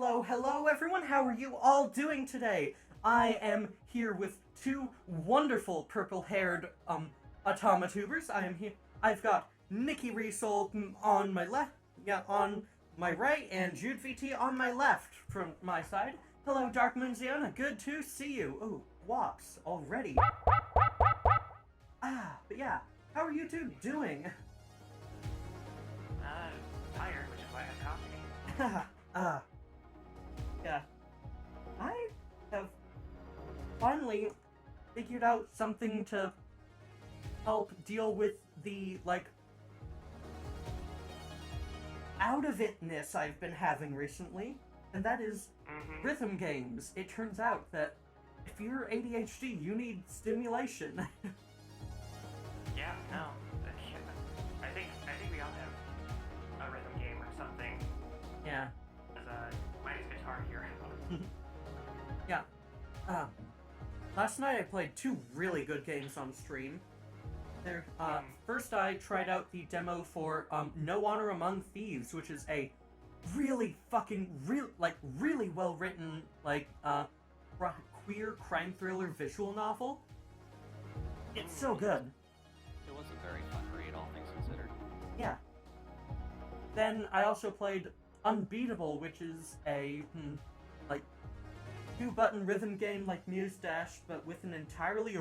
Hello everyone, how are you all doing today? I am here with two wonderful purple-haired, automatubers. I am here, I've got Nicki Resold on my left, on my right, and Jude VT on my left from my side. Hello Dark Moon Ziona, good to see you. Ooh, wops already. But yeah, how are you two doing? Tired, which is why I have coffee. Yeah. I have finally figured out something to help deal with the, out of itness I've been having recently, and that is rhythm games. It turns out that if you're ADHD, you need stimulation. Yeah, no. I think we all have a rhythm game or something. Yeah. Mine's Guitar Hero. Yeah. Last night I played two really good games on stream. First I tried out the demo for No Honor Among Thieves, which is a really really well written, queer crime thriller visual novel. It's so good. It was a very fun read, all things considered. Yeah. Then I also played Unbeatable, which is a, two-button rhythm game like Muse Dash, but with an entirely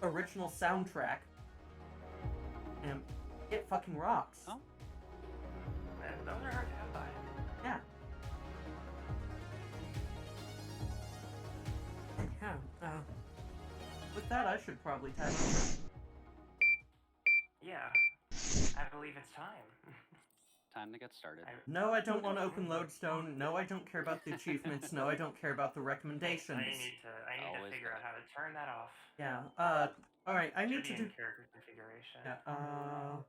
original soundtrack. And it fucking rocks. Oh? And those are hard to come by. Yeah. Yeah, with that, I should probably time out. Yeah. I believe it's time. Time to get started. No, I don't want to open Lodestone. No, I don't care about the achievements. No, I don't care about the recommendations. I need to figure out how to turn that off. Yeah, alright, I need to do... character configuration. Yeah, Or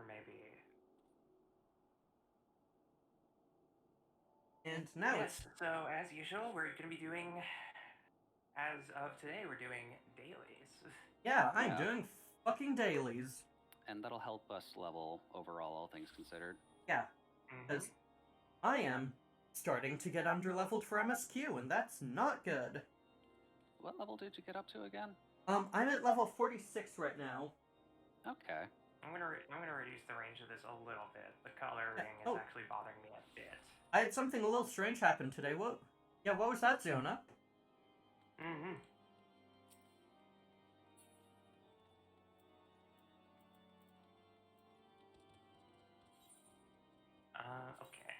maybe... And now yes, so as usual, we're going to be doing... As of today, we're doing dailies. Yeah, I'm doing fucking dailies. And that'll help us level overall, all things considered. Yeah, because I am starting to get under-leveled for MSQ, and that's not good. What level did you get up to again? I'm at level 46 right now. Okay. I'm gonna reduce the range of this a little bit. The coloring is actually bothering me a bit. I had something a little strange happen today. What was that, Ziona? Okay.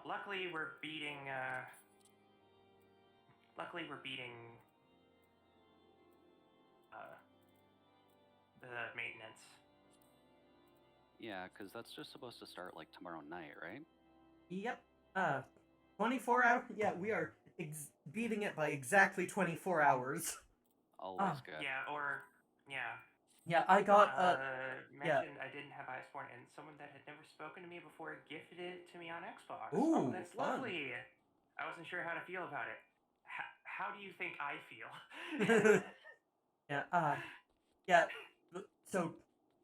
Luckily, we're beating, the maintenance. Yeah, because that's just supposed to start, like, tomorrow night, right? Yep. 24 hours? Yeah, we are beating it by exactly 24 hours. Always good. Yeah, I got, mentioned I didn't have Iceborne, and someone that had never spoken to me before gifted it to me on Xbox. Ooh, that's fun. lovely. I wasn't sure how to feel about it. How do you think I feel? Yeah, so,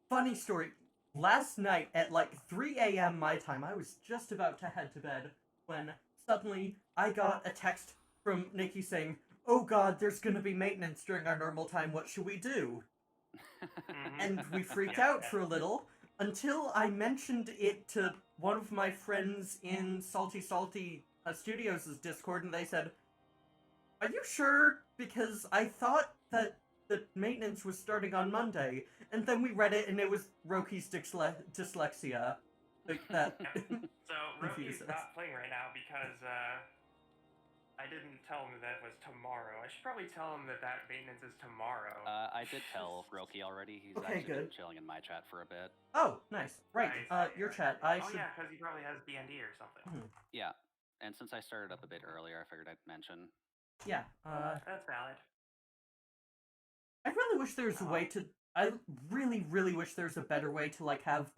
funny story. Last night at, 3 a.m. my time, I was just about to head to bed when suddenly I got a text from Nicki saying, "Oh god, there's gonna be maintenance during our normal time, what should we do?" And we freaked out for a little, until I mentioned it to one of my friends in Salty Studios' Discord, and they said, "Are you sure? Because I thought that the maintenance was starting on Monday." And then we read it, and it was Roki's dyslexia. That So Roki's not playing right now because I didn't tell him that was tomorrow. I should probably tell him that maintenance is tomorrow. I did tell Roki already. He's actually been chilling in my chat for a bit. Oh, nice. Right, your chat. Yeah, because he probably has BND or something. Yeah, and since I started up a bit earlier, I figured I'd mention. Yeah, that's valid. I really wish there was a way to... I really, really wish there's a better way to, have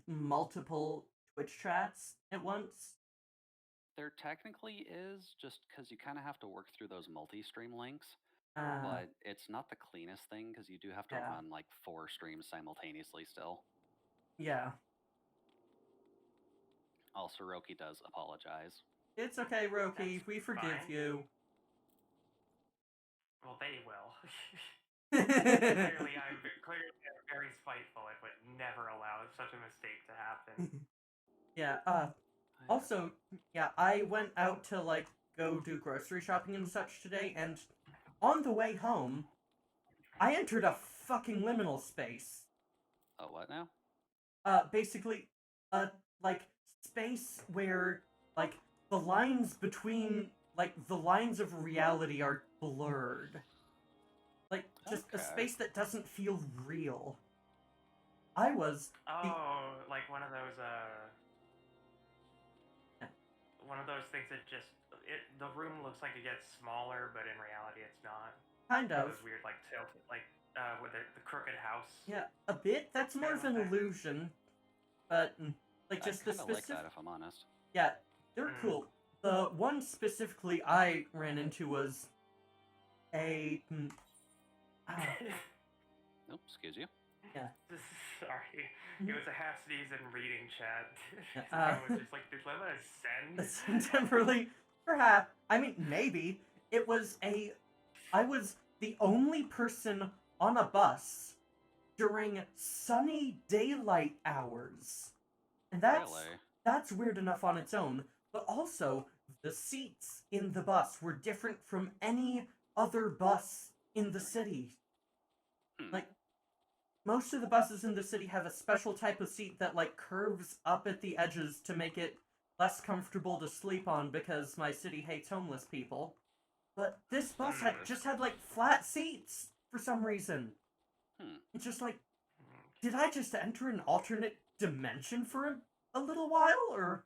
multiple Twitch chats at once. There technically is, just because you kind of have to work through those multi-stream links. But it's not the cleanest thing, because you do have to run, 4 streams simultaneously still. Yeah. Also, Roki does apologize. It's okay, Roki. That's We forgive fine. you. Well, they will. Clearly, I'm very spiteful. I would never allow such a mistake to happen. Yeah, also, yeah, I went out to, like, go do grocery shopping and such today, and on the way home, I entered a fucking liminal space. Oh, what now? Basically, like, space where, like, the lines between, like, the lines of reality are blurred. Like, just a space that doesn't feel real. I was... Oh, like one of those, one of those things that just... the room looks like it gets smaller, but in reality it's not. Kind of. Those weird, like, tilt... Like, with the crooked house. Yeah, a bit. That's more of an illusion. But, like, just the specific... I kind of like that, if I'm honest. Yeah, they're cool. The one specifically I ran into was a... Nope, excuse you. Yeah. Sorry. It was a half sneeze and reading chat. I was just like, did Lemma send? Temporarily, perhaps. I mean, maybe. It was a... I was the only person on a bus during sunny daylight hours. And that's weird enough on its own. But also, the seats in the bus were different from any other bus in the city. Like, most of the buses in the city have a special type of seat that, like, curves up at the edges to make it less comfortable to sleep on because my city hates homeless people. But this bus just had, like, flat seats for some reason. It's just like, did I just enter an alternate dimension for a little while, or...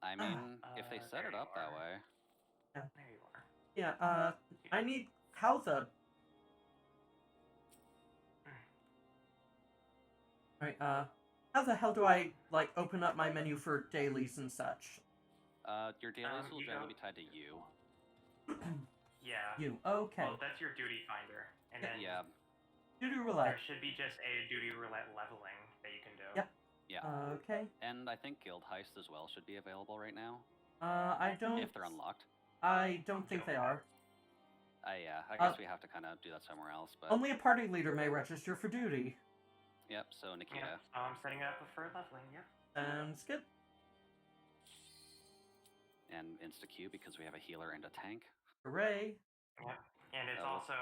I mean, if they set it up that way. Yeah. There you are. Yeah, I need... How the... Right, how the hell do I, like, open up my menu for dailies and such? Your dailies will generally be tied to you. Yeah. You, okay. Well, that's your duty finder. And then duty roulette. There should be just a duty roulette leveling that you can do. Yep. Yeah. Okay. And I think Guild Heist as well should be available right now. I don't... If they're unlocked. I don't think they are. Yeah, I guess we have to kind of do that somewhere else, but... Only a party leader may register for duty. Yep, so Nikita. Yep. I'm setting up for leveling, yep. Sounds good. And insta-Q because we have a healer and a tank. Hooray. Yep. And it's also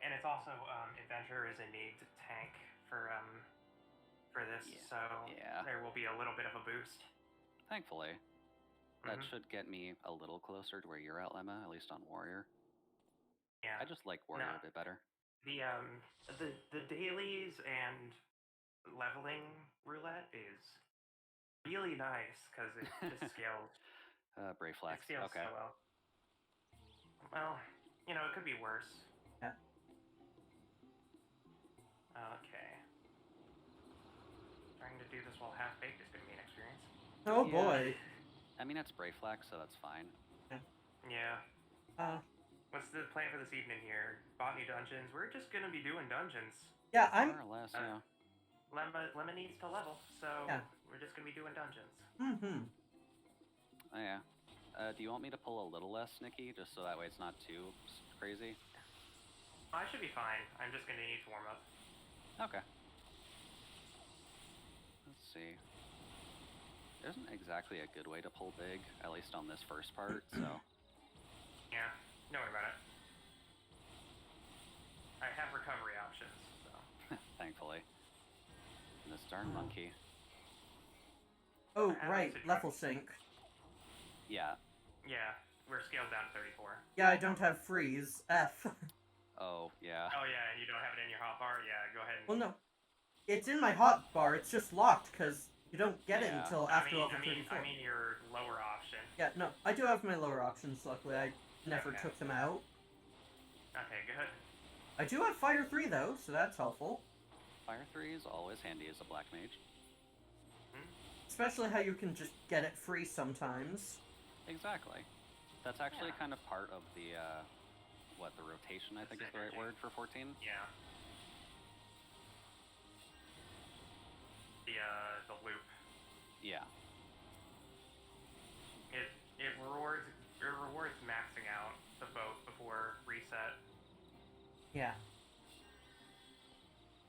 Adventure is a need tank for this, so there will be a little bit of a boost. Thankfully. That should get me a little closer to where you're at, Lemma, at least on Warrior. Yeah. I just like Warrior a bit better. The dailies and leveling roulette is really nice because it just scales. Brave Flex. It scales okay. so well. Well, you know, it could be worse. Yeah. Okay. Trying to do this while half-baked is going to be an experience. Oh boy. I mean, it's Brave Flex, so that's fine. Yeah. What's the plan for this evening here? Botany dungeons? We're just going to be doing dungeons. Yeah, I'm... More or less, yeah. Lemma needs to level, so we're just going to be doing dungeons. Oh, yeah. Do you want me to pull a little less, Nicki, just so that way it's not too crazy? I should be fine. I'm just going to need to warm up. Okay. Let's see. There isn't exactly a good way to pull big, at least on this first part, so... Yeah, don't worry about it. I have recovery options, so... Thankfully. And this darn monkey. Oh, right, level sync. Yeah. Yeah, we're scaled down to 34. Yeah, I don't have freeze. F. Oh, yeah. Oh, yeah, and you don't have it in your hotbar? Yeah, go ahead and... Well, no. It's in my hotbar, it's just locked, because you don't get it until after level 34. I mean your lower option. Yeah, no, I do have my lower options, luckily. I never took them out. Okay, good. I do have Fire 3, though, so that's helpful. Fire 3 is always handy as a black mage. Especially how you can just get it free sometimes. Exactly. That's actually kind of part of the, the rotation, I think is the right word for 14? Yeah. The loop. Yeah. Yeah.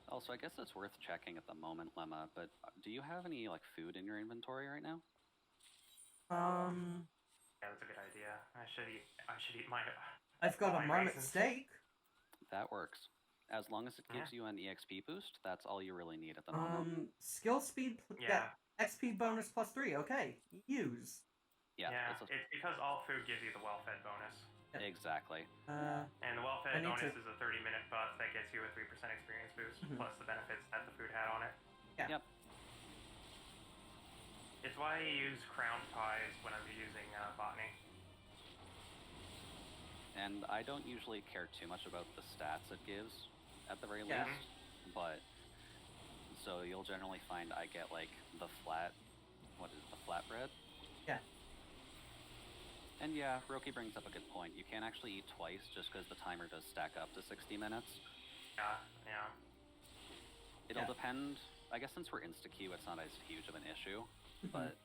Also, I guess it's worth checking at the moment, Lemma, but do you have any, like, food in your inventory right now? Yeah, that's a good idea. I should eat my... I've got a marmot raisins. steak. That works. As long as it gives you an EXP boost, that's all you really need at the moment. Skill speed, Yeah. XP bonus +3, okay. Use. Yeah, it's because all food gives you the well-fed bonus. Exactly. And the well-fed bonus is a 30-minute buff that gets you a 3% experience boost, plus the benefits that the food had on it. Yeah. Yep. It's why I use crowned pies when I'm using botany. And I don't usually care too much about the stats it gives, at the very least, but so you'll generally find I get like the flatbread? Yeah. And yeah, Roki brings up a good point. You can't actually eat twice just because the timer does stack up to 60 minutes. Yeah. It'll depend. I guess since we're insta-queue, it's not as huge of an issue, but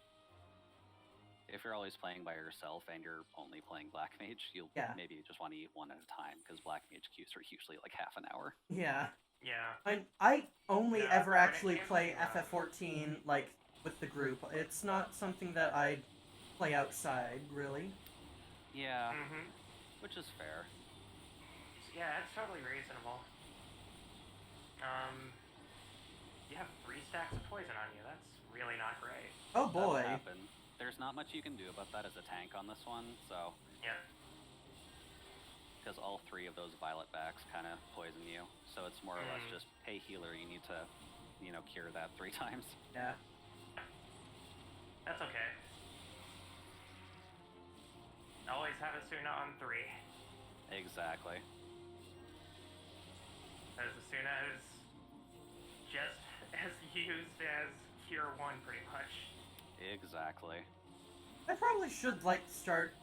if you're always playing by yourself and you're only playing Black Mage, you'll maybe just want to eat one at a time, because Black Mage queues are usually like half an hour. Yeah. Yeah. I only ever actually play FF14, like, with the group. It's not something that I play outside, really. Yeah, which is fair. Yeah, it's totally reasonable. You have 3 stacks of poison on you. That's really not great. Oh boy. There's not much you can do about that as a tank on this one, so... Yeah. Because all 3 of those violet backs kind of poison you, so it's more or less just, hey healer, you need to, cure that 3 times. Yeah. That's okay. Always have a Suna on 3. Exactly. As the Suna is just as used as Cure 1, pretty much. Exactly. I probably should, start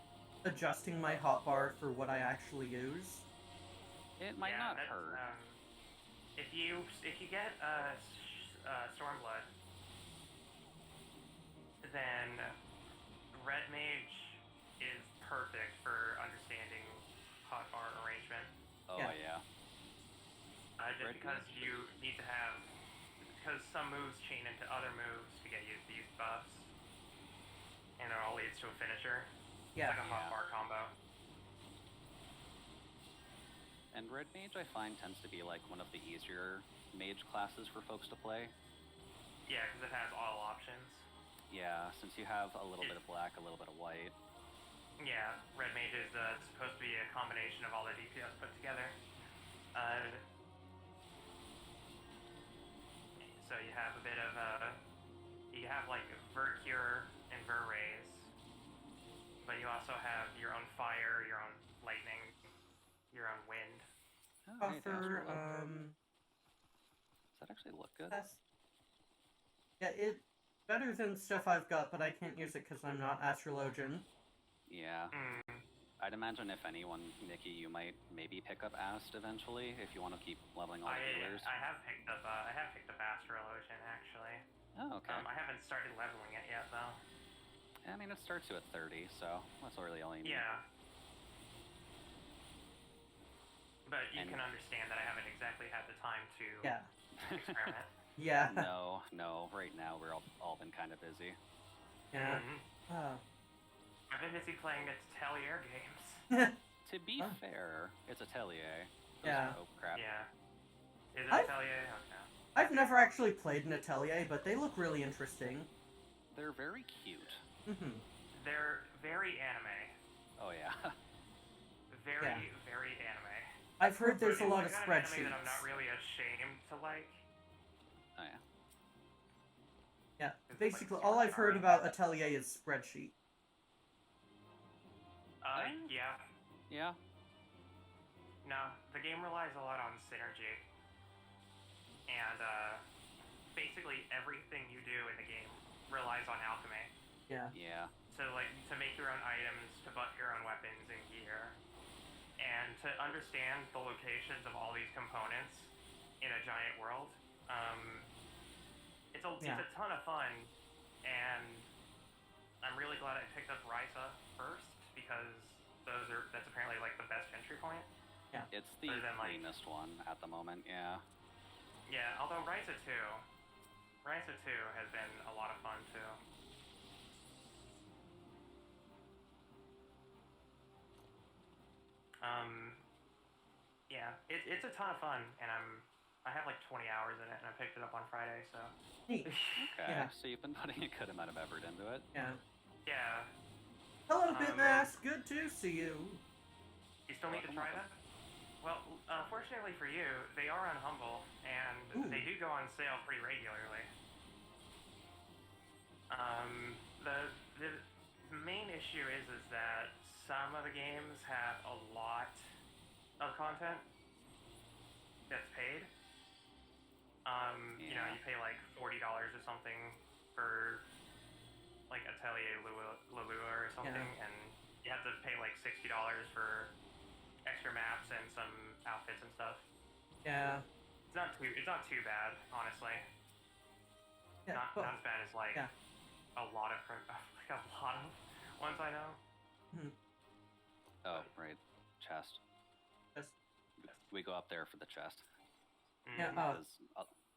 adjusting my hotbar for what I actually use. It might not hurt. If you get Stormblood, then Red Mage is perfect for understanding hotbar arrangement. Oh yeah. Just because you need to have, because some moves chain into other moves to get you these buffs, and it all leads to a finisher. Yeah. It's like a hotbar combo. And Red Mage, I find, tends to be like one of the easier mage classes for folks to play. Yeah, because it has all options. Yeah, since you have a little bit of black, a little bit of white. Yeah, Red Mage is supposed to be a combination of all the DPS put together. So you have a bit of you have like Vercure and Verraise, but you also have your own fire, your own lightning, your own wind. Oh, does that actually look good? Yeah, it's better than stuff I've got, but I can't use it because I'm not Astrologian. Yeah. I'd imagine if anyone, Nicki, you might maybe pick up Ast eventually if you want to keep leveling all the healers. I have picked up Astrologian actually. Oh, okay. I haven't started leveling it yet though. I mean, it starts you at 30, so that's really all you need. Yeah. But you can understand that I haven't exactly had the time to experiment. Yeah. No. Right now we're all been kind of busy. Yeah. I've been busy playing Atelier games. To be fair, it's Atelier. Oh crap. Yeah. Is it Atelier? Okay. I've never actually played an Atelier, but they look really interesting. They're very cute. They're very anime. Oh yeah. Very anime. I've heard there's a lot of spreadsheets. That I'm not really ashamed to like. Oh yeah. Yeah, basically all I've heard about Atelier is spreadsheet. Yeah. Yeah. No, the game relies a lot on synergy. And, basically everything you do in the game relies on alchemy. Yeah. Yeah. So, to make your own items, to buff your own weapons and gear, and to understand the locations of all these components in a giant world, it's a ton of fun, and I'm really glad I picked up Risa first, because that's apparently, the best entry point. Yeah. It's the Other than, like- cleanest one at the moment, yeah. Yeah, although Ryza 2 has been a lot of fun too. Yeah, it's a ton of fun, and I have like 20 hours in it, and I picked it up on Friday, so. Neat. Okay, Yeah. so you've been putting a good amount of effort into it. Yeah. Yeah. Hello, Bitmass. Good to see you. You still need to try that? Well, fortunately for you, they are on Humble, and Ooh. they do go on sale pretty regularly. The main issue is that some of the games have a lot of content that's paid. You know, you pay like $40 or something for like Atelier Lulua or something, and you have to pay like $60 for extra maps and some outfits and stuff. Yeah. It's not too bad, honestly. Yeah. Not as bad as like a lot of ones I know. Oh, right. Chest. We go up there for the chest. Yeah. Because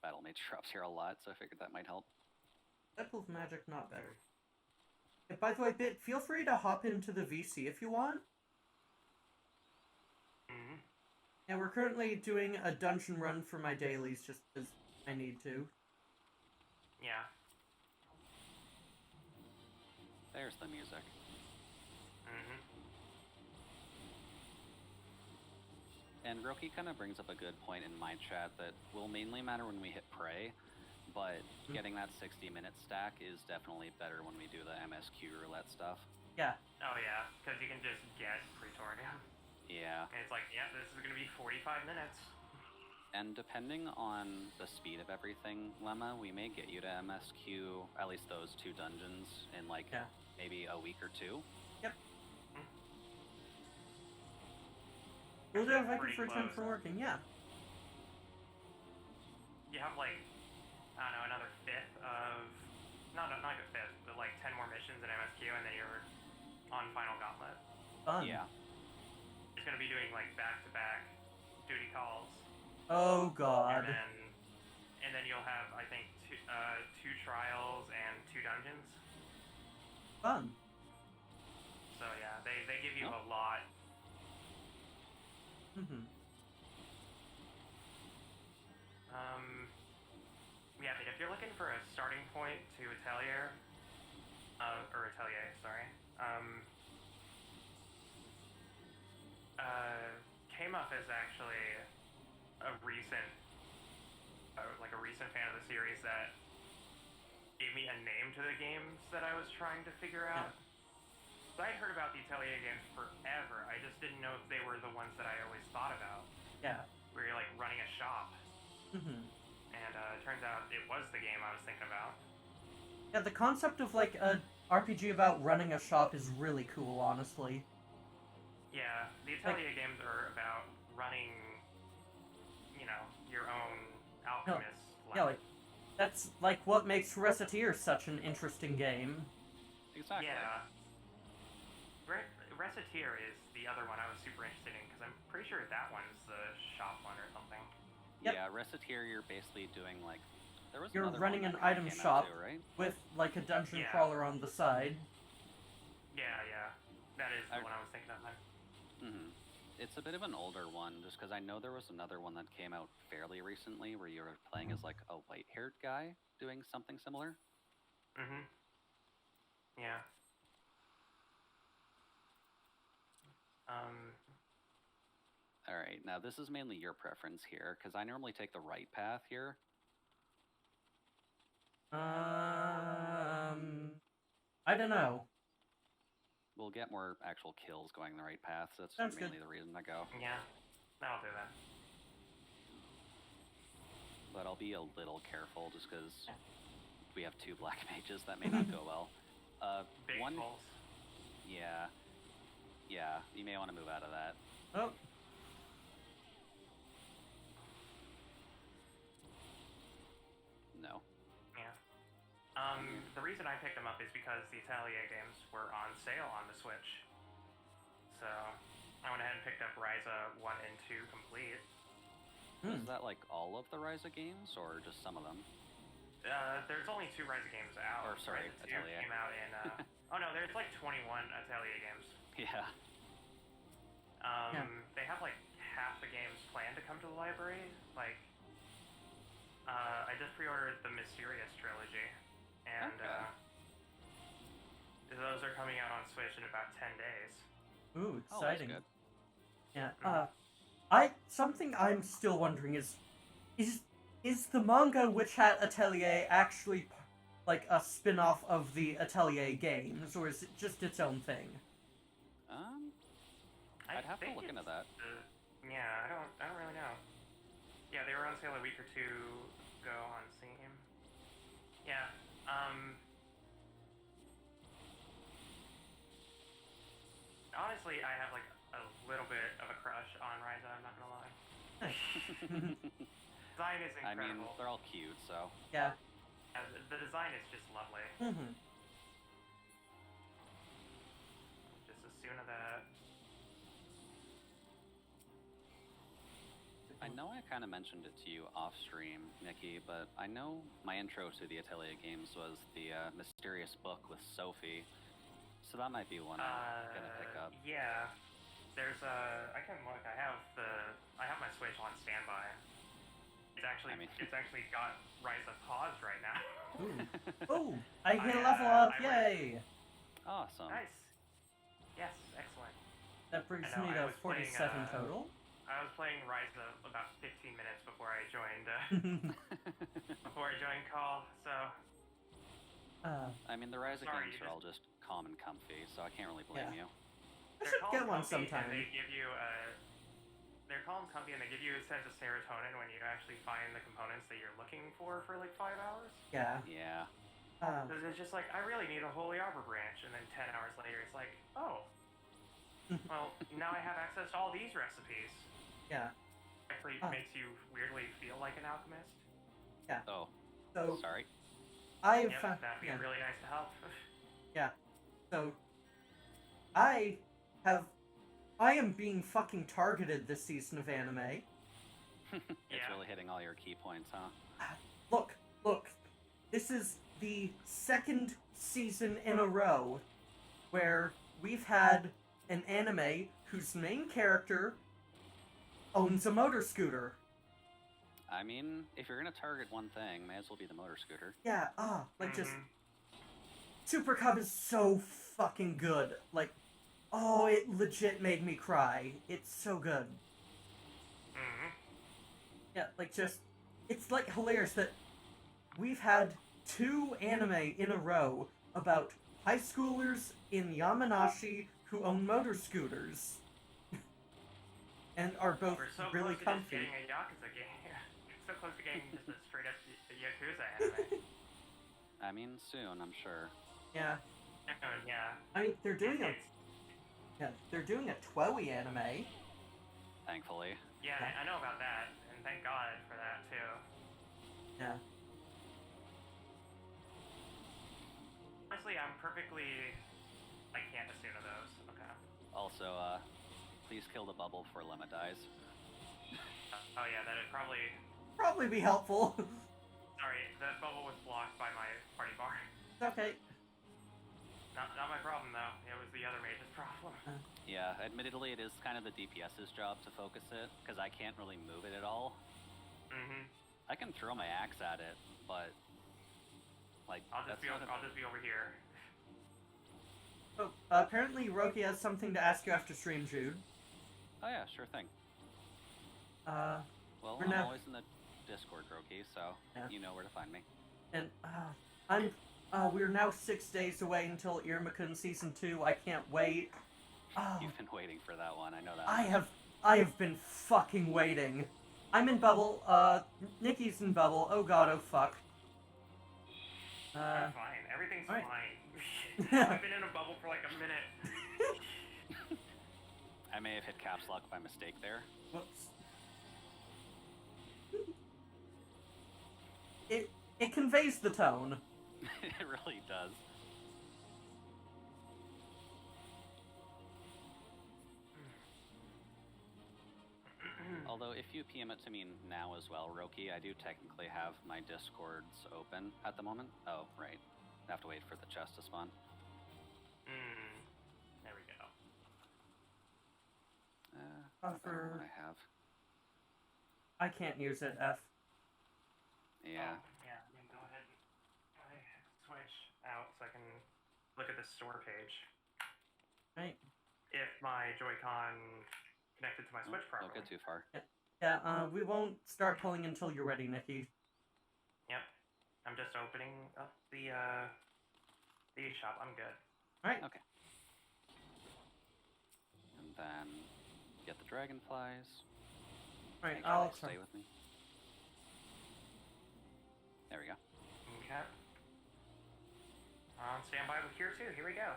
Battle Mage drops here a lot, so I figured that might help. Deadpool's magic, not better. And by the way, Bit, feel free to hop into the VC if you want. Yeah, we're currently doing a dungeon run for my dailies just because I need to. Yeah. There's the music. And Roki kind of brings up a good point in my chat that will mainly matter when we hit Prey, but getting that 60-minute stack is definitely better when we do the MSQ roulette stuff. Yeah. Oh yeah, because you can just get Praetorium. Yeah. And it's like, yeah, this is going to be 45 minutes. And depending on the speed of everything, Lemma, we may get you to MSQ, at least those 2 dungeons, in like maybe a week or 2. Yep. We'll do if I can for time for working, yeah. You have like, I don't know, another fifth of, not a fifth, but like 10 more missions in MSQ, and then you're on Final Gauntlet. Fun. Yeah. It's going to be doing like back-to-back duty calls. Oh god. And then you'll have, I think, 2 trials and 2 dungeons. Fun. So yeah, they give you a lot. Yeah, but if you're looking for a starting point to Atelier, K-Muff is actually a recent fan of the series that gave me a name to the games that I was trying to figure out. So I had heard about the Atelier games forever. I just didn't know if they were the ones that I always thought about. Yeah. Where you're like running a shop. And it turns out it was the game I was thinking about. Yeah, the concept of like a RPG about running a shop is really cool, honestly. Yeah, the Atelier games are about running, you know, your own alchemist life. Yeah, like that's like what makes Reciteer such an interesting game. Exactly. Yeah. Reciteer is the other one I was super interested in, because I'm pretty sure that one's the shop one or something. Yep. Yeah, Reciteer, you're basically doing like... You're running an item shop too, right? with like a dungeon crawler on the side. Yeah. That is the one I was thinking of. It's a bit of an older one, just because I know there was another one that came out fairly recently where you were playing as like a white-haired guy doing something similar. Yeah. Alright, now this is mainly your preference here, because I normally take the right path here. I don't know. We'll get more actual kills going the right path, so that's Sounds mainly good. the reason I go. Yeah, I'll do that. But I'll be a little careful, just because we have 2 black mages, that may not go well. Big one... pulse. Yeah. Yeah, you may want to move out of that. Oh. No. Yeah. The reason I picked them up is because the Atelier games were on sale on the Switch. So, I went ahead and picked up Ryza 1 and 2 complete. Is that like all of the Ryza games, or just some of them? There's only 2 Ryza games out. Or sorry, Ryza 2 Atelier. came out in. Oh no, there's like 21 Atelier games. Yeah. They have like half the games planned to come to the library. Like, I just pre-ordered the Mysterious trilogy, and those are coming out on Switch in about 10 days. Ooh, Oh, that's exciting. good. Yeah. Something I'm still wondering is the manga Witch Hat Atelier actually like a spin-off of the Atelier games, or is it just its own thing? I'd have to look into that. Yeah, I don't really know. Yeah, they were on sale a week or two ago on Steam. Yeah. Honestly, I have like a little bit of a crush on Ryza. I'm not gonna lie. Design is incredible. I mean, they're all cute, so. Yeah. The design is just lovely. Just as soon as that. I know I kind of mentioned it to you off stream, Nicki, but I know my intro to the Atelier games was the mysterious book with Sophie, so that might be one I'm gonna pick up. Yeah, there's I can look. I have my Switch on standby. It's actually got Ryza paused right now. Ooh, I hit a level up! Yay! Awesome. Nice. Yes, excellent. That brings I know, me I to was playing, 47 total. I was playing Ryza about 15 minutes before I joined call, so. I mean, the Ryza Sorry, games are all just calm and comfy, so I can't really blame you. I should get one sometime. They give you they're calm, comfy, and they give you a sense of serotonin when you actually find the components that you're looking for like 5 hours. Yeah. Yeah. Because it's just like, I really need a Holy Arbor branch, and then 10 hours later it's like, oh, well, now I have access to all these recipes. Yeah. Actually makes you weirdly feel like an alchemist. Yeah. Oh. So Sorry. I've Yep, that'd be really nice to help. Yeah. So I am being fucking targeted this season of anime. It's really hitting all your key points, huh? Look. This is the second season in a row where we've had an anime whose main character owns a motor scooter. I mean, if you're gonna target one thing, may as well be the motor scooter. Yeah, just Super Cub is so fucking good. Like, oh, it legit made me cry. It's so good. Yeah, like it's like hilarious that we've had 2 anime in a row about high schoolers in Yamanashi who own motor scooters. And are both We're so really close to comfy. just getting a Yakuza game. So close to getting just a straight up Yakuza anime. I mean, soon, I'm sure. Yeah. Yeah. I mean, they're doing a Toei anime. Thankfully. Yeah, I know about that, and thank God for that too. Yeah. Honestly, I'm perfectly like can't assume of those. Okay. Also, please kill the bubble before Lemma dies. Oh yeah, that'd Probably be helpful. Sorry, the bubble was blocked by my party bar. It's okay. Not my problem though. It was the other mage's problem. Yeah, admittedly, it is kind of the DPS's job to focus it, because I can't really move it at all. I can throw my axe at it, but like I'll just be over here. Oh, apparently Roki has something to ask you after stream, Jude. Oh yeah, sure thing. Well, I'm always in the Discord, Roki, so you know where to find me. And we're now 6 days away until Irma-kun Season 2. I can't wait. You've been waiting for that one, I know that. I have been fucking waiting. I'm in bubble, Nicki's in bubble. Oh god, oh fuck. I'm fine. Everything's right. fine. I've been in a bubble for like a minute. I may have hit caps lock by mistake there. Whoops. It conveys the tone. It really does. Although if you PM it to me now as well, Roki, I do technically have my Discords open at the moment. Oh, right. I have to wait for the chest to spawn. There we go. That's the better one I have. I can't use it, F. Oh, Yeah. yeah, you can go ahead and switch out so I can look at the store page. Right. If my Joy-Con connected to my Switch properly. Don't get too far. Yeah, we won't start pulling until you're ready, Nicki. Yep. I'm just opening up the shop. I'm good. Alright. Okay. And then get the dragonflies. Alright, Make sure I'll they stay with me. There we go. Okay. On standby with here too. Here we go.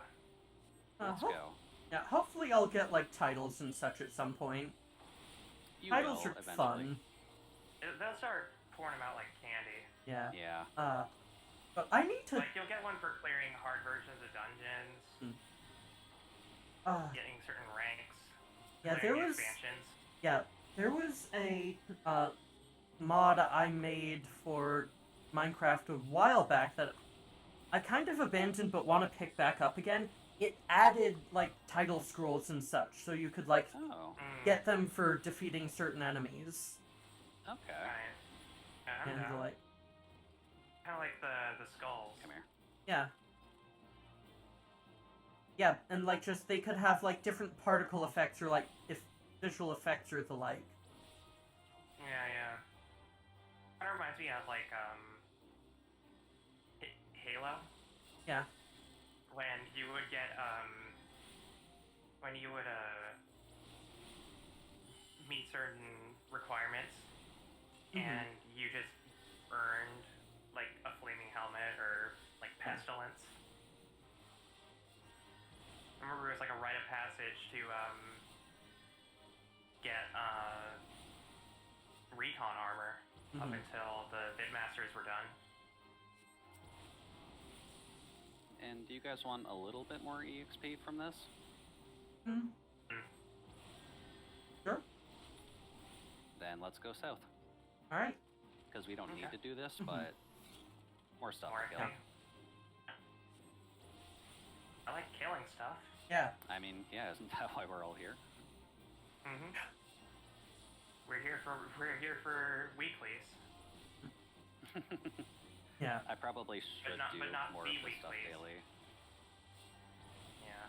Let's go. Yeah, hopefully I'll get, like, titles and such at some point. You Titles will are eventually. fun. They'll start pouring them out like candy. Yeah. Yeah. But I need to... Like, you'll get one for clearing hard versions of dungeons, getting certain ranks, yeah, there clearing was... expansions. Yeah, there was a, mod I made for Minecraft a while back that I kind of abandoned but want to pick back up again. It added, like, title scrolls and such, so you could, like, get them for defeating certain enemies. Okay. Right. Yeah, And, like... kind of like the skulls. Come here. Yeah. Yeah, and, like, just, they could have, like, different particle effects or, like, if visual effects or the like. Yeah. Kind of reminds me of, like, Halo. Yeah. When you would get, meet certain requirements, and you just earned, like, a flaming helmet or, like, pestilence. I remember it was, like, a rite of passage to, get, recon armor up until the Vidmasters were done. And do you guys want a little bit more EXP from this? Sure. Then let's go south. Alright. Because we don't need to do this, but more stuff More to kill. killing. I like killing stuff. Yeah. I mean, yeah, isn't that why we're all here? We're here for weeklies. Yeah. I probably should not- do but not more the of this stuff weeklies. daily. Yeah.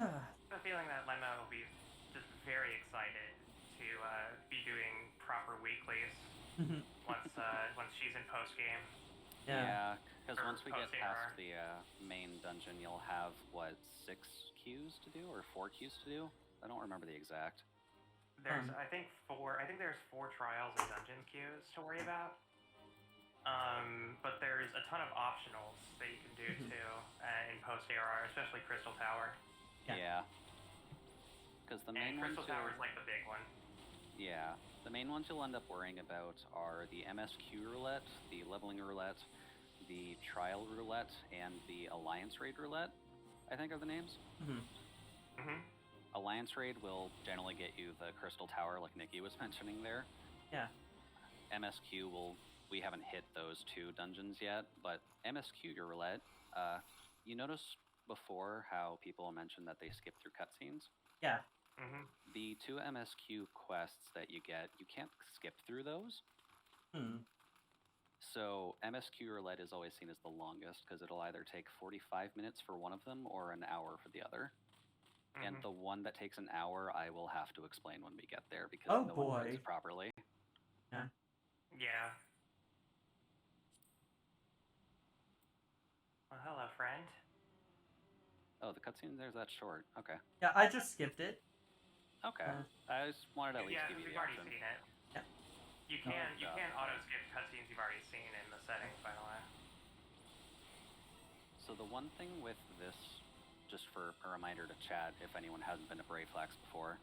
I have a feeling that Lemma will be just very excited to be doing proper weeklies once she's in post game. Yeah. Because Or once we get post past AR. the main dungeon, you'll have, what, 6 queues to do? Or 4 queues to do? I don't remember the exact. There's I think there's 4 trials and dungeon queues to worry about. But there's a ton of optionals that you can do too in post ARR, especially Crystal Tower. Yeah. Because the main And ones Crystal Tower is like the big one. Yeah. The main ones you'll end up worrying about are the MSQ roulette, the leveling roulette, the trial roulette, and the alliance raid roulette, I think are the names. Alliance raid will generally get you the Crystal Tower, like Nicki was mentioning there. Yeah. MSQ we haven't hit those 2 dungeons yet, but MSQ roulette, you notice before how people mentioned that they skip through cutscenes? Yeah. The 2 MSQ quests that you get, you can't skip through those. So MSQ roulette is always seen as the longest because it'll either take 45 minutes for one of them or an hour for the other. And the one that takes an hour, I will have to explain when we get there because no one knows it properly. Yeah. Well, hello, friend. Oh, the cutscene there's that short. Okay. Yeah, I just skipped it. Okay. I just wanted to at least give you we've the already option. seen it. Yeah. You can auto skip cutscenes you've already seen in the settings, by the way. So the one thing with this, just for a reminder to chat, if anyone hasn't been to Brayflax before,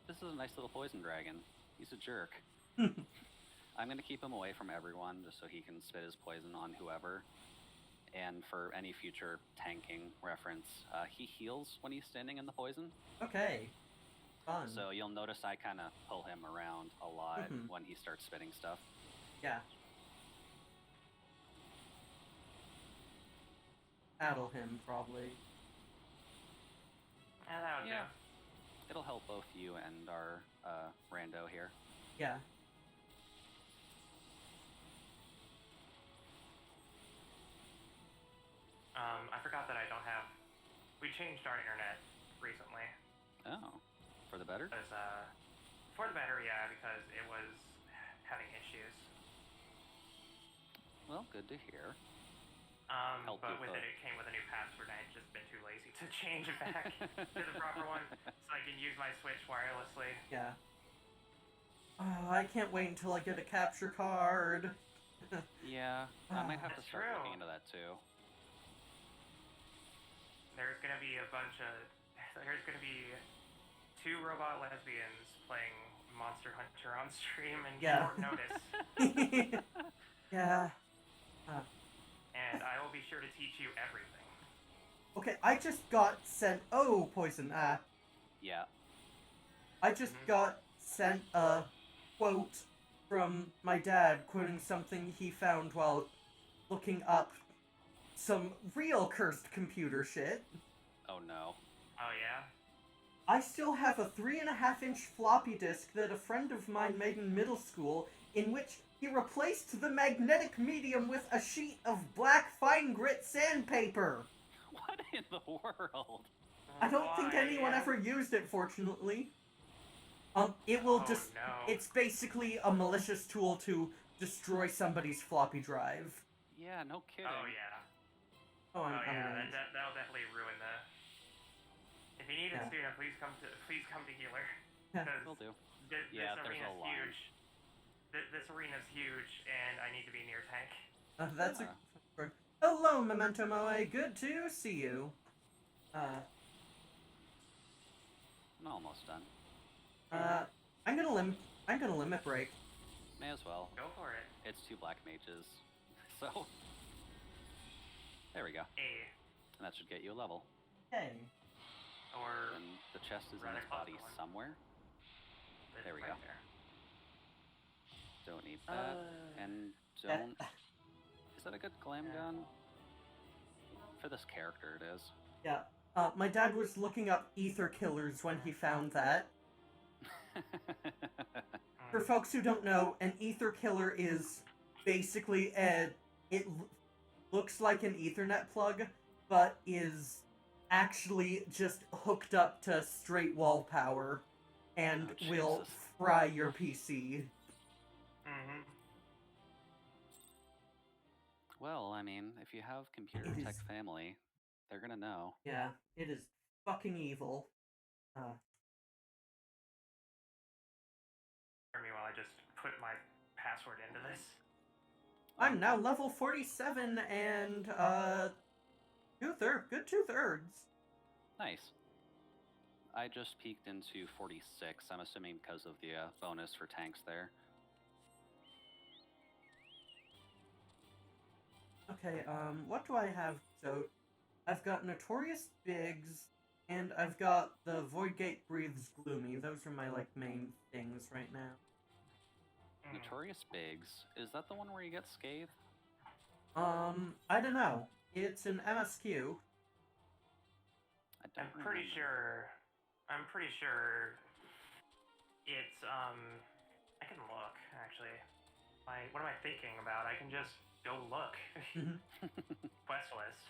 this is a nice little poison dragon. He's a jerk. I'm going to keep him away from everyone just so he can spit his poison on whoever. And for any future tanking reference, he heals when he's standing in the poison. Okay. Fun. So you'll notice I kind of pull him around a lot Mhm. when he starts spitting stuff. Yeah. Paddle him, probably. Yeah, that would Yeah. do. It'll help both you and our rando here. Yeah. I forgot that I don't have. We changed our internet recently. Oh, for the better? Because, for the better, yeah, because it was having issues. Well, good to hear. But with it came with a new password, and I'd just been too lazy to change it back to the proper one, so I can use my Switch wirelessly. Yeah. Oh, I can't wait until I get a capture card. Yeah, I might have to That's start true. looking into that too. There's gonna be there's gonna be 2 robot lesbians playing Monster Hunter on stream in Yeah. short notice. Yeah. And I will be sure to teach you everything. Okay, I just got sent. Oh, poison. Yeah. I just got sent a quote from my dad quoting something he found while looking up some real cursed computer shit. Oh no. Oh yeah? I still have a 3.5-inch floppy disk that a friend of mine made in middle school, in which he replaced the magnetic medium with a sheet of black fine grit sandpaper. What in the world? I don't think anyone ever used it, fortunately. It will just... No. It's basically a malicious tool to destroy somebody's floppy drive. Yeah, no kidding. Oh yeah. Oh, I'm yeah, right. that'll definitely ruin the... If you need a student, please come to Healer. Will do. This Yeah, there's arena's a line. huge. This arena's huge, and I need to be near tank. That's a... Hello, Memento Moe. Good to see you. I'm almost done. I'm gonna limit break. May as well. Go for it. It's 2 black mages. So, there we go. And that should get you a level. Hey. Or And the chest is in Right its across body the one. somewhere. There we right go. There. Don't need that. And don't... Is that a good glam gun? For this character, it is. Yeah. My dad was looking up ether killers when he found that. For folks who don't know, an ether killer is basically looks like an Ethernet plug, but is actually just hooked up to straight wall power and will Jesus. fry your PC. Mm-hmm. Well, I mean, if you have computer tech family, they're gonna know. Yeah, it is fucking evil. For me, while I just put my password into this. I'm now level 47 and good 2/3. Nice. I just peeked into 46. I'm assuming because of the bonus for tanks there. Okay, what do I have? So, I've got Notorious Biggs, and I've got the Voidgate Breathes Gloomy. Those are my, main things right now. Notorious Biggs. Is that the one where you get scathed? I don't know. It's an MSQ. I'm pretty sure it's, I can look, actually. What am I thinking about? I can just go look. Quest list.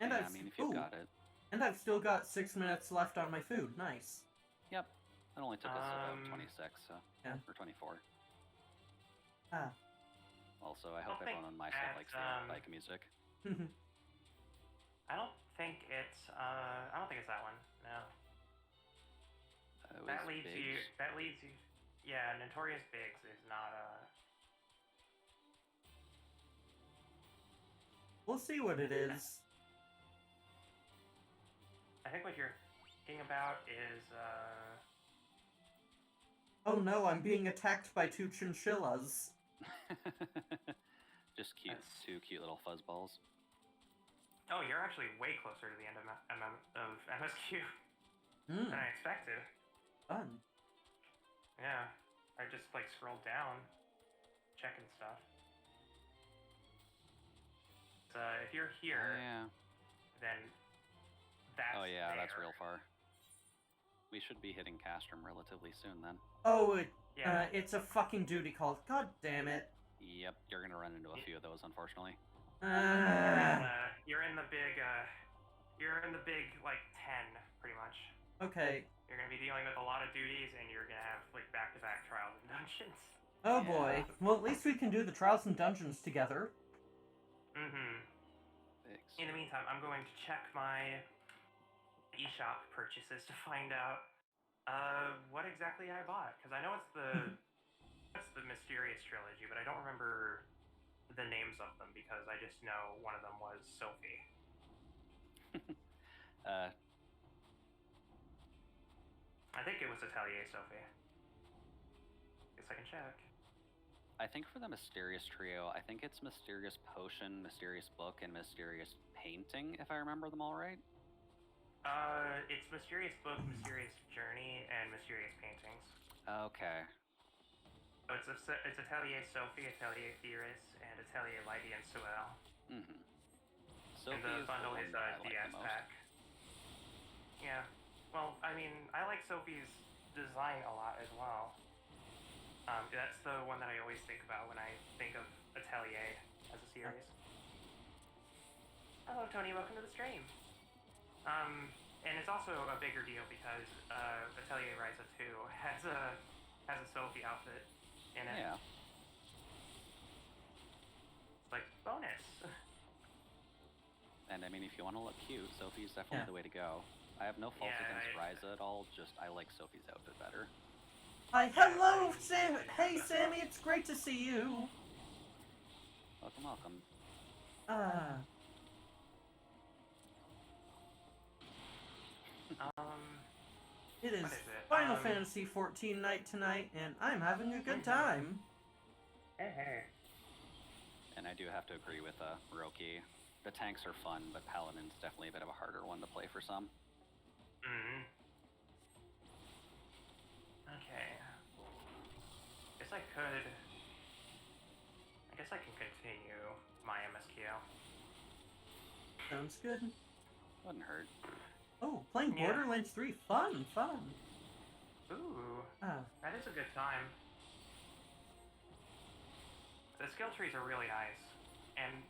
And yeah, I mean, if you've got it. And I've still got 6 minutes left on my food. Nice. Yep. It only took us about 26, so, yeah. or 24. Ah. Also, I hope everyone on my side likes the bike music. I don't think it's that one. No. That leads you. Yeah, Notorious Biggs is not We'll see what it is. I think what you're thinking about is Oh no, I'm being attacked by 2 chinchillas. Just cute, 2 cute little fuzzballs. Oh, you're actually way closer to the end of MSQ than I expected. Fun. Yeah, I just like scrolled down, checking stuff. So if you're here, Yeah. then that's Oh yeah, that's there. real far. We should be hitting Castrum relatively soon then. Oh, Yeah. it's a fucking duty call. God damn it. Yep, you're gonna run into a few of those, unfortunately. You're in the big, like 10, pretty much. Okay. You're gonna be dealing with a lot of duties, and you're gonna have like back-to-back trials and dungeons. Oh boy. Well, at least we can do the trials and dungeons together. Mm-hmm. In the meantime, I'm going to check my eShop purchases to find out what exactly I bought, because I know it's the Mysterious trilogy, but I don't remember the names of them because I just know one of them was Sophie. I think it was Atelier Sophie. Guess I can check. I think for the Mysterious Trio, I think it's Mysterious Potion, Mysterious Book, and Mysterious Painting, if I remember them all right. It's Mysterious Book, Mysterious Journey, and Mysterious Paintings. Okay. So it's Atelier Sophie, Atelier Iris, and Atelier Lydie and Suelle. Mm-hmm. And the bundle is a DS pack. Yeah. Well, I mean, I like Sophie's design a lot as well. That's the one that I always think about when I think of Atelier as a series. Hello, Tony. Welcome to the stream. And it's also a bigger deal because Atelier Ryza 2 has a Sophie outfit in it. Yeah. It's like bonus. And I mean, if you want to look cute, Sophie's definitely the way to go. I have no faults against Ryza at all. Just I like Sophie's outfit better. Hi, hello, Sam. Hey, Sammy. It's great to see you. Welcome, welcome. It is Final Fantasy 14 night tonight, and I'm having a good time. And I do have to agree with Roki. The tanks are fun, but Paladin's definitely a bit of a harder one to play for some. Mm-hmm. Okay. I guess I can continue my MSQ. Sounds good. Wouldn't hurt. Oh, playing Borderlands 3. Fun. Ooh. That is a good time. The skill trees are really nice. And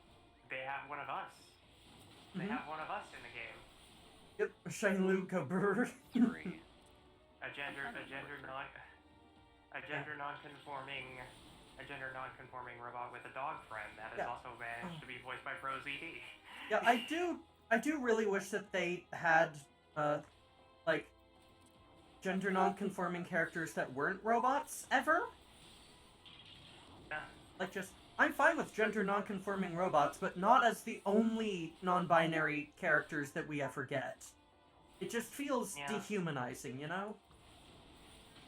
they have one of us. They have one of us in the game. Yep, Shailuka bird. Three. A gender non-conforming robot with a dog friend that is also managed to be voiced by ProZD. Yeah, I do really wish that they had like gender non-conforming characters that weren't robots ever. Yeah. Like I'm fine with gender non-conforming robots, but not as the only non-binary characters that we ever get. It just feels dehumanizing, you know?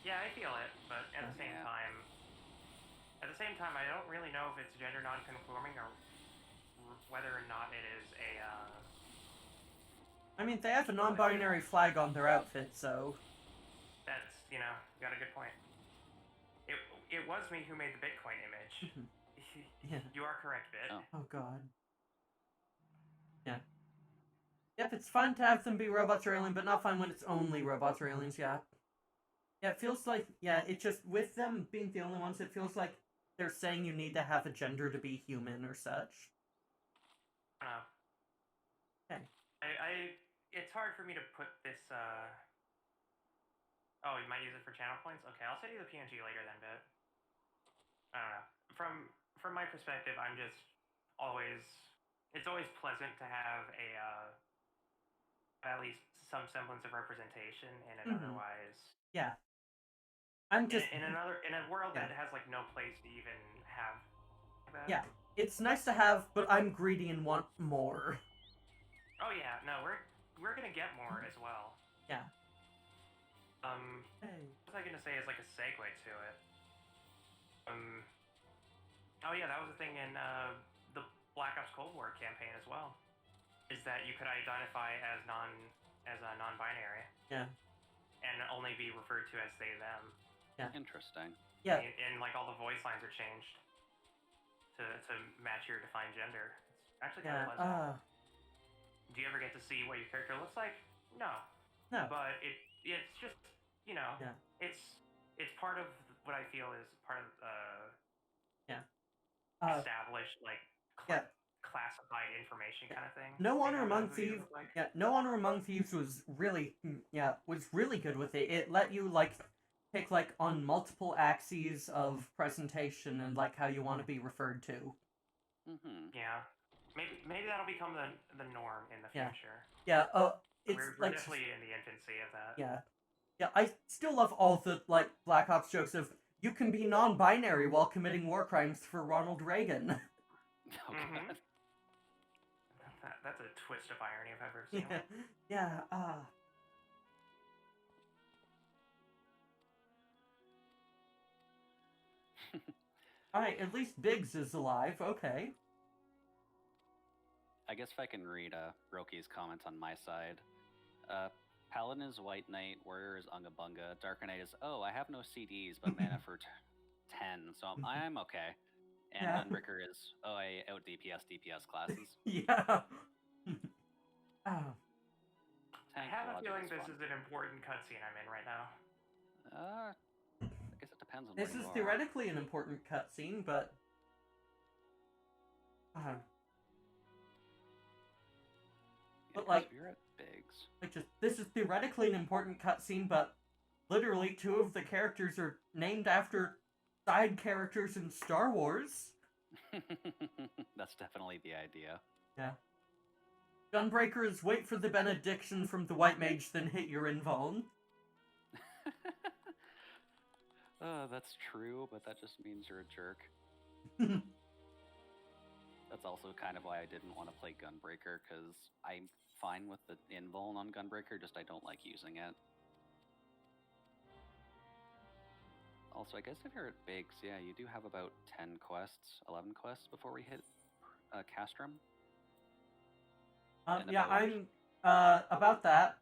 Yeah, I feel it, but at the same time, I don't really know if it's gender non-conforming or whether or not it is a. I mean, they have a non-binary flag on their outfit, so. That's you got a good point. It was me who made the Bitcoin image. Yeah. You are correct, Bit. Oh God. Yeah. Yep, it's fun to have them be robots or alien, but not fun when it's only robots or aliens, yeah. Yeah, it feels like, it just, with them being the only ones, it feels like they're saying you need to have a gender to be human or such. Okay. It's hard for me to put this, Oh, you might use it for channel points? Okay, I'll send you the PNG later then, Bit. I don't know. From my perspective, I'm just it's always pleasant to have at least some semblance of representation in an otherwise. Yeah. I'm just in a world that has like no place to even have that. Yeah. It's nice to have, but I'm greedy and want more. Oh yeah, no, we're gonna get more as well. Yeah. What was I gonna say as like a segue to it? Oh yeah, that was the thing in the Black Ops Cold War campaign as well. Is that you could identify as non-binary. Yeah. and only be referred to as they, them. Yeah. Interesting. Yeah. And like all the voice lines are changed to match your defined gender. It's actually kind of pleasant. Do you ever get to see what your character looks like? No. No. But it's just, you know, Yeah. it's part of what I feel is part of established like classified information kind of thing. No Honor Among Thieves. Like. Yeah, No Honor Among Thieves was really good with it. It let you like pick like on multiple axes of presentation and like how you want to be referred to. Mm-hmm. Yeah, maybe that'll become the norm in the future. Yeah. It's we're like definitely in the infancy of that. Yeah. Yeah, I still love all the like Black Ops jokes of you can be non-binary while committing war crimes for Ronald Reagan. Oh, God. That's a twist of irony if I've ever seen one. Yeah, Alright, at least Biggs is alive, okay. I guess if I can read Roki's comments on my side. Paladin is White Knight, Warrior is Unga Bunga, Dark Knight is, oh, I have no CDs, but mana for 10, so I'm okay. And Gunbreaker is, oh, I out DPS classes. Yeah. I have a feeling this is an important cutscene I'm in right now. I guess it depends on this where you is are. Theoretically an important cutscene, but... But like... You're at Biggs. Like this is theoretically an important cutscene, but literally 2 of the characters are named after side characters in Star Wars. That's definitely the idea. Yeah. Gunbreakers wait for the benediction from the White Mage, then hit your invuln. That's true, but that just means you're a jerk. That's also kind of why I didn't want to play Gunbreaker, because I'm fine with the invuln on Gunbreaker, just I don't like using it. Also, I guess if you're at Biggs, yeah, you do have about 10 quests, 11 quests before we hit Castrum. Yeah, I'm about that.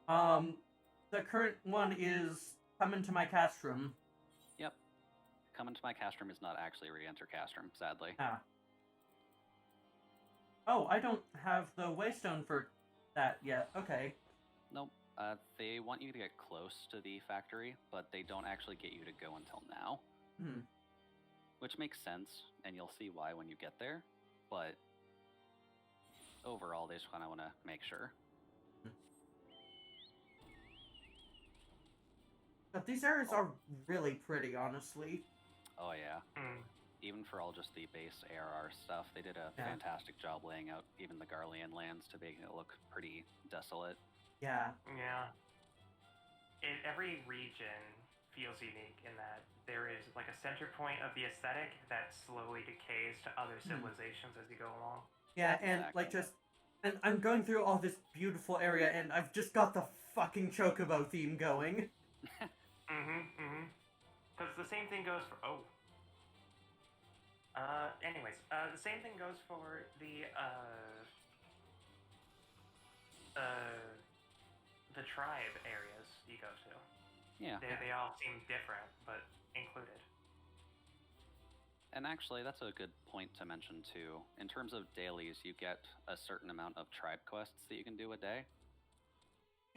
The current one is Come Into My Castrum. Yep. Come Into My Castrum is not actually Re-Enter Castrum, sadly. Ah. Oh, I don't have the waystone for that yet. Okay. Nope. They want you to get close to the factory, but they don't actually get you to go until now. Which makes sense, and you'll see why when you get there. But overall, they just kind of want to make sure. But these areas are really pretty, honestly. Oh, yeah. Even for all just the base ARR stuff, they did a fantastic job laying out even the Garlean lands to make it look pretty desolate. Yeah. Yeah. Every region feels unique in that there is like a center point of the aesthetic that slowly decays to other civilizations as you go along. Yeah, and like and I'm going through all this beautiful area, and I've just got the fucking Chocobo theme going. Because the same thing goes for the same thing goes for the tribe areas you go to. Yeah. They all seem different, but included. And actually, that's a good point to mention too. In terms of dailies, you get a certain amount of tribe quests that you can do a day.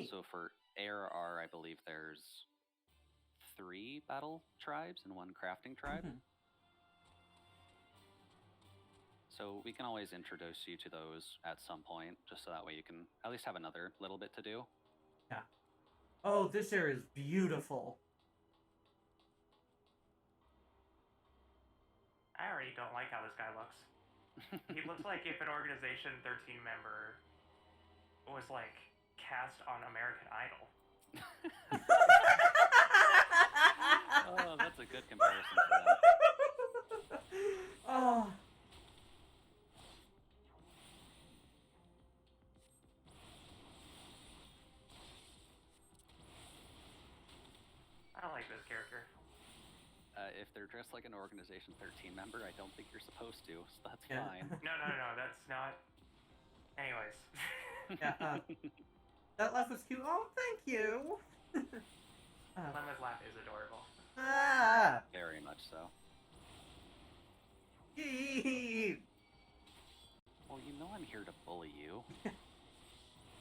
So for ARR, I believe there's 3 battle tribes and 1 crafting tribe. So we can always introduce you to those at some point, just so that way you can at least have another little bit to do. Yeah. Oh, this area is beautiful. I already don't like how this guy looks. He looks like if an Organization 13 member was like cast on American Idol. Oh, that's a good comparison for them. Oh. I don't like this character. If they're dressed like an Organization 13 member, I don't think you're supposed to, so that's Yeah. fine. No, that's not. Anyways. Yeah, That laugh was cute. Oh, thank you. Lemma's laugh is adorable. Ah. Very much so. Yee. Well, you know I'm here to bully you.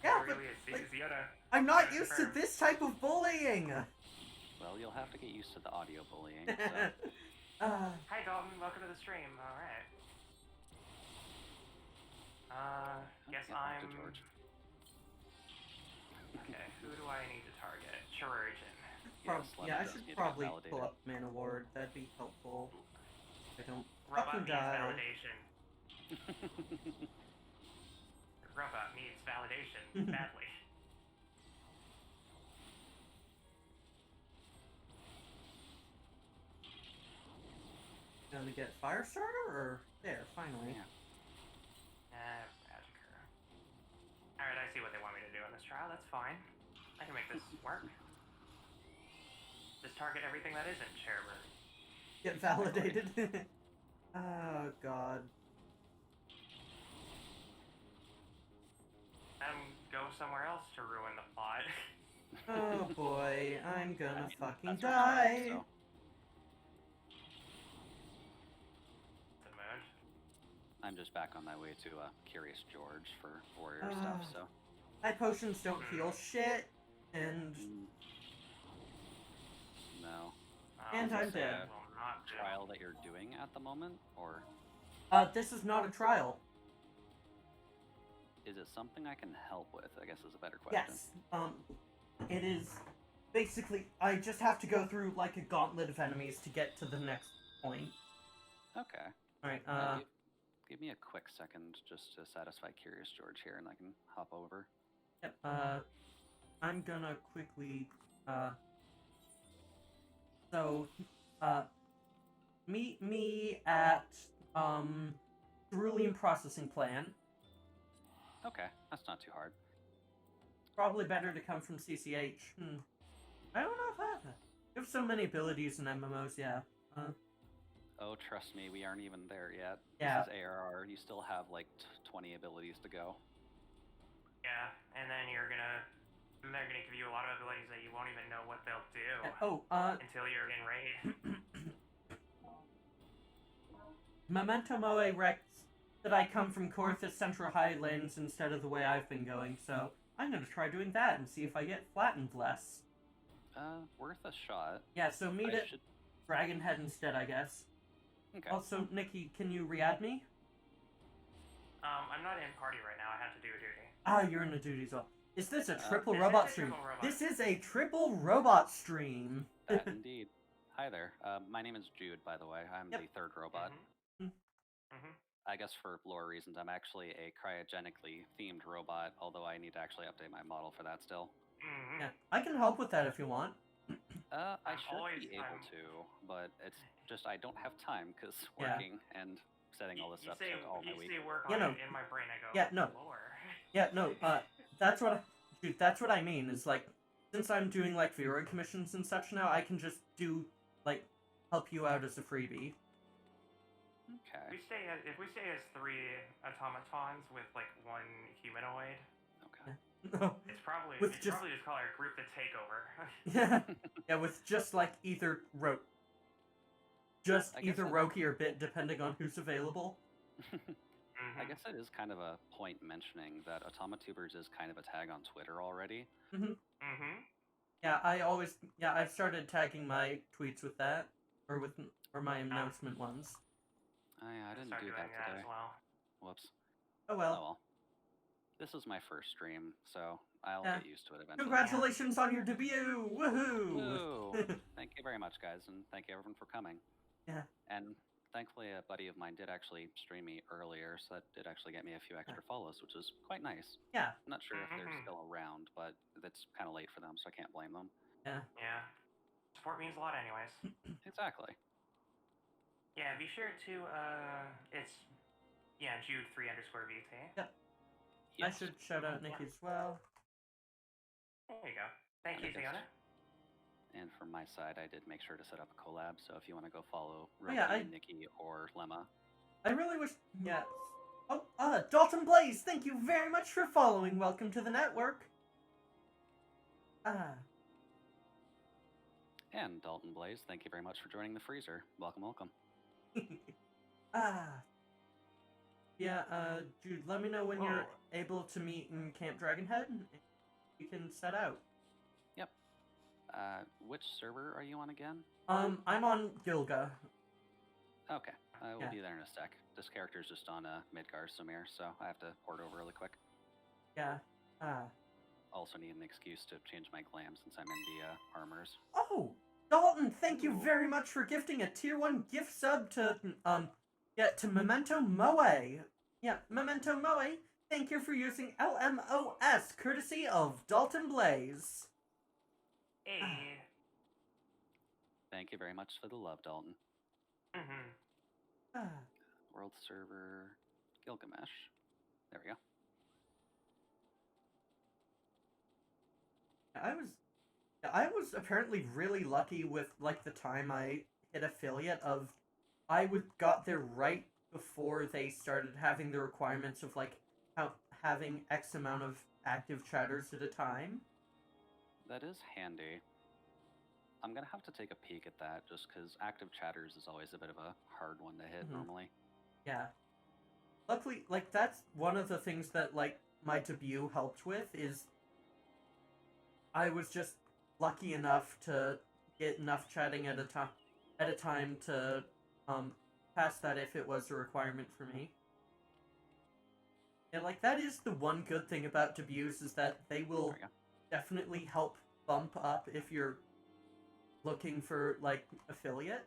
Yeah, It but really is. like, Is Yoda. I'm not Yoda used to confirmed. this type of bullying. Well, you'll have to get used to the audio bullying. So. Hi Dalton, welcome to the stream. Alright. Guess Yeah, back to I'm... George. Okay, who do I need to target? Chirurgeon. Yes, Yeah, I Lemma does should need to get probably validated. pull up Mana Ward. That'd be helpful. I don't Robot fucking needs die. validation. Robot needs validation badly. Gonna get Firestarter or there, finally. Magiker. Alright, I see what they want me to do in this trial. That's fine. I can make this work. Just target everything that isn't Cherubert. Get validated. Oh god. Go somewhere else to ruin the plot. Oh boy, I'm gonna fucking that's what I'm die. trying, so. The moon. I'm just back on my way to Curious George for warrior stuff, so. My potions don't heal shit, and No. And Is I'm this dead. a Will not do. trial that you're doing at the moment, or this is not a trial. is it something I can help with? I guess is a better question. Yes. It is basically I just have to go through like a gauntlet of enemies to get to the next point. Okay. Alright, Give me a quick second just to satisfy Curious George here, and I can hop over. yep, I'm gonna quickly, meet me at, Cerulean Processing Plant. Okay, that's not too hard. Probably better to come from CCH. I don't know if I have that. You have so many abilities in MMOs, yeah. Oh, trust me, we aren't even there yet. Yeah. This is ARR. You still have like 20 abilities to go. Yeah, and then they're gonna give you a lot of abilities that you won't even know what they'll do until you're in raid. Memento Moe Rex that I come from Corthus Central Highlands instead of the way I've been going, so I'm gonna try doing that and see if I get flattened less. Worth a shot. Yeah, so meet at Dragon Head instead, I guess. Okay. Also, Nicki, can you re-add me? I'm not in party right now. I have to do a duty. Ah, you're in a duty as well. Is this a triple This is robot a stream? triple robot. This is a triple robot stream. That indeed. Hi there. My name is Jude, by the way. I'm Yep. the third robot. Mm-hmm. I guess for lore reasons, I'm actually a cryogenically themed robot, although I need to actually update my model for that still. Mm-hmm. Yeah, I can help with that if you want. I I'm should always- be able I'm- to, but it's just I don't have time because Yeah. working and setting all this You up say, took all my you week. say work Yeah, on no. it, in my brain I go, Yeah, no. lore. Yeah, no, that's what dude, that's what I mean, is like, since I'm doing like VOD commissions and such now, I can just do, like, help you out as a freebie. Okay. If we stay as 3 automatons with like 1 humanoid, Okay. it's probably With you just- probably just call our group the takeover. Yeah, yeah, with just like either I guess Roki or Bit, depending on who's available. Mm-hmm. I guess it is kind of a point mentioning that AutomaTubers is kind of a tag on Twitter already. Mm-hmm. Yeah, I've started tagging my tweets with that, or my announcement ones. I didn't Start do doing that today. as well. Whoops. Oh Oh well. well. This is my first stream, so I'll Yeah. get used to it eventually. Congratulations on your debut! Woohoo! Woo! Thank you very much, guys, and thank you everyone for coming. Yeah. And thankfully, a buddy of mine did actually stream me earlier, so that did actually get me a few extra follows, which is quite nice. Yeah. I'm not sure if they're Mhm. still around, but it's kind of late for them, so I can't blame them. Yeah. Yeah. Support means a lot, anyways. Exactly. Yeah, be sure to it's Jude 3_VT. Yep. Yes. I should shout out Nicki as well. There you go. Thank you, Okay. Fiona. And from my side, I did make sure to set up a collab, so if you want to go follow Oh, Roki, yeah, Nicki, or Lemma, I really wish. Yeah. Oh, Dalton Blaze, thank you very much for following. Welcome to the network. Ah. And Dalton Blaze, thank you very much for joining the freezer. Welcome, welcome. Ah. Yeah, Jude, let me know when you're Whoa. able to meet in Camp Dragonhead, and we can set out. Yep. Which server are you on again? I'm on Gilga. Okay, we'll Yeah. be there in a sec. This character's just on Midgar Samir, so I have to port over really quick. Yeah. Ah. Also need an excuse to change my glam since I'm in the armors. Oh, Dalton, thank you very much for gifting a tier 1 gift sub to, to Memento Moe. Yeah, Memento Moe, thank you for using LMOS, courtesy of Dalton Blaze. Hey. Thank you very much for the love, Dalton. Mm-hmm. Ah. World server Gilgamesh. There we go. I was apparently really lucky with, like, the time I hit affiliate of, got there right before they started having the requirements of, like, having X amount of active chatters at a time. That is handy. I'm gonna have to take a peek at that, just because active chatters is always a bit of a hard one to hit normally. Yeah. Luckily, like, that's one of the things that, like, my debut helped with, is I was just lucky enough to get enough chatting at a time to pass that if it was a requirement for me. And like that is the one good thing about debuts, is that they will definitely help bump up if you're looking for like affiliate.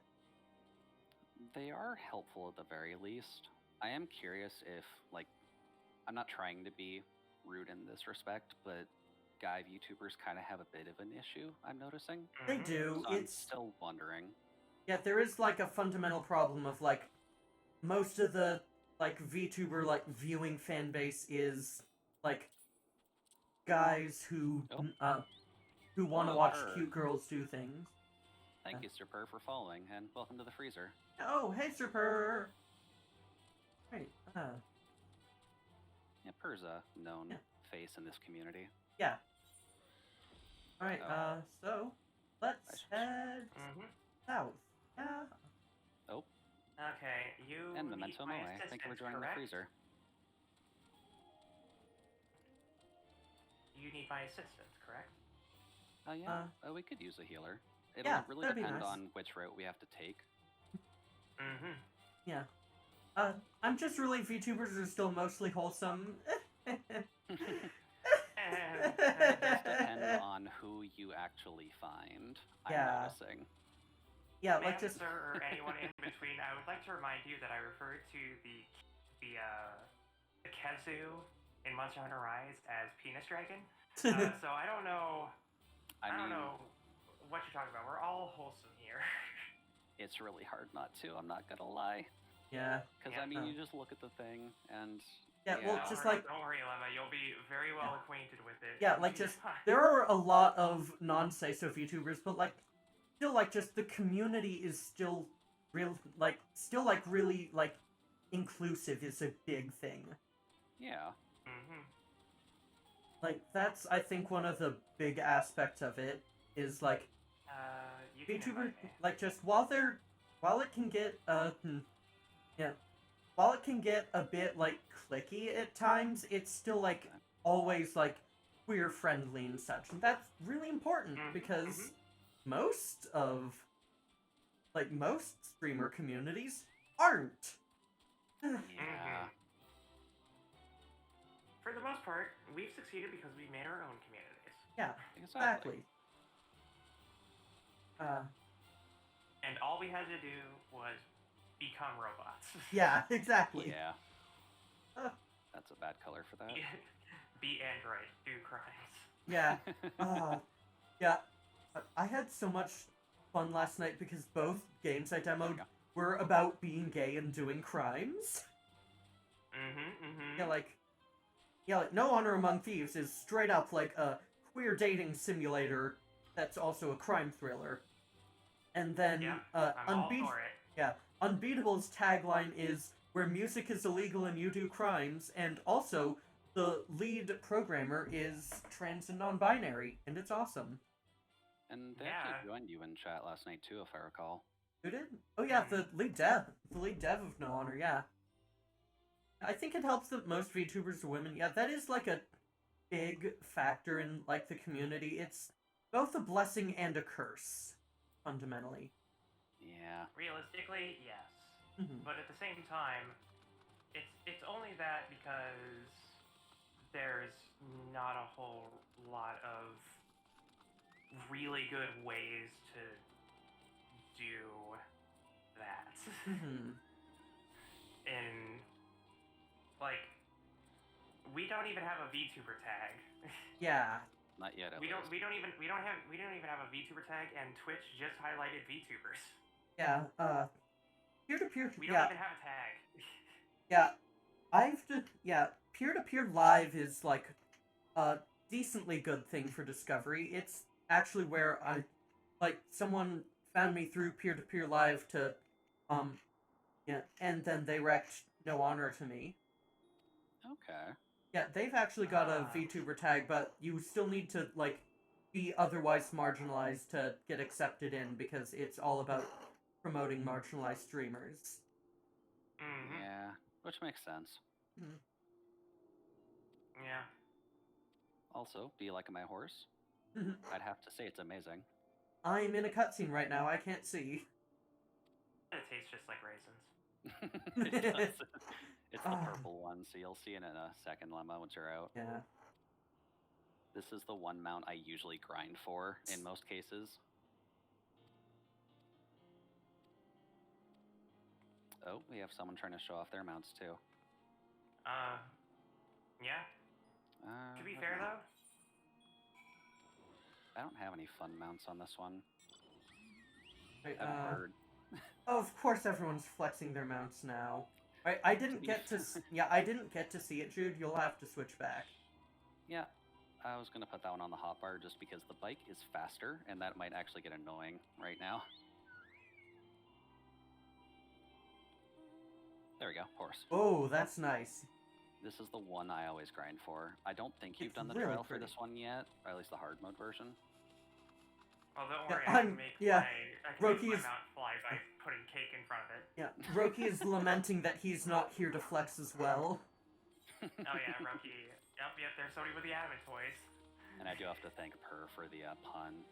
They are helpful at the very least. I am curious if, like, I'm not trying to be rude in this respect, but guy VTubers kind of have a bit of an issue, I'm noticing. They do. So I'm still wondering. Yeah, there is like a fundamental problem of like most of the like VTuber like viewing fan base is like guys who want to watch cute girls do things. Thank you, Sir Purr, for following, and welcome to the freezer. Oh, hey, Sir Purr. Right. Yeah, Purr's a known face in this community. Yeah. All right. So let's head south. Yeah. Oh. Okay, you and need Memento my Moe, thank you for joining correct? the freezer. You need my assistance, correct? Yeah, we could use a healer. It'll really depend on which route we have to take. Yeah. I'm just really VTubers are still mostly wholesome. It does depend on who you actually find, I'm noticing. Yeah, like just... Sir, or anyone in between, I would like to remind you that I referred to the Kezu in Monster Hunter Rise as Penis Dragon. So I don't know... I don't know what you're talking about. We're all wholesome here. It's really hard not to, I'm not gonna lie. Yeah. Because, I mean, you just look at the thing, and... Yeah, well, just like... Don't worry, Lemma. You'll be very well acquainted with it. Yeah, like, just... There are a lot of non-say-so VTubers, but, like, still, like, just the community is still really, like, inclusive is a big thing. Yeah. Like, that's, I think, one of the big aspects of it, is, like... VTuber, like, just while it can get, while it can get a bit, like, cliquey at times, it's still, like, always, like, queer-friendly and such. And that's really important, because most streamer communities aren't. Yeah. For the most part, we've succeeded because we made our own communities. Yeah, exactly. And all we had to do was become robots. Yeah, exactly. Yeah. That's a bad color for that. Be android, do crimes. Yeah. Yeah. I had so much fun last night because both games I demoed were about being gay and doing crimes. Yeah, like No Honor Among Thieves is straight up like a queer dating simulator that's also a crime thriller. And then Unbeatable's tagline is where music is illegal and you do crimes, and also the lead programmer is trans and non-binary, and it's awesome. And they actually joined you in chat last night too, if I recall. Who did? Oh yeah, the lead dev of No Honor. Yeah, I think it helps that most VTubers are women. Yeah, that is like a big factor in like the community. It's both a blessing and a curse, fundamentally. Yeah. Realistically, yes. But at the same time, it's only that because there's not a whole lot of really good ways to do that. And like, we don't even have a VTuber tag. Yeah. Not yet. We don't even have a VTuber tag, and Twitch just highlighted VTubers. Yeah. Peer-to-peer. We don't even have a tag. Yeah. Peer-to-peer live is like a decently good thing for discovery. It's actually where someone found me through peer-to-peer live to, and then they wrecked No Honor to me. Okay. Yeah, they've actually got a VTuber tag, but you still need to, like, be otherwise marginalized to get accepted in, because it's all about promoting marginalized streamers. Yeah, which makes sense. Yeah. Also, do you like my horse? I'd have to say it's amazing. I'm in a cutscene right now, I can't see. It tastes just like raisins. It does. It's the purple one, so you'll see it in a second, Lemma, once you're out. Yeah. This is the one mount I usually grind for, in most cases. Oh, we have someone trying to show off their mounts, too. Yeah. To be fair, though, I don't have any fun mounts on this one. Right, I've heard. Oh, of course everyone's flexing their mounts now. Right, I didn't get to see it, Jude. You'll have to switch back. Yeah, I was gonna put that one on the hotbar just because the bike is faster, and that might actually get annoying right now. There we go, horse. Oh, that's nice. This is the one I always grind for. I don't think you've done the really trial pretty. for this one yet, or at least the hard mode version. well, don't worry, Yeah, I can make my Roki's- mount fly by putting cake in front of it. Yeah, Roki is lamenting that he's not here to flex as well. Oh yeah, Roki. Yep, there's somebody with the anime toys. And I do have to thank Per for the pun.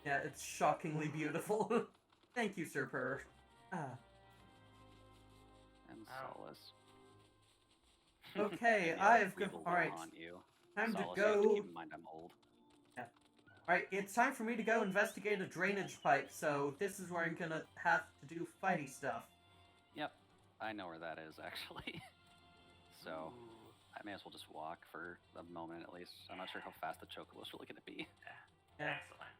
Yeah, it's shockingly beautiful. Thank you, Sir Per. And Solace. Okay, We will alright. haunt you. Time to Solace, you have to go. keep in mind I'm old. Alright, it's time for me to go investigate a drainage pipe, so this is where I'm gonna have to do fighty stuff. Yep, I know where that is, actually. So, Ooh. I may as well just walk for a moment at least. I'm not sure how fast the chocobo's really going to be. Yeah. Excellent.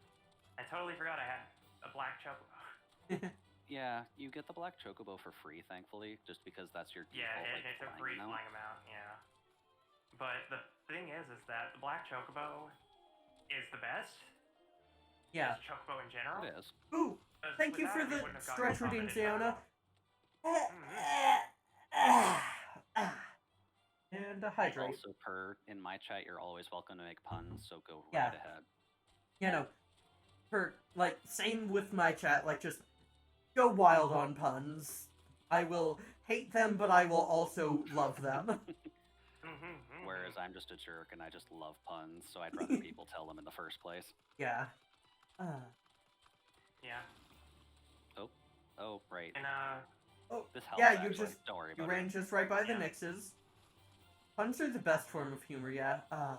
I totally forgot I had a black chocobo. Yeah, you get the black chocobo for free, thankfully, just because that's your default, Yeah, it's a free amount. flying amount, yeah. But the thing is that the black chocobo is the best. Yeah. Just chocobo in general. It is. Ooh, thank you for the stretch redeem, Ziona. And hydrate. Also, Per, in my chat, you're always welcome to make puns, so go Yeah. right ahead. You know, same with my chat, just go wild on puns. I will hate them, but I will also love them. Whereas I'm just a jerk and I just love puns, so I'd rather people tell them in the first place. Yeah. Yeah. Oh, right. And This helps, yeah, you actually. Don't worry you about it. ran just right by the Yeah. Nixes. Puns are the best form of humor, yeah. yeah.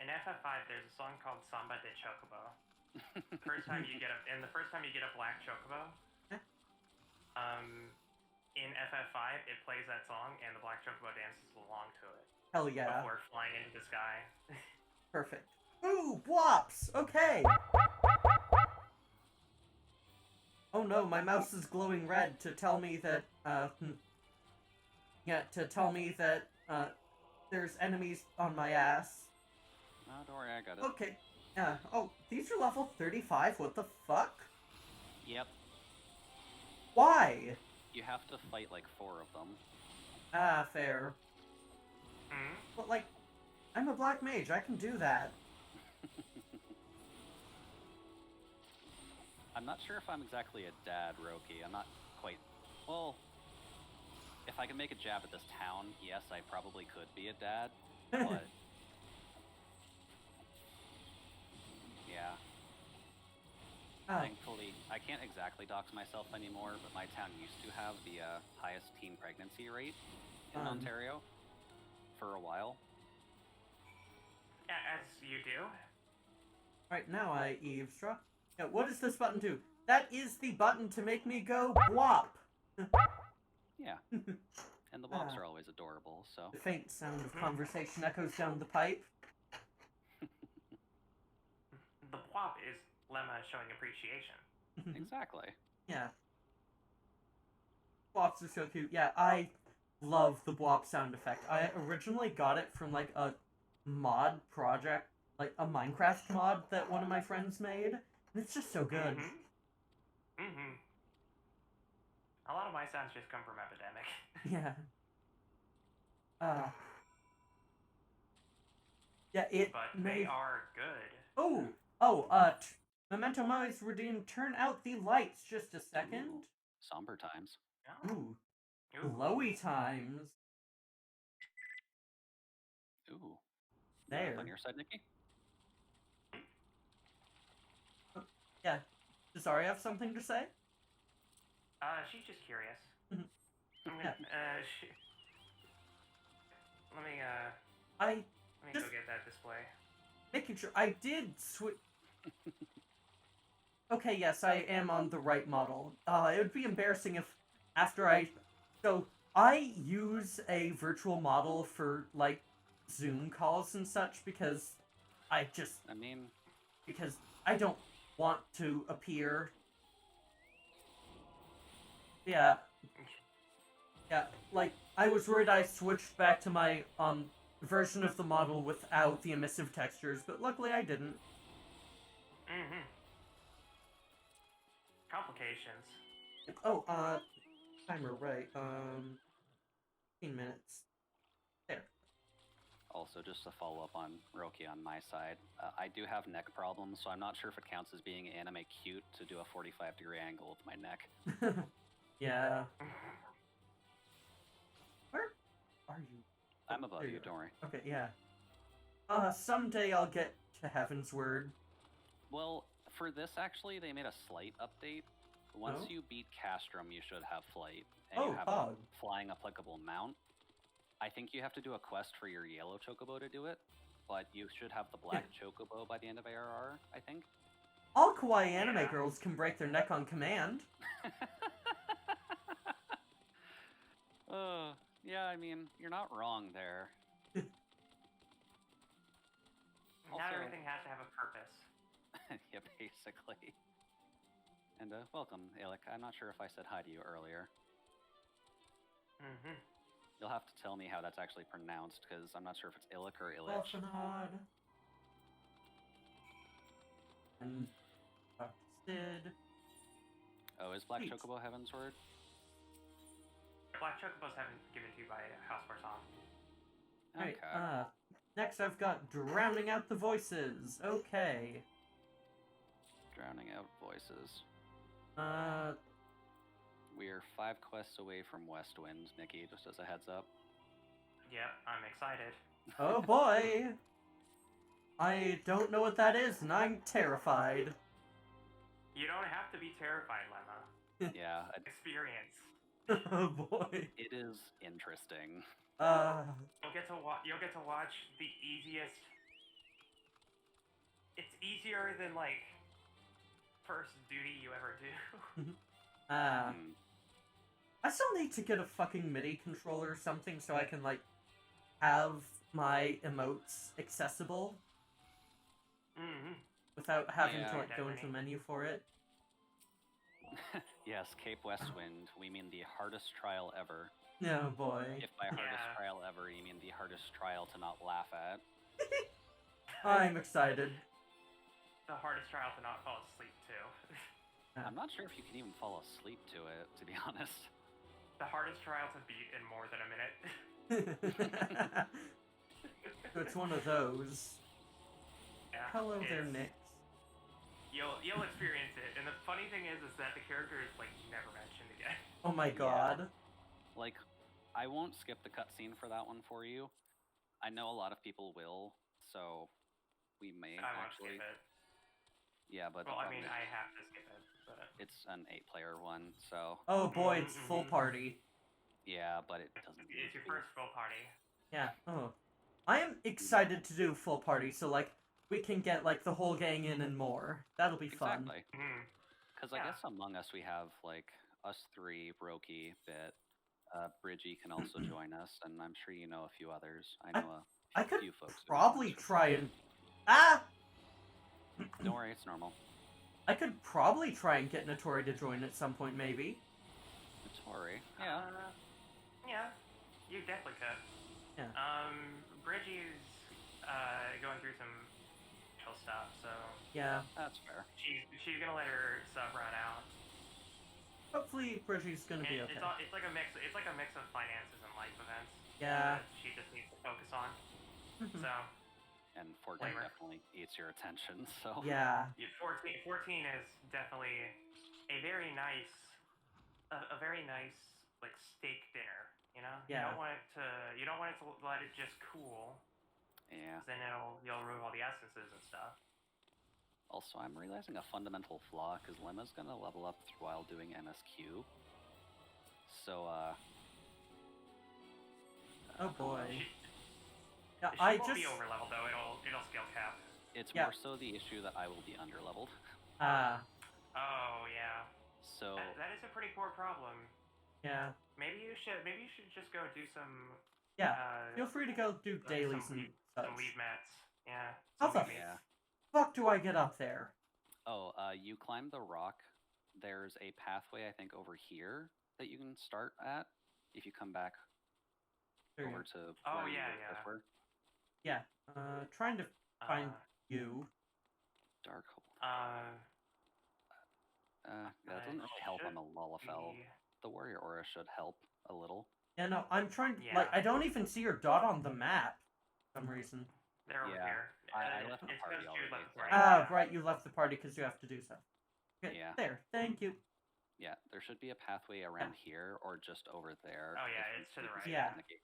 In FF5, there's a song called Samba de Chocobo. The first time you get a black chocobo, in FF5 it plays that song and the black chocobo dances along to it. Hell yeah. Before flying into the sky. Perfect. Ooh, Bwops! Okay! Oh no, my mouse is glowing red to tell me that, there's enemies on my ass. Oh, don't worry, I got it. Okay. Oh, these are level 35? What the fuck? Yep. Why? You have to fight like 4 of them. Ah, fair. Hmm? But, like, I'm a black mage. I can do that. I'm not sure if I'm exactly a dad, Roki. I'm not quite... Well, if I can make a jab at this town, yes, I probably could be a dad, but... yeah. Thankfully, I can't exactly dox myself anymore, but my town used to have the highest teen pregnancy rate in Ontario for a while. Yeah, as you do. Right, now I eavesdrop. Yeah, what does this button do? That is the button to make me go BWOP! Yeah. And the wops are always adorable, so... The faint sound of conversation echoes down the pipe. The plop is Lemma showing appreciation. Exactly. Yeah. BWOPs are so cute. Yeah, I love the BWOP sound effect. I originally got it from, like, a mod project, like a Minecraft mod that one of my friends made. And it's just so good. A lot of my sounds just come from Epidemic. Yeah. Yeah, it But may... they are good. Memento Mori's redeemed. Turn out the lights just a second. Ooh, somber times. Oh. Ooh. Glowy times. Ooh. There. On your side, Nicki? Yeah. Does Ari have something to say? She's just curious. Mhm. I'm gonna, let me Just go get that display. making sure I did switch. Okay, yes, I am on the right model. It would be embarrassing if so I use a virtual model for, like, Zoom calls and such because because I don't want to appear. Yeah. Yeah, like, I was worried I switched back to my, version of the model without the emissive textures, but luckily I didn't. Complications. Oh, timer, right, 15 minutes. There. Also, just to follow up on Roki on my side, I do have neck problems, so I'm not sure if it counts as being anime cute to do a 45-degree angle with my neck. Yeah. Where are you? I'm above There you, you don't worry. Okay, yeah. Someday I'll get to Heaven's Word. Well, for this, actually, they made a slight update. Once Oh? you beat Castrum, you should have flight, and Oh, you have Pog. a flying applicable mount. I think you have to do a quest for your yellow chocobo to do it, but you should have the black chocobo by the end of ARR, I think. All kawaii anime girls can break their neck on command. Yeah, I mean, you're not wrong there. Not everything has to have a purpose. Yeah, basically. And welcome, Alec. I'm not sure if I said hi to you earlier. You'll have to tell me how that's actually pronounced, because I'm not sure if it's Illic or Illich. Elfinod. And Sid. Oh, is Black Sweet. Chocobo Heaven's Word? Black Chocobos haven't given to you by House Force On. Right, Okay. next I've got Drowning Out the Voices. Okay. Drowning Out Voices. Uh, We're 5 quests away from Westwind, Nicki, just as a heads up. Yep, I'm excited. oh boy! I don't know what that is, and I'm terrified. You don't have to be terrified, Lemma. Yeah, Experience. oh boy. it is interesting. You'll get to watch the easiest. It's easier than, like, first duty you ever do. I still need to get a fucking MIDI controller or something so I can, like, have my emotes accessible. Without having to, like, go into the menu for it. Yes, Cape Westwind, we mean the hardest trial ever. Oh boy. If by hardest trial ever, you mean the hardest trial to not laugh at. I'm excited. The hardest trial to not fall asleep to. I'm not sure if you can even fall asleep to it, to be honest. the hardest trial to beat in more than a minute. So it's one of those. Yeah, Hello there, it's- Nick. You'll experience it, and the funny thing is that the character is like never mentioned again. Oh my Yeah. god. Like, I won't skip the cutscene for that one for you. I know a lot of people will, so we may I won't actually. skip it. Yeah, but Well, I mean, I have to skip it, but it's an 8-player one, so Oh boy, it's full Mhm. party. yeah, but it doesn't. it's your first full party. Yeah. Oh. I am excited to do full party, so like we can get like the whole gang in and more. That'll be fun. Exactly. Because I Yeah. guess among us we have like us three, Roki, Bit, Bridgie can also join us, and I'm sure you know a few others. I know I a could few folks. who probably want to try and Don't worry, it's normal. I could probably try and get Notori to join at some point, maybe. Notori, yeah. Yeah, you definitely could. Yeah. Bridgie's going through some chill stuff, so Yeah. That's fair. she's gonna let her sub run out. Hopefully Bridgie's gonna be And okay. It's like a mix. It's like a mix of finances and life events. Yeah. that she just needs to focus on. So And Fortnite Flavor. definitely eats your attention, so. Yeah. 14 is definitely a very nice, like steak dinner. You know, Yeah. you don't want it to let it just cool. Yeah. 'Cause then you'll remove all the essences and stuff. Also, I'm realizing a fundamental flaw because Lemma's gonna level up while doing MSQ. So, Oh boy. Yeah, She I won't just be over leveled though. It'll skill cap. it's Yeah. more so the issue that I will be underleveled. Oh yeah. So That is a pretty core problem. yeah. Maybe you should just go do some. Yeah. Feel free to go do dailies some and some such. leave mats. Yeah. How some the leave yeah. mats. fuck do I get up there? Oh, you climb the rock. There's a pathway, I think, over here that you can start at if you come back There you over go. to Oh, where you yeah, were yeah. before. Yeah. Trying to find you. Darkhold. That doesn't really help on the Lalafell. The warrior aura should help a little. Yeah, no, I'm trying Yeah. like I don't even see your dot on the map for some reason. They're over Yeah, here. I left the It's party because Jude already, left the so- party. Ah, right, you left the party because you have to do stuff. Okay, Yeah. there. Thank you. Yeah, there should be a pathway around here or just over there. Oh, yeah, if you it's to the can right. see it Yeah. in the gate.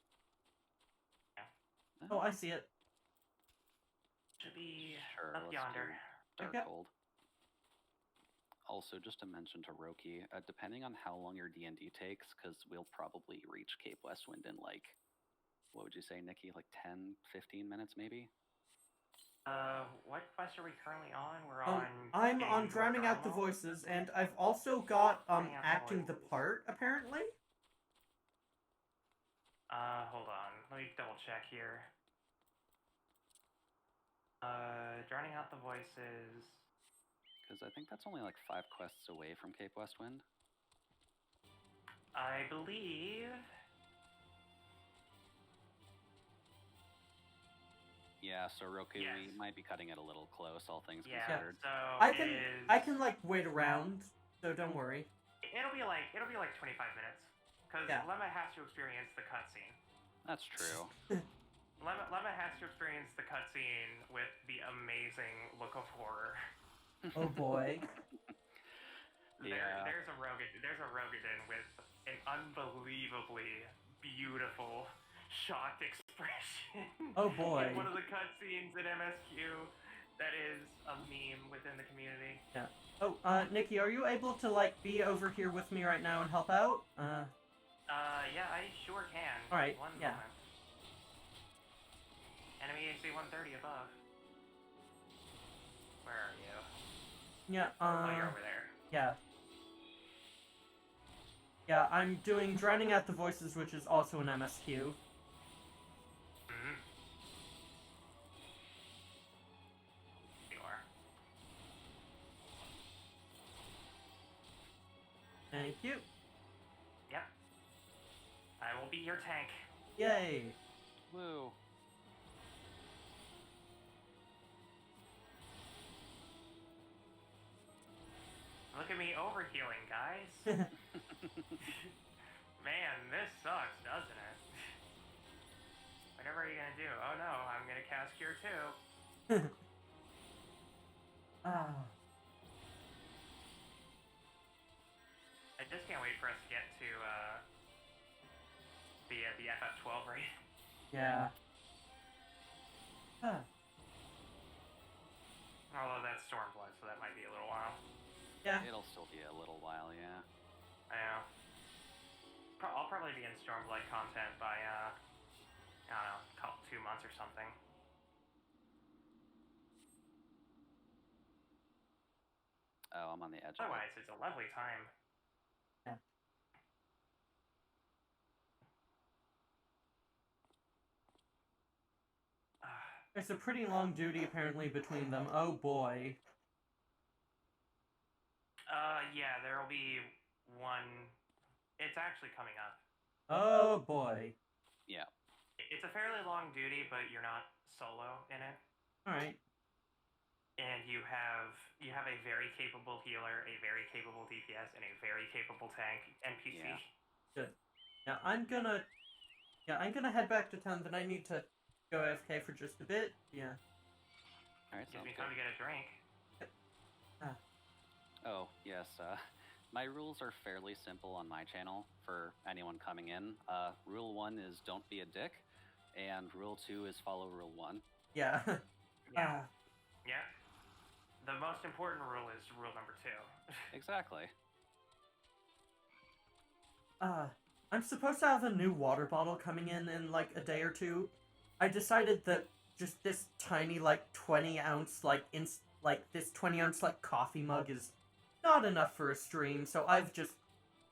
Yeah. Oh, I see it. Should be Sure, up let's yonder. do Okay. Darkhold. Also, just to mention to Roki, depending on how long your D&D takes, because we'll probably reach Cape Westwind in like, what would you say, Nicki? Like 10, 15 minutes maybe? What quest are we currently on? We're on. I'm getting on to drowning out the Garlemald? voices, and I've also got Drowning out the acting the voices. part apparently. Hold on. Let me double check here. Drowning out the voices. Because I think that's only like 5 quests away from Cape Westwind. I believe. Yeah, so Roki, Yes. we might be cutting it a little close, all things Yeah. considered. So I it can like wait around, so don't worry. It'll be like 25 minutes, because Yeah. Lemma has to experience the cutscene. That's true. Lemma has to experience the cutscene with the amazing look of horror. Oh boy. Yeah. There's a Rogadin with an unbelievably beautiful shocked expression. Oh boy. In one of the cutscenes in MSQ that is a meme within the community. Yeah. Oh, Nicki, are you able to like be over here with me right now and help out? Yeah, I sure can. All right, One yeah. moment. Enemy AC 130 above. Where are you? Yeah. Oh, you're over there. Yeah. Yeah, I'm doing Drowning Out the Voices, which is also an MSQ. Mm-hmm. You are. Thank you. Yep. I will be your tank. Yay. Woo. Look at me overhealing, guys. Man, this sucks, doesn't it? Whatever are you gonna do? Oh no, I'm gonna cast Cure too. Ah. I just can't wait for us to get to the FF12 raid. Yeah. Huh. Although that's Stormblood, so that might be a little while. Yeah. It'll still be a little while, yeah. I know. I'll probably be in Stormblood content by I don't know, 2 months or something. Oh, I'm on the edge of it. Otherwise, it's a lovely time. Yeah. There's a pretty long duty apparently between them. Oh boy. Yeah, there'll be one. It's actually coming up. Oh boy. Yeah. It's a fairly long duty, but you're not solo in it. Alright. And you have a very capable healer, a very capable DPS, and a very capable tank NPC. Yeah. Good. Now I'm gonna head back to town, then I need to go AFK for just a bit. Yeah. Alright, Gives sounds me good. time to get a drink. Oh, yes, my rules are fairly simple on my channel for anyone coming in. Rule 1 is don't be a dick, and Rule 2 is follow Rule 1. Yeah. Yeah. Yeah. The most important rule is rule number 2. Exactly. I'm supposed to have a new water bottle coming in like a day or two. I decided that just this tiny like 20 ounce this 20 ounce like coffee mug is not enough for a stream, so I've just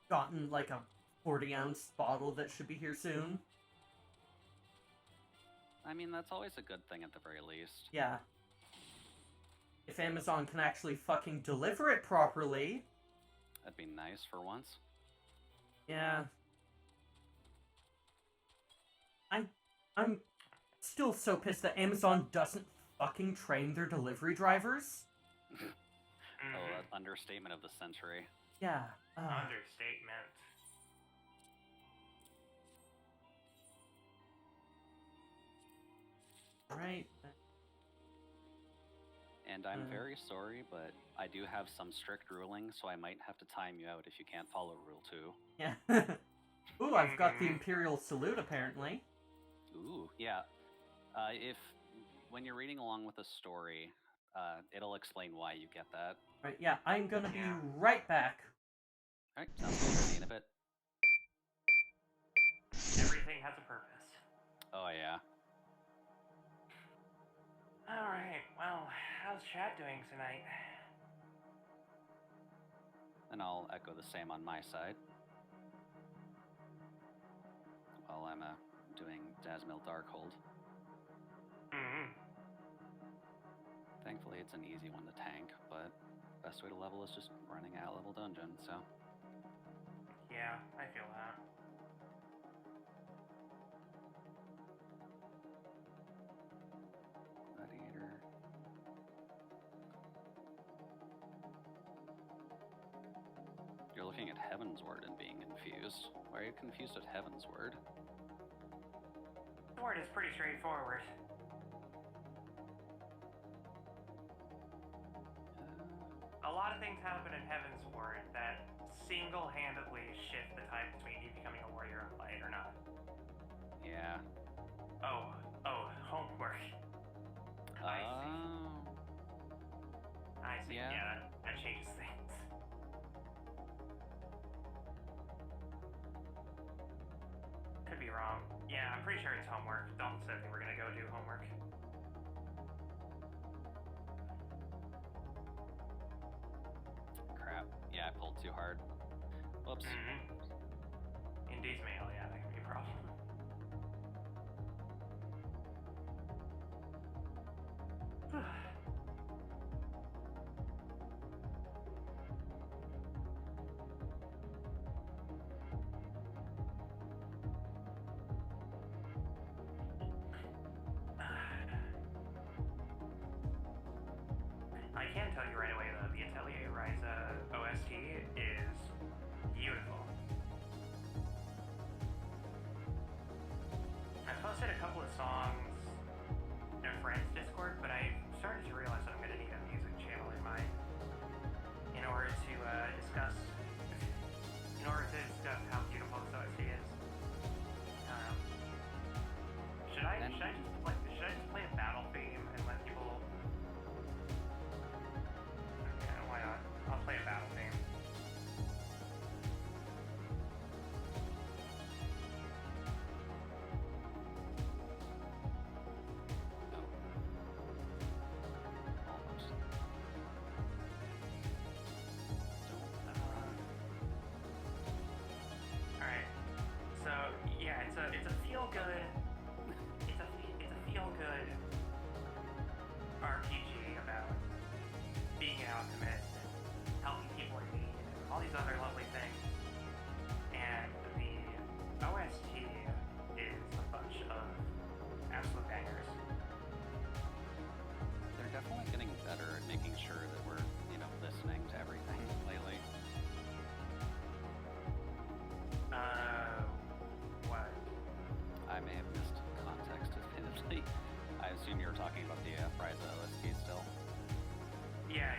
gotten like a 40 ounce bottle that should be here soon. I mean, that's always a good thing at the very least. Yeah. If Amazon can actually fucking deliver it properly. That'd be nice for once. Yeah. I'm still so pissed that Amazon doesn't fucking train their delivery drivers. Oh, that understatement of the century. Yeah. Understatement. Right. And I'm very sorry, but I do have some strict rulings, so I might have to time you out if you can't follow Rule 2. Yeah. Ooh, I've got the Imperial Salute, apparently. Ooh, yeah. When you're reading along with a story, it'll explain why you get that. Right, yeah, I'm gonna be right back. Alright, sounds good. See you in a bit. Everything has a purpose. Oh, yeah. Alright, well, how's chat doing tonight? And I'll echo the same on my side. While I'm doing Dasmil Darkhold. Thankfully, it's an easy one to tank, but best way to level is just running at level dungeon, so. Yeah, I feel that. Gladiator. You're looking at Heavensward and being confused. Why are you confused at Heavensward? The word is pretty straightforward. A lot of things happen in Heavensward that single-handedly shift the tide between you becoming a warrior of light or not. Yeah. Oh, homework. I see. Yeah, that changes things. Could be wrong. Yeah, I'm pretty sure it's homework. Dalton said they were gonna go do homework. Crap. Yeah, I pulled too hard. Whoops. Indeed mail, yeah, that could be a problem. I can tell you right away though, the Atelier Ryza OST is beautiful. songs in a friend's Discord, but I started to realize that I'm gonna need a music channel in order to discuss how beautiful this OST is. I don't know. Should I just play a battle theme and let people? Okay, why not? I'll play a battle theme. Almost. Alright. So yeah, it's a feel good RPG about being an optimist and helping people in need and all these other lovely things. And the OST is a bunch of absolute bangers. They're definitely getting better at making sure that we're, listening to everything lately. What? I may have missed context, admittedly. I assume you were talking about the Frieza OST still. Yeah.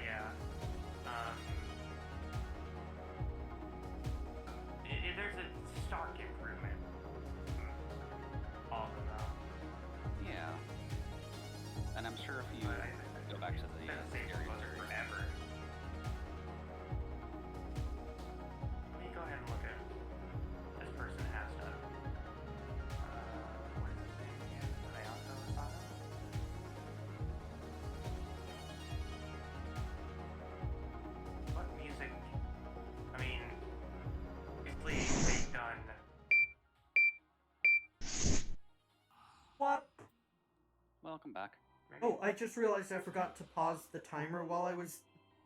There's a stark improvement. All of them, though. Yeah. And I'm sure if you go back to the same series composer forever. Let me go ahead and look at this person has done. What is his name again? Hayato Asano? What music? I mean, basically they've done. What? Welcome back. Oh, I just realized I forgot to pause the timer while I was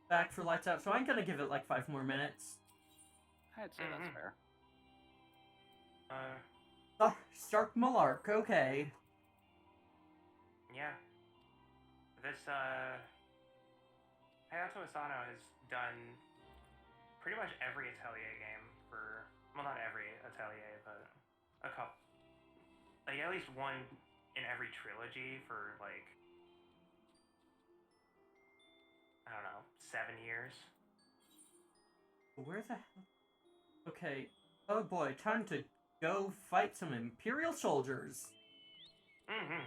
back for lights out, so I'm gonna give it like 5 more minutes. I'd say that's fair. Stark Malark, okay. Yeah. This, Hayato Asano has done pretty much every Atelier game for, well, not every Atelier, but a couple. Like, at least one in every trilogy for, like, I don't know, 7 years. Where the hell? Okay. Oh boy, time to go fight some Imperial soldiers. Mm-hmm.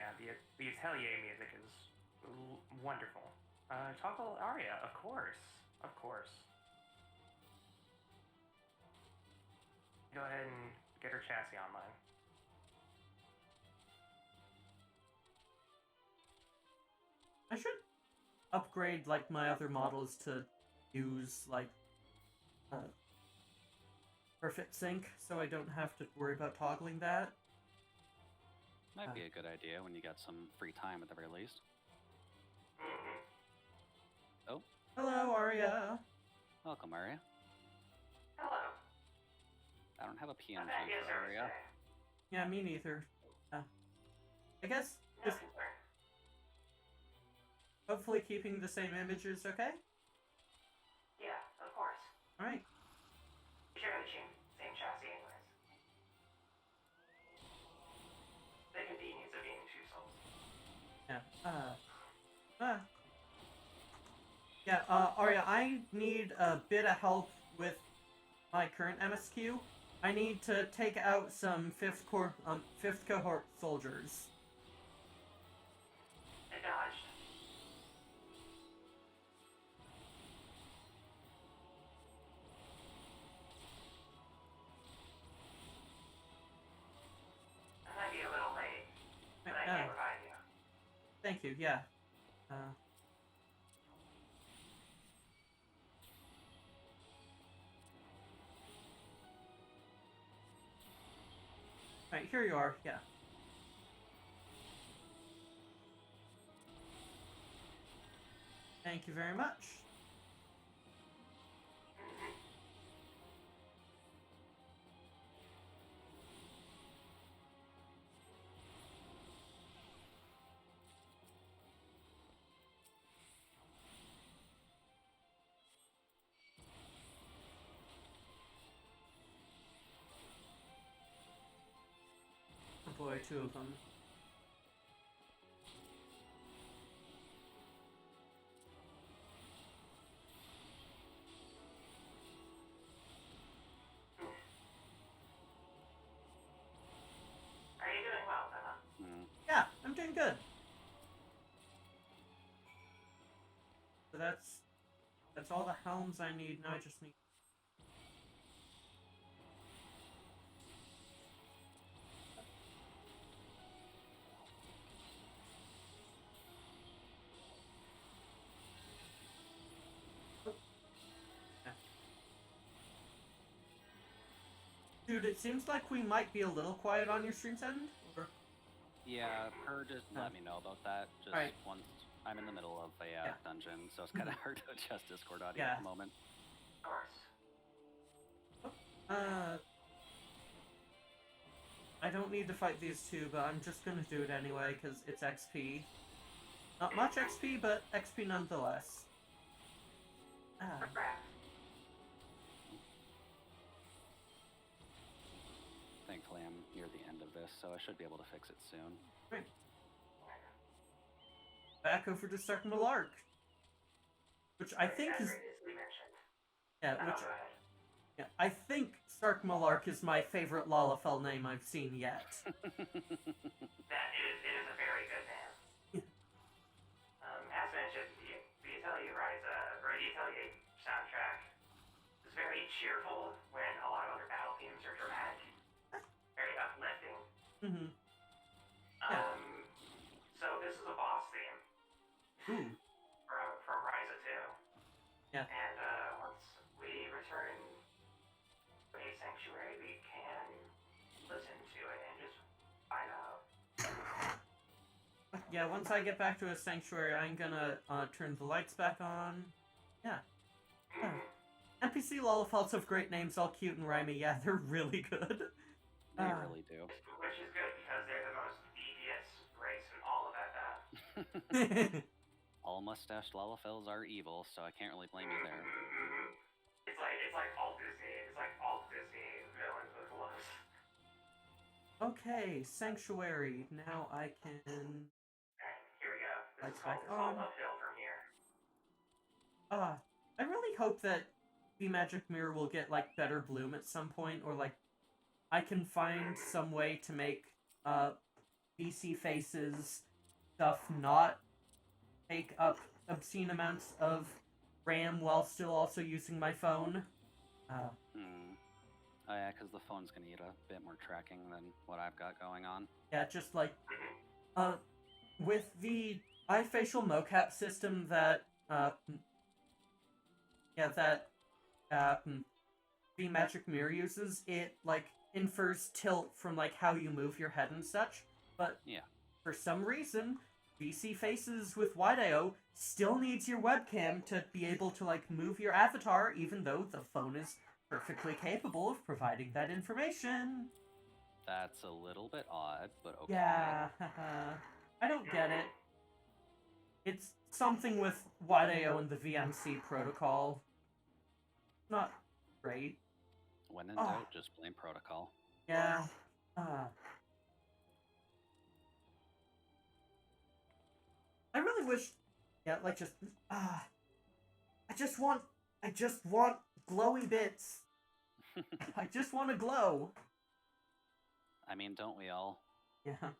Yeah, the Atelier music is wonderful. Toggle Aria, of course. Of course. Go ahead and get her chassis online. I should upgrade like my other models to use like perfect sync, so I don't have to worry about toggling that. Might be a good idea when you got some free time at the very least. Oh. Hello, Arya. Welcome, Arya. Hello. I don't have a PNG for Arya. Yeah, me neither. I guess just hopefully keeping the same images, okay? Yeah, of course. Alright. Sure, same chassis anyways. The convenience of being 2 souls. Yeah, Arya, I need a bit of help with my current MSQ. I need to take out some 5th cohort soldiers. Acknowledged. I might be a little late, but I can provide you. Thank you, yeah. Right, here you are, yeah. Thank you very much. get 2 of them. Are you doing well, Emma? Yeah, I'm doing good. So that's all the helms I need. Now I just need. Dude, it seems like we might be a little quiet on your stream's end. Or... Yeah, her just let me know about that. Just right. once I'm in the middle of a dungeon, so it's kind of hard to adjust Discord audio at the moment. Of course. I don't need to fight these 2, but I'm just gonna do it anyway, because it's XP. Not much XP, but XP nonetheless. Thankfully, I'm near the end of this, so I should be able to fix it soon. Great. Back over to Stark Malark. Which I think is... Yeah, which... Yeah, I think Stark Malark is my favorite Lalafell name I've seen yet. It is a very good name. As mentioned, the Atelier soundtrack is very cheerful when a lot of other battle themes are dramatic. Very uplifting. Mm-hmm. So this is a boss theme. Ooh. From Ryza 2. Yeah. And once we return to a sanctuary, we can listen to it and just find out. Yeah, once I get back to a sanctuary, I'm gonna turn the lights back on. Yeah. NPC Lalafells have great names, all cute and rhymey. Yeah, they're really good. They really do. Which is good because they're the most devious race in all of FF. All mustached Lalafells are evil, so I can't really blame you there. It's like all Disney. It's like all Disney villains with gloves. Okay, sanctuary. Now I can. Alright, here we go. Lights back on. All uphill from here. I really hope that the Magic Mirror will get like better bloom at some point, or like I can find some way to make VC Faces stuff not take up obscene amounts of RAM while still also using my phone. Oh yeah, because the phone's gonna need a bit more tracking than what I've got going on. Yeah, just like with the iFacial mocap system that the Magic Mirror uses, it like infers tilt from like how you move your head and such, but yeah, for some reason VC Faces with Wide.io still needs your webcam to be able to like move your avatar, even though the phone is perfectly capable of providing that information. That's a little bit odd, but okay. Yeah, I don't get it. It's something with Wide.io and the VMC protocol. Not great. When in doubt, just blame protocol. Yeah. I really wish. Yeah, like just. I just want glowy bits. I just want to glow. I mean, don't we all? Yeah.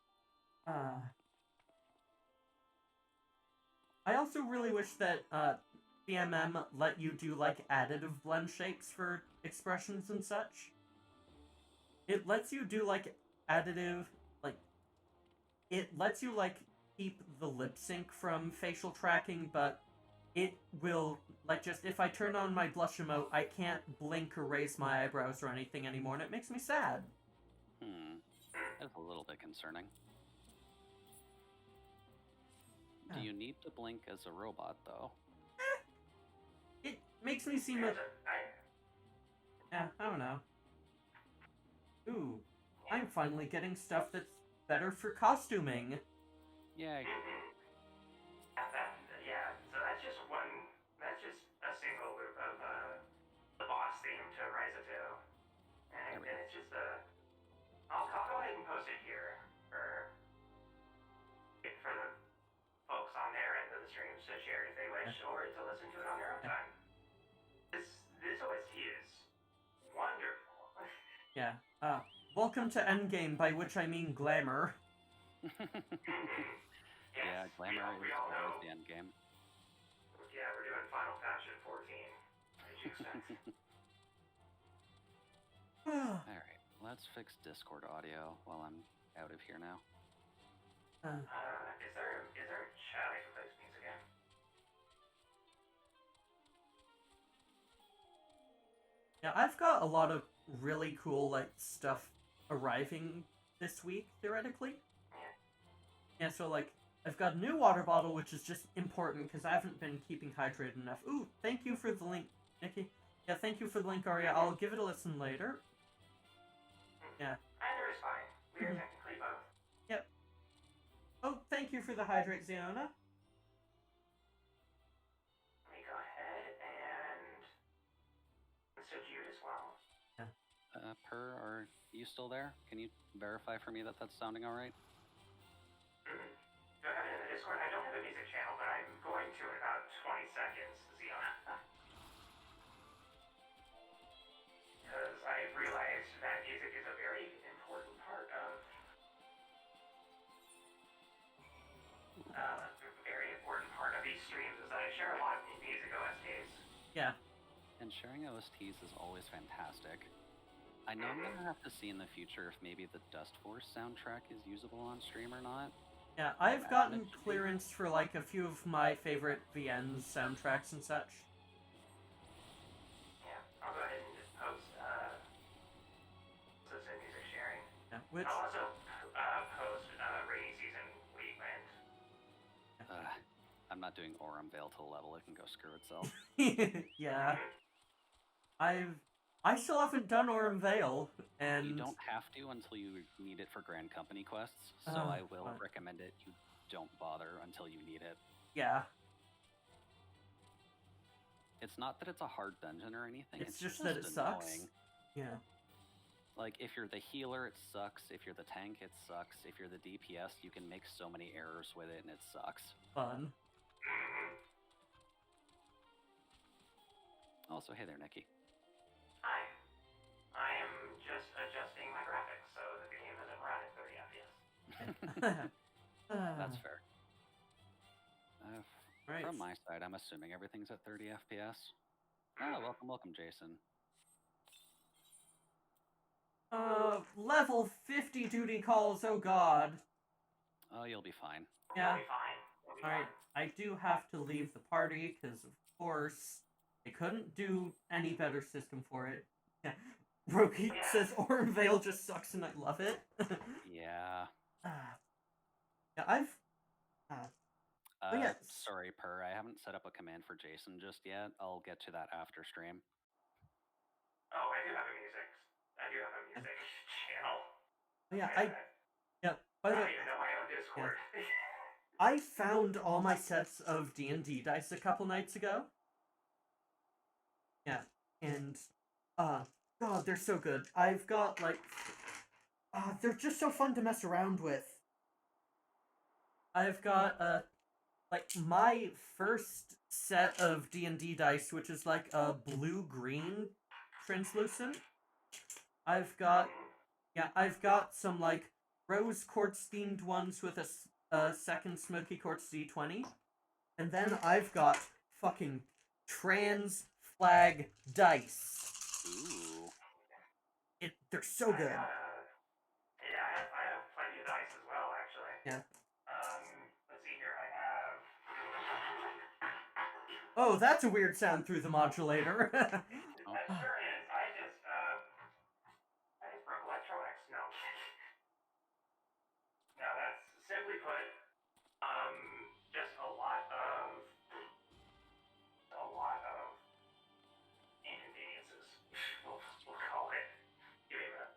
I also really wish that CMM let you do like additive blend shapes for expressions and such. It lets you do like additive, like it lets you like keep the lip sync from facial tracking, but it will like just if I turn on my blush emote, I can't blink or raise my eyebrows or anything anymore, and it makes me sad. That's a little bit concerning. Yeah. Do you need to blink as a robot, though? It makes me seem yeah, I don't know. Ooh, I'm finally getting stuff that's better for costuming. Yay. Yeah, so that's just a single loop of the boss theme to Ryza 2. And it's just I'll go ahead and post it here for welcome to Endgame, by which I mean glamour. Yeah, glamour is always the end game. Yeah, we're doing Final Fashion 14. Alright, let's fix Discord audio while I'm out of here now. Is there a chat I can place music in? Yeah, I've got a lot of really cool, like, stuff arriving this week, theoretically. Yeah, so, like, I've got a new water bottle, which is just important, because I haven't been keeping hydrated enough. Ooh, thank you for the link, Nicki. Yeah, thank you for the link, Aria. I'll give it a listen later. Yeah. Either is fine. We are technically both. Yep. Oh, thank you for the hydrate, Ziona. Let me go ahead and... So Jude as well. Per, are you still there? Can you verify for me that that's sounding alright? Do I have it in the Discord? I don't have a music channel, but I'm going to in about 20 seconds, Ziona. Because I've realized that music is a very important part of... these streams, is that I share a lot of music OSTs. Yeah. And sharing OSTs is always fantastic. I know I'm gonna have to see in the future if maybe the Dust Force soundtrack is usable on stream or not. Yeah, I've gotten clearance for, like, a few of my favorite VN's soundtracks and such. Yeah, I'll go ahead and just post, so some music sharing. Yeah, which... I'll also, post, rainy season weekend. I'm not doing Aurum Veil to a level it can go screw itself. Yeah. I still haven't done Aurum Veil, and... You don't have to until you need it for Grand Company quests, so I will recommend it. You don't bother until you need it. Yeah. It's not that it's a hard dungeon or anything, It's just that it annoying. sucks. Yeah. Like, if you're the healer, it sucks. If you're the tank, it sucks. If you're the DPS, you can make so many errors with it, and it sucks. Fun. Also, hey there, Nicki. Hi. I am just adjusting my graphics so that the game doesn't run at 30 FPS. That's fair. Right. From my side, I'm assuming everything's at 30 FPS. Oh, welcome, Jason. Level 50 duty calls, oh god. Oh, you'll be fine. Yeah. You'll be fine. Alright, I do have to leave the party, because, of course, they couldn't do any better system for it. Yeah. Roki says Aurum Veil just sucks and I love it. Yeah. Yeah, I've... yes. Sorry, Per, I haven't set up a command for Jason just yet. I'll get to that after stream. Oh, I do have a music channel. Yeah, by the I way... don't even know my own Discord. Yeah. I found all my sets of D&D dice a couple nights ago. Yeah, and, God, they're so good. I've got, like, they're just so fun to mess around with. I've got, like, my first set of D&D dice, which is, like, a blue-green translucent. I've got some, like, rose quartz-themed ones with a second smoky quartz D20. And then I've got fucking trans flag dice. Ooh. They're so good. Yeah, I have plenty of dice as well, actually. Yeah. Let's see here, I have... Oh, that's a weird sound through the modulator. That sure is. I just broke electronics. No. No, that's simply put, just a lot of inconveniences. We'll call it. Give me a minute.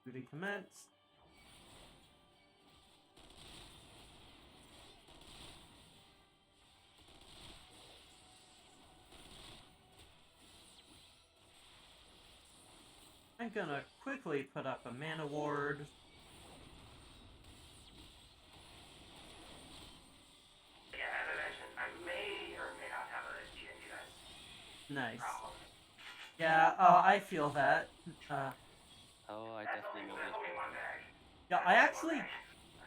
Duty commence. I'm gonna quickly put up a mana ward. Yeah, as I mentioned, I may or may not have a Nice. problem. Yeah, I feel that. Oh, I definitely know That's this. only one bag. Yeah,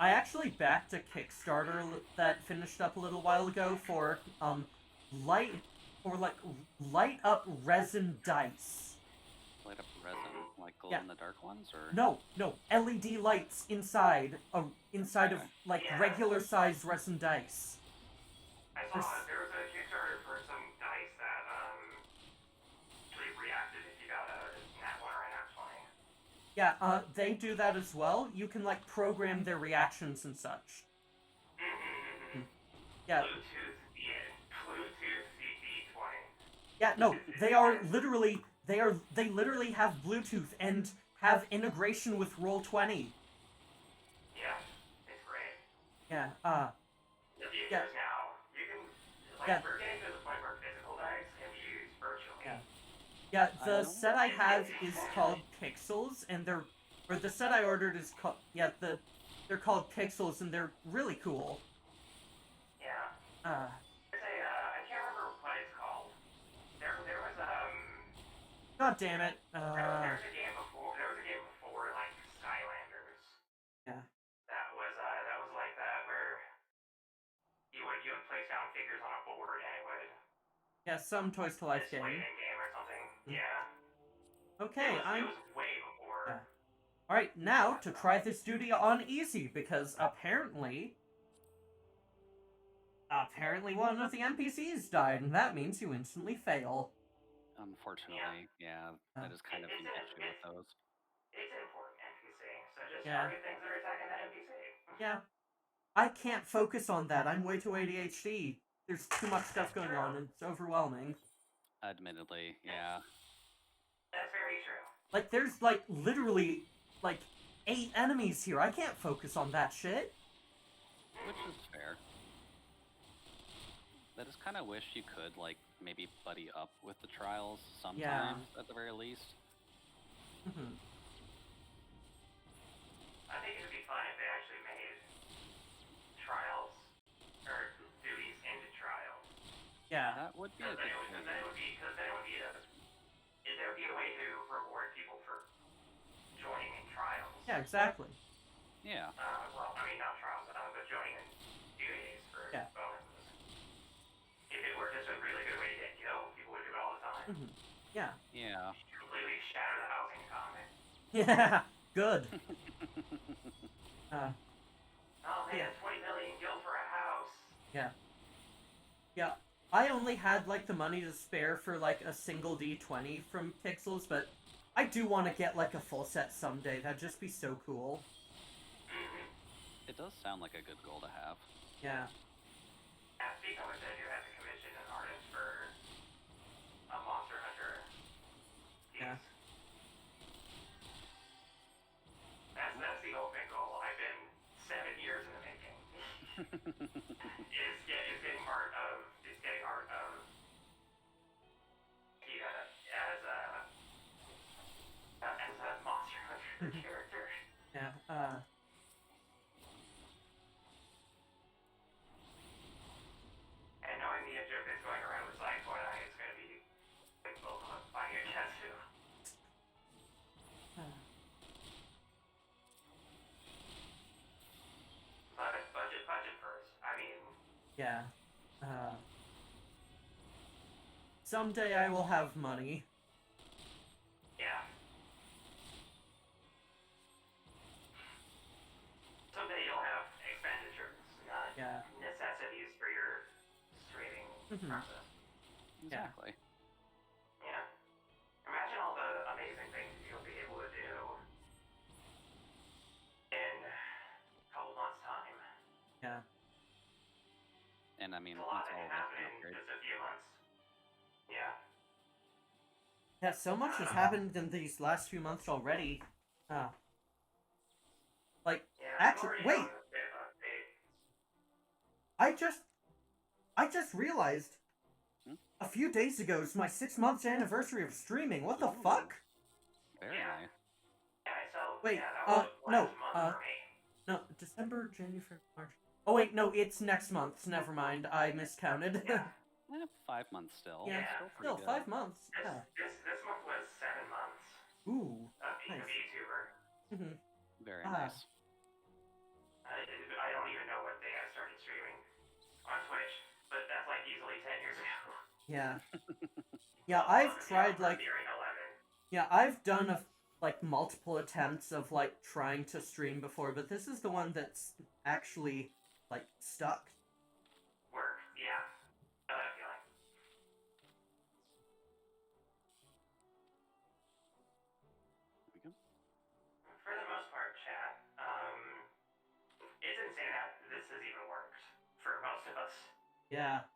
I actually backed a Kickstarter that finished up a little while ago for light light up resin dice. Light up resin, like glow Yeah. in the dark ones, or No, LED lights inside of like Yeah. regular sized resin dice. I saw that there was a Kickstarter for some dice that actually reacted if you got a nat 1 or a nat 20. Yeah, they do that as well. You can like program their reactions and such. Yeah. Bluetooth CP20. Yeah, no, they literally have Bluetooth and have integration with Roll20. Yeah, it's great. Yeah, The features yeah. now, you can, like, Yeah. we're getting to the point where physical dice can be used virtually. Yeah. Yeah, the I know. set I have is called Pixels, and the set I ordered is called, they're called Pixels, and they're really cool. Yeah. There's I can't remember what it's called. There was, God damn it. there was a game before, like, Skylanders. Yeah. That was like that, where you would place down figures on a board and it would Yeah, some Toys to Life display game. it in game or something. Yeah. Okay, It was way before. Yeah. Alright, now to try this duty on easy, because apparently one of the NPCs died, and that means you instantly fail. Unfortunately, yeah, that is kind of the issue with those. It's an important NPC, so just Yeah. target things that are attacking that NPC. Yeah. I can't focus on that. I'm way too ADHD. There's too much stuff going on, and it's overwhelming. Admittedly, yeah. That's very true. Like, there's, like, literally, like, 8 enemies here. I can't focus on that shit. Which is fair. I just kind of wish you could, like, maybe buddy up with the trials sometimes, at the very least. Mm-hmm. I think it would be fun if they actually made trials, or duties into trials. Yeah. That would be a good thing. Because then it would be a way to reward people for joining in trials. Yeah, exactly. Yeah. Well, I mean, not trials, but joining in duties for bonuses. If it were just a really good way to get killed, people would do it all the time. Mm-hmm. Yeah. Yeah. Completely shatter the housing economy. Yeah. Good. Oh man, 20 million gil for a house. Yeah. Yeah. I only had, like, the money to spare for, like, a single D20 from Pixels, but I do want to get, like, a full set someday. That'd just be so cool. It does sound like a good goal to have. Yeah. Speaking of which, I do have to commission an artist for a Monster Hunter piece. Yeah. That's the ultimate goal. I've been 7 years in the making. It's getting art of as a Monster Hunter character. Yeah. And knowing the joke that's going around with Side Twilight, it's going to be like both of us buying a tattoo. But budget first. I mean, Yeah. Someday I will have money. yeah. Someday you'll have expenditures, not necessities for your streaming process. Exactly. Yeah. Imagine all the amazing things you'll be able to do in a couple months' time. Yeah. And I mean, There's a lot that's that all can that's happen an in upgrade. just a few months. Yeah. Yeah, so much has happened in these last few months already. Like, Yeah. actually, already wait! on a bit of a big- I just realized a few days ago is my 6-month anniversary of streaming. What the fuck? Very Yeah. nice. Yeah, so, Wait, yeah, that was no, last month for me. No, December, January, March. Oh wait, no, it's next month. Never mind, I miscounted. Yeah. 5 months still. Yeah, Still pretty still good. 5 months. Yeah. This month was 7 months Ooh, of nice. VTuber. Mm-hmm. Very nice. I don't even know what day I started streaming on Twitch, but that's like easily 10 years ago. Yeah. Yeah, I've tried like. Yeah, I've done like multiple attempts of like trying to stream before, but this is the one that's actually like stuck. Work, yeah. I know that feeling. There we go. For the most part, chat, it's insane that this has even worked for most of us. Yeah.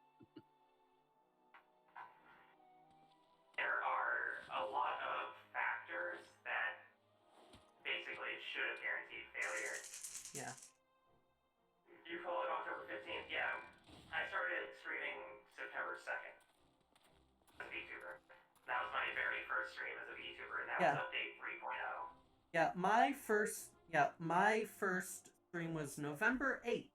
There are a lot of factors that basically should have guaranteed failure. Yeah. You followed October 15th? Yeah. I started streaming September 2nd as a VTuber. That was my very first stream as a VTuber, and that was update 3.0. Yeah, my first stream was November 8th.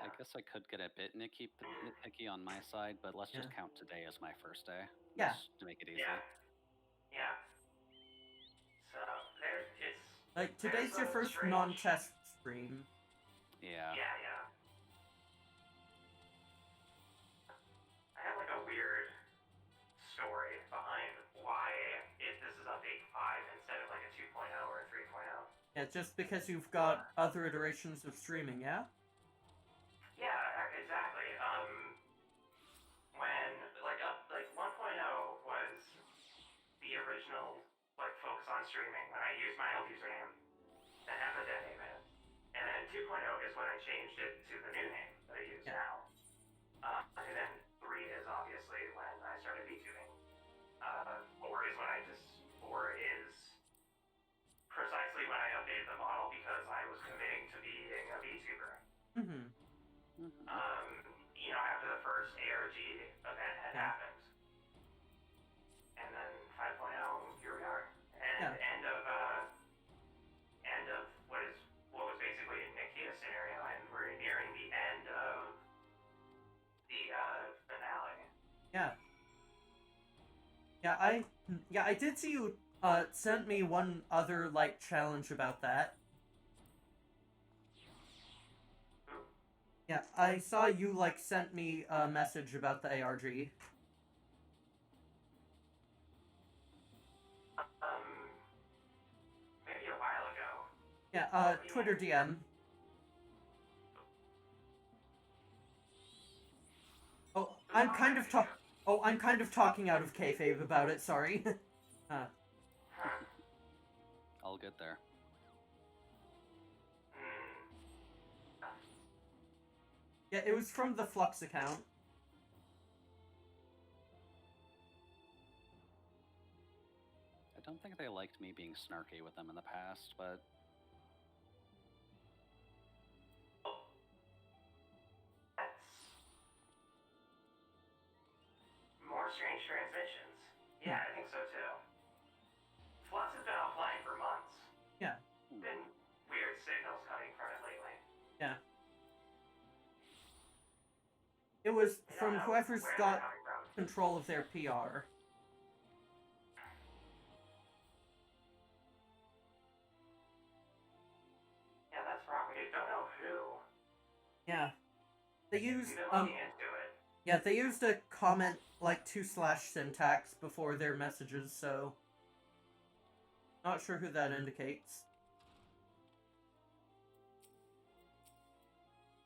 I guess I could get a bit nitpicky on my side, but let's just count today as my first day. Yeah. Just to make it easy. Yeah. So, it's... Like, today's your first non-test stream. Yeah. Yeah. I have like a weird story behind why this is update 5 instead of like a 2.0 or a 3.0. Yeah, just because you've got other iterations of streaming, yeah? Yeah, exactly. When like 1.0 was the original like focus on streaming when I used my old username and have the dead name in it. And then 2.0 is when I changed it to the new name that I use now. And then 3 is obviously when I started VTubing. 4 is precisely when I updated the model because I was committing to being a VTuber. Mm-hmm. After the first ARG event had happened. And then 5.0, here we are. And end of what was basically a Nicki scenario, and we're nearing the end of the finale. Yeah, I did see you sent me one other like challenge about that. Yeah, I saw you like sent me a message about the ARG. Maybe a while ago. Yeah, Twitter DM. Oh, I'm kind of talking out of kayfabe about it. Sorry. All good there. Yeah, it was from the Flux account. I don't think they liked me being snarky with them in the past, but... More strange transmissions. Yeah, I think so too. Flux has been offline for months. Yeah. Been weird signals coming from it lately. Yeah. It was from whoever's got control of their PR. Yeah, that's wrong. We don't know who. Yeah. They used We've been looking into it. Yeah, they used a comment like 2/ syntax before their messages, so not sure who that indicates.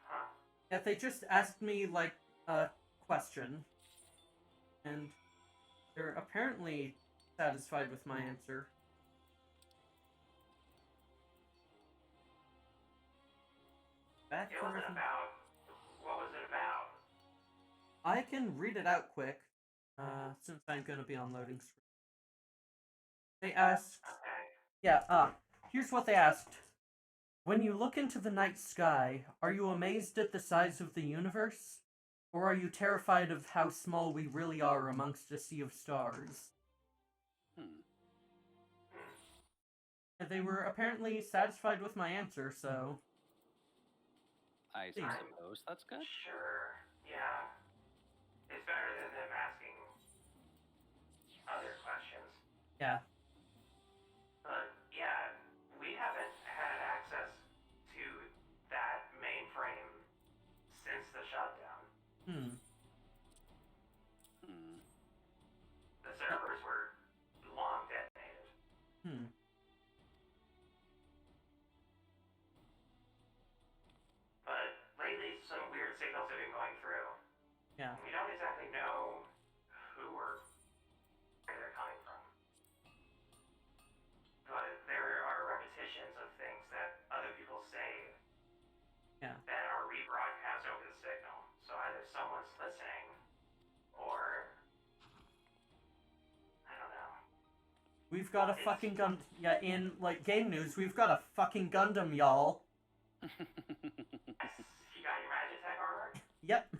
Huh. Yeah, they just asked me like a question, and they're apparently satisfied with my answer. Back It wasn't about. What was it about? I can read it out quick, since I'm gonna be on loading screen. They asked... Okay. Here's what they asked. When you look into the night sky, are you amazed at the size of the universe? Or are you terrified of how small we really are amongst a sea of stars? They were apparently satisfied with my answer, so... I Please. suppose that's good. Sure. Yeah. It's better than them asking other questions. Yeah. But yeah, we haven't had access to that mainframe since the shutdown. The servers were long detonated. But lately, some weird signals have been going through. Yeah. We don't exactly know who or where they're coming from. But there are repetitions of things that other people say that are rebroadcast over the signal. So either someone's listening, or I don't know. We've got a fucking gun. Yeah, in like game news, we've got a fucking Gundam, y'all. You got your Magitech armor? Yep.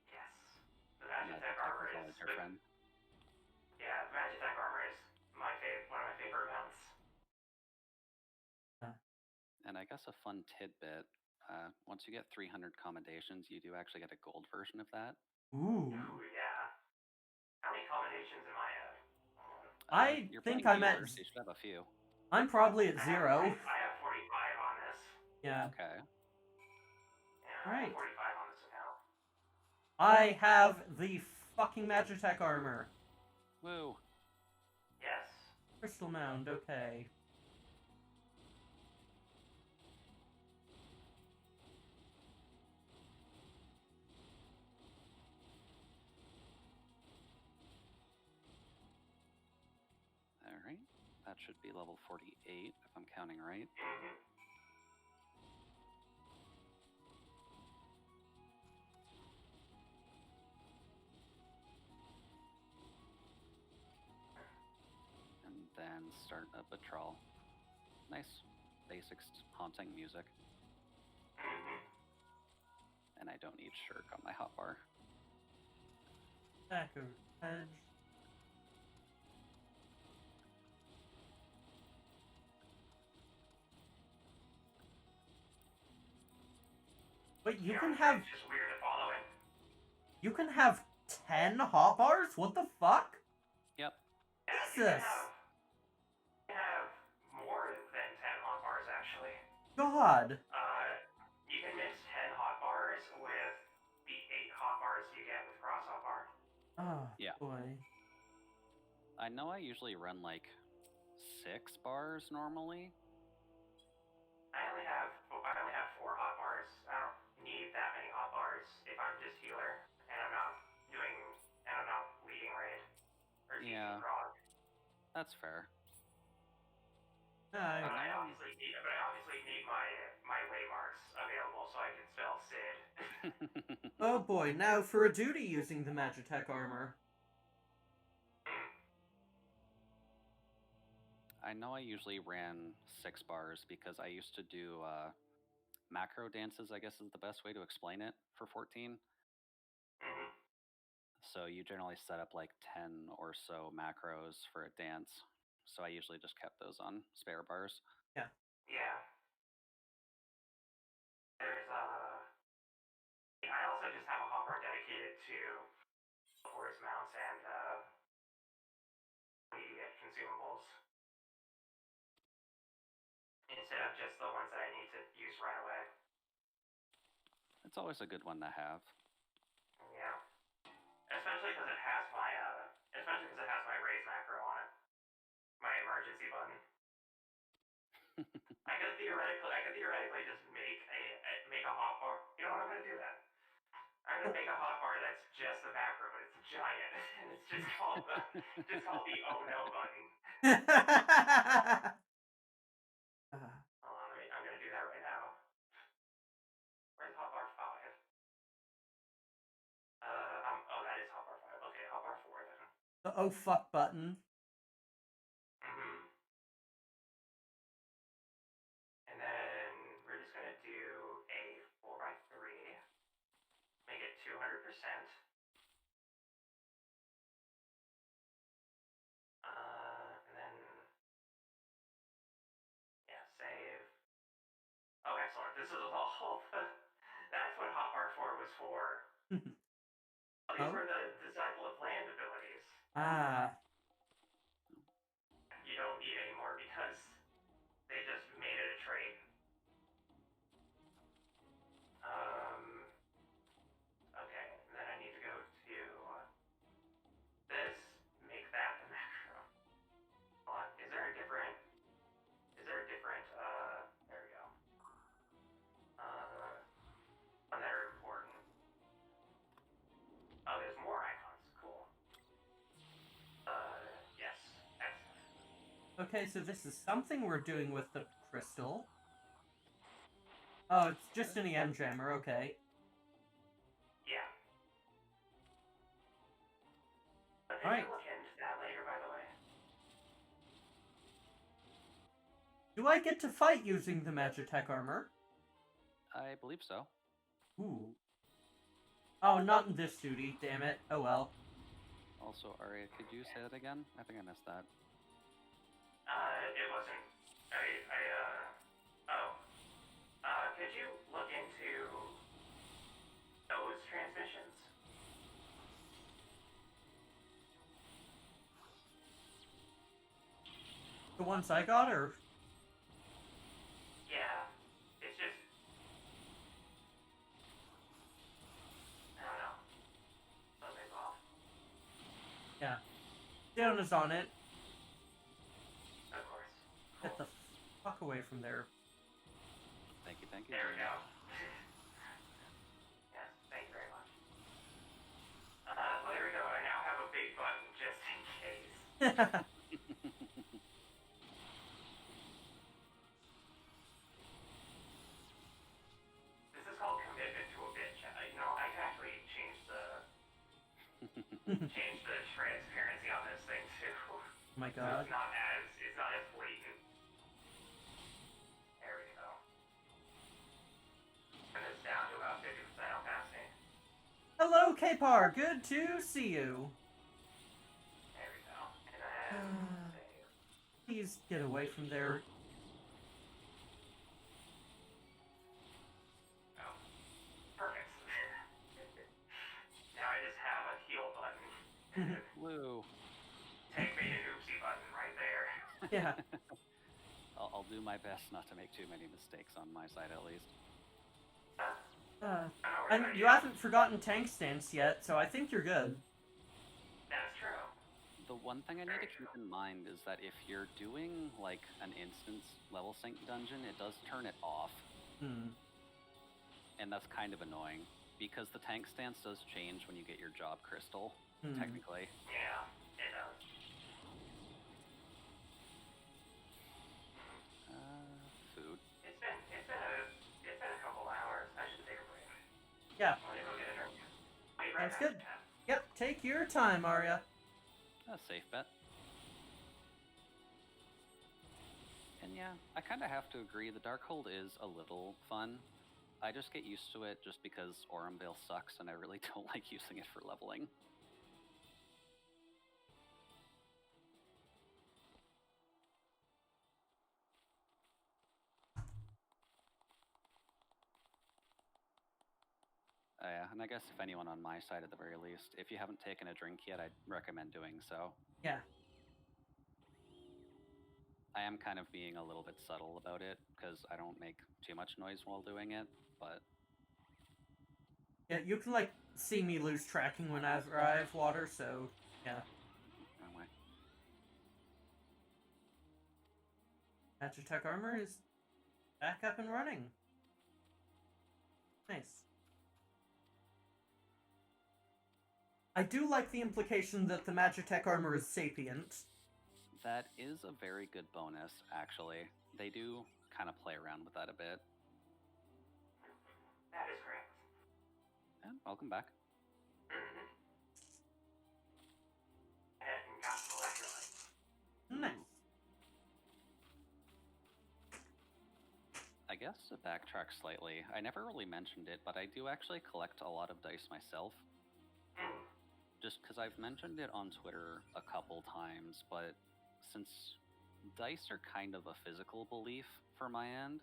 Yes. The Magitech armor is your friend. Yeah, the Magitech armor is one of my favorite mounts. And I guess a fun tidbit, once you get 300 commendations, you do actually get a gold version of that. Ooh. Yeah. How many commendations am I at? I think I'm at... You should have a few. I'm probably at 0. I have 45 on this. Yeah. Okay. Yeah, I Right. have 45 on this account. I have the fucking Magitech armor. Woo. Yes. Crystal Mound, okay. Alright. That should be level 48, if I'm counting right. And then start a patrol. Nice, basic haunting music. And I don't need Shirk on my hotbar. Echo Edge. Wait, you can have... It's just weird to follow it. You can have 10 hotbars? What the fuck? Yep. Jesus! You can have more than 10 hotbars, actually. God! You can mix 10 hotbars with the 8 hotbars you get with cross hotbar. Oh, yeah. Boy. I know I usually run like 6 bars normally. I only have 4 hotbars. I don't need that many hotbars if I'm just healer and I'm not leading raid or teaching prog. That's fair. But I obviously need my waymarks available so I can spell Sid. Oh boy, now for a duty using the Magitech armor. I know I usually ran 6 bars because I used to do macro dances, I guess is the best way to explain it, for 14. So you generally set up like 10 or so macros for a dance. So I usually just kept those on spare bars. Yeah. Yeah. There's I also just have a hotbar dedicated to forest mounts and the consumables. Instead of just the ones that I need to use right away. It's always a good one to have. Yeah. Especially because it has my raise macro on it. My emergency button. I could theoretically just make a hotbar. You know what, I'm gonna do that. I'm gonna make a hotbar that's just the macro, but it's giant, and it's just called the oh no button. I'm gonna do that right now. Where's hotbar 5? That is hotbar 5. Okay, hotbar 4 then. The oh fuck button. And then we're just gonna do a 4x3. Make it 200%. And then save. Oh, excellent. this is all. That's what Hotbar 4 was for. These Oh? were the Disciple of Land abilities. Ah. You don't need anymore because they just made it a trait. Okay, and then I need to go to this, make that the macro. Hold on, is there a different, there we go. One that are important. Oh, there's more icons, cool. Yes, excellent. Okay, so this is something we're doing with the crystal. Oh, it's just an EM jammer, okay. Yeah. But All right. look into that later, by the way. Do I get to fight using the Magitech armor? I believe so. Ooh. Oh, not in this duty, damn it. Oh well. Also, Arya, could you say that again? I think I missed that. It wasn't. Could you look into those transmissions? The ones I got, or? Yeah, it's just. I don't know. Something's off. Yeah. Down is on it. Of course. Get the fuck away from there. Thank you, thank you. There we go. Yes, thank you very much. Well, there we go. I now have a big button just in case. This is called commitment to a bitch. I can actually change the transparency on this thing too. Oh my god. It's not as blatant. There we go. And it's down to about 50% opacity. Hello, K-Par. Good to see you. There we go. And then save. Please get away from there. Oh, perfect. Now I just have a heal button. Woo. Take me an oopsie button right there. Yeah. I'll do my best not to make too many mistakes on my side, at least. And you haven't forgotten tank stance yet, so I think you're good. That's true. The one thing I need to keep in mind is that if you're doing, like, an instance level sync dungeon, it does turn it off. And that's kind of annoying, because the tank stance does change when you get your job crystal, technically. Yeah, it does. Food. It's been a couple hours. I should take a break. Yeah. I'm gonna go get a drink. Be right Sounds back, good. Kat. Yep, take your time, Arya. A safe bet. And yeah, I kind of have to agree, the Darkhold is a little fun. I just get used to it just because Auramvale sucks and I really don't like using it for leveling. Yeah, and I guess if anyone on my side at the very least, if you haven't taken a drink yet, I'd recommend doing so. Yeah. I am kind of being a little bit subtle about it, because I don't make too much noise while doing it, but... Yeah, you can, like, see me lose tracking whenever I have water, so, yeah. Wrong way. Magitech armor is back up and running. Nice. I do like the implication that the Magitech armor is sapient. That is a very good bonus, actually. They do kind of play around with that a bit. That is correct. And welcome back. And got some electrolytes. Nice. I guess to backtrack slightly, I never really mentioned it, but I do actually collect a lot of dice myself. Just because I've mentioned it on Twitter a couple times, but since dice are kind of a physical belief for my end,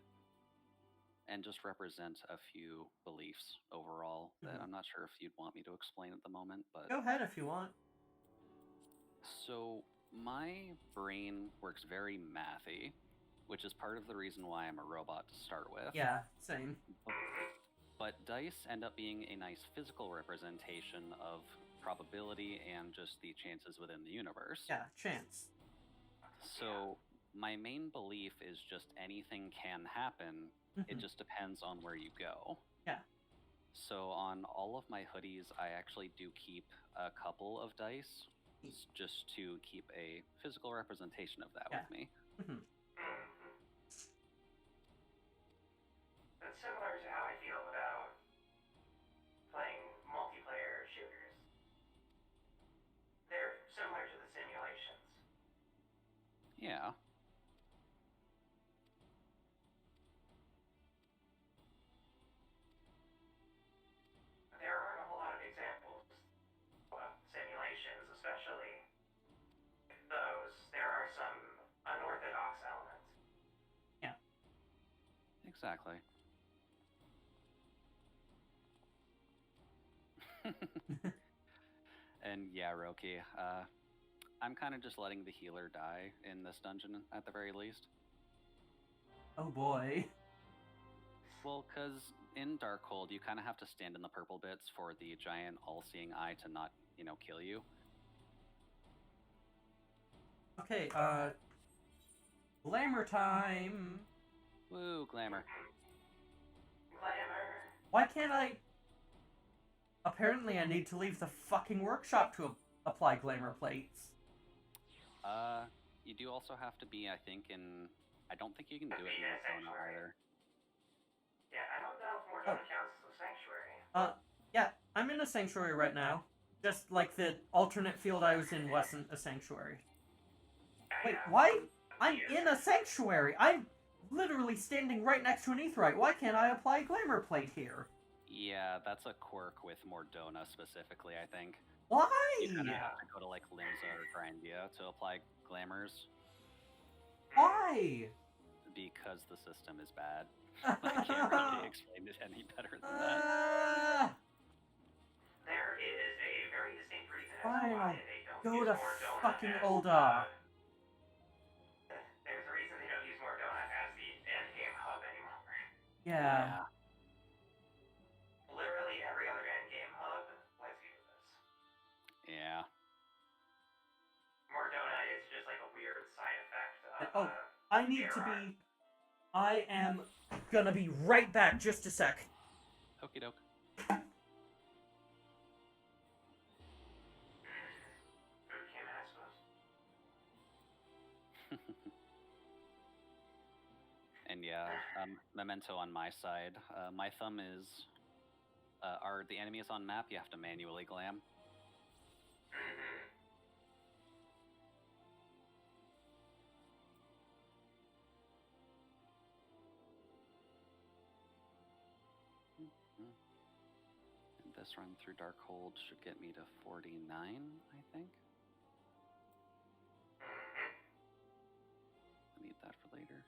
and just represent a few beliefs overall that I'm not sure if you'd want me to explain at the moment, but Go ahead if you want. so my brain works very mathy, which is part of the reason why I'm a robot to start with. Yeah, same. But dice end up being a nice physical representation of probability and just the chances within the universe. Yeah, chance. So my main belief is just anything can happen. It just depends on where you go. Yeah. So on all of my hoodies, I actually do keep a couple of dice just to keep a physical representation of that with me. That's similar to how I feel about playing multiplayer shooters. They're similar to the simulations. Yeah. There aren't a whole lot of examples of simulations, especially those. There are some unorthodox elements. Yeah. Exactly. And yeah, Roki, I'm kind of just letting the healer die in this dungeon at the very least. Oh boy. Well, because in Darkhold, you kind of have to stand in the purple bits for the giant all-seeing eye to not, kill you. Okay, glamour time. Woo, glamour. Glamour. Why can't I... Apparently I need to leave the fucking workshop to apply glamour plates. You do also have to be, I think, in... I don't think you can do it in Arizona either. Yeah, I don't know if Mordona counts as a sanctuary. Yeah, I'm in a sanctuary right now. Just like the alternate field I was in wasn't a sanctuary. Wait, why? I'm in a sanctuary! I'm literally standing right next to an aetheryte. Why can't I apply a glamour plate here? Yeah, that's a quirk with Mordona specifically, I think. Why? You kind of have to go to, like, Limsa or Grindia to apply glamours. Why? Because the system is bad. I can't really explain it any better than that. There is a very distinct reason as Fine, to why I'll they don't go use to Mordona fucking as, Ulda. There's a reason they don't use Mordona as the endgame hub anymore. Yeah. Literally every other endgame hub lets you do this. Yeah. Mordona is just like a weird side effect of Oh, I need to be... I am gonna be right back, just a sec. Okie doke. And yeah, memento on my side. My thumb is, are the enemies on map? You have to manually glam. And this run through Darkhold should get me to 49, I think. I need that for later.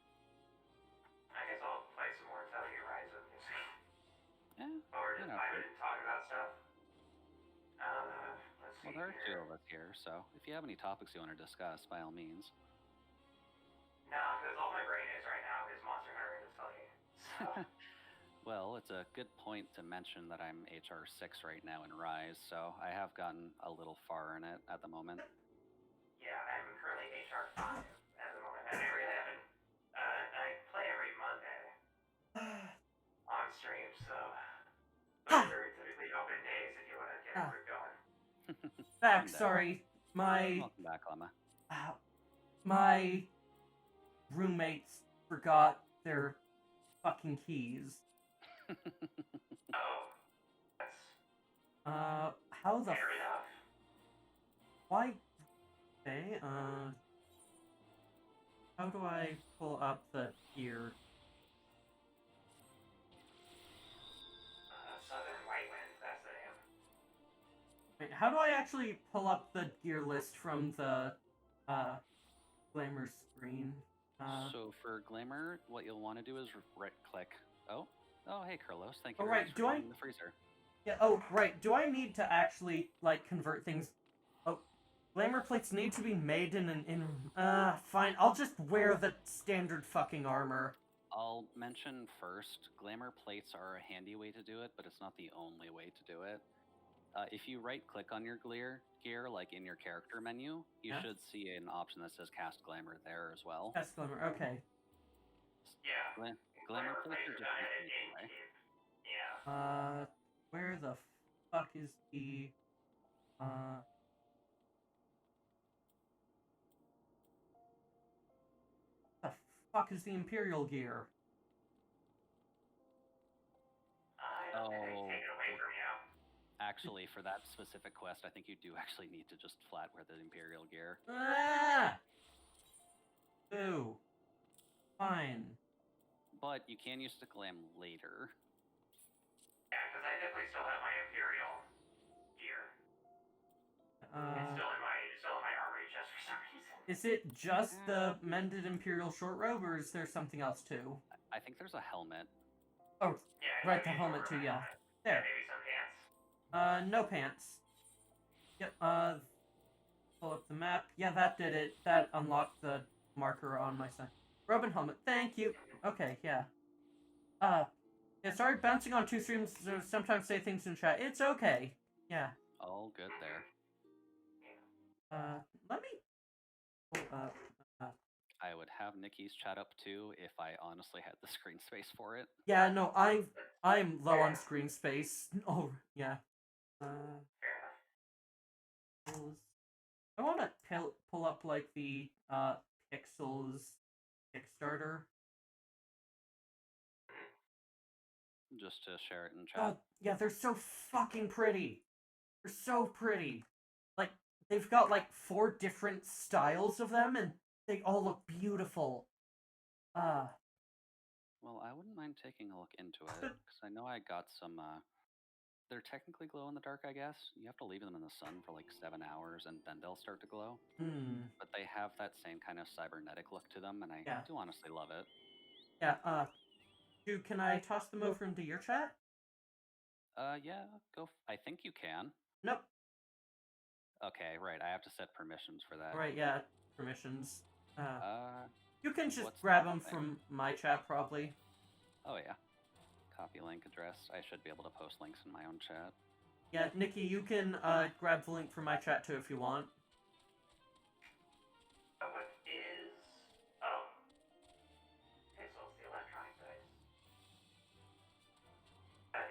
I guess I'll play some more until you rise up. Yeah. Or just I would talk about stuff. Let's see. Well, there are two of us here, so if you have any topics you want to discuss, by all means. No, because all my brain is right now is Monster Hunter and Atelier. So. Well, it's a good point to mention that I'm HR 6 right now in Rise, so I have gotten a little far in it at the moment. Yeah, I'm currently HR 5 at the moment, and I really haven't. I play every Monday on stream, so those are typically open days if you want to get a group going. Back, sorry. Welcome back, Lemma. My roommates forgot their fucking keys. Oh, that's how the fair enough. Why? Okay, how do I pull up the gear? Southern White Wind, that's the name. Wait, how do I actually pull up the gear list from the, glamour screen? So for Glamour, what you'll want to do is right-click Oh, hey, Carlos. Thank Oh, you very right, much do for I- joining the freezer. Yeah, oh, right, do I need to actually, like, convert things? Oh, glamour plates need to be made in fine, I'll just wear the standard fucking armor. I'll mention first, glamour plates are a handy way to do it, but it's not the only way to do it. If you right-click on your gear, like in your character menu, you Yeah. should see an option that says Cast Glamour there as well. Cast glamour, okay. Yeah. Glamour plates are are just done an in easy way. Yeah. Where the fuck is the, the fuck is the Imperial gear? I don't think I can take it away from you. Actually, for that specific quest, I think you do actually need to just flat wear the Imperial gear. Ah! Ooh. Fine. But you can use the glam later. Yeah, because I definitely still have my Imperial gear. It's still in my armory chest for some reason. Is it just the mended Imperial short robe, or is there something else too? I think there's a helmet. Oh, Yeah, right, the helmet too, yeah. There. Maybe some pants. No pants. Yep, pull up the map. Yeah, that did it. That unlocked the marker on my side. Robe and helmet, thank you. Okay, yeah. Yeah, sorry, bouncing on two streams, so sometimes say things in chat. It's okay. Yeah. All good there. Let me pull up. I would have Nicki's chat up too if I honestly had the screen space for it. Yeah, no, I'm low on screen space. Oh, yeah. I want to pull up like the Pixels Kickstarter. Just to share it in chat. Oh, yeah, they're so fucking pretty. They're so pretty. Like, they've got like 4 different styles of them, and they all look beautiful. Well, I wouldn't mind taking a look into it, because I know I got some, they're technically glow in the dark, I guess. You have to leave them in the sun for like 7 hours, and then they'll start to glow. But they have that same kind of cybernetic look to them, and I do honestly love it. Yeah, Jude, can I toss them over into your chat? Yeah, go. I think you can. Nope. Okay, right. I have to set permissions for that. Right, yeah, permissions. You can just what's grab the them thing? from my chat, probably. Oh, yeah. Copy link address. I should be able to post links in my own chat. Yeah, Nicki, you can grab the link from my chat too if you want. What is... Oh. Okay, so it's the electronic dice.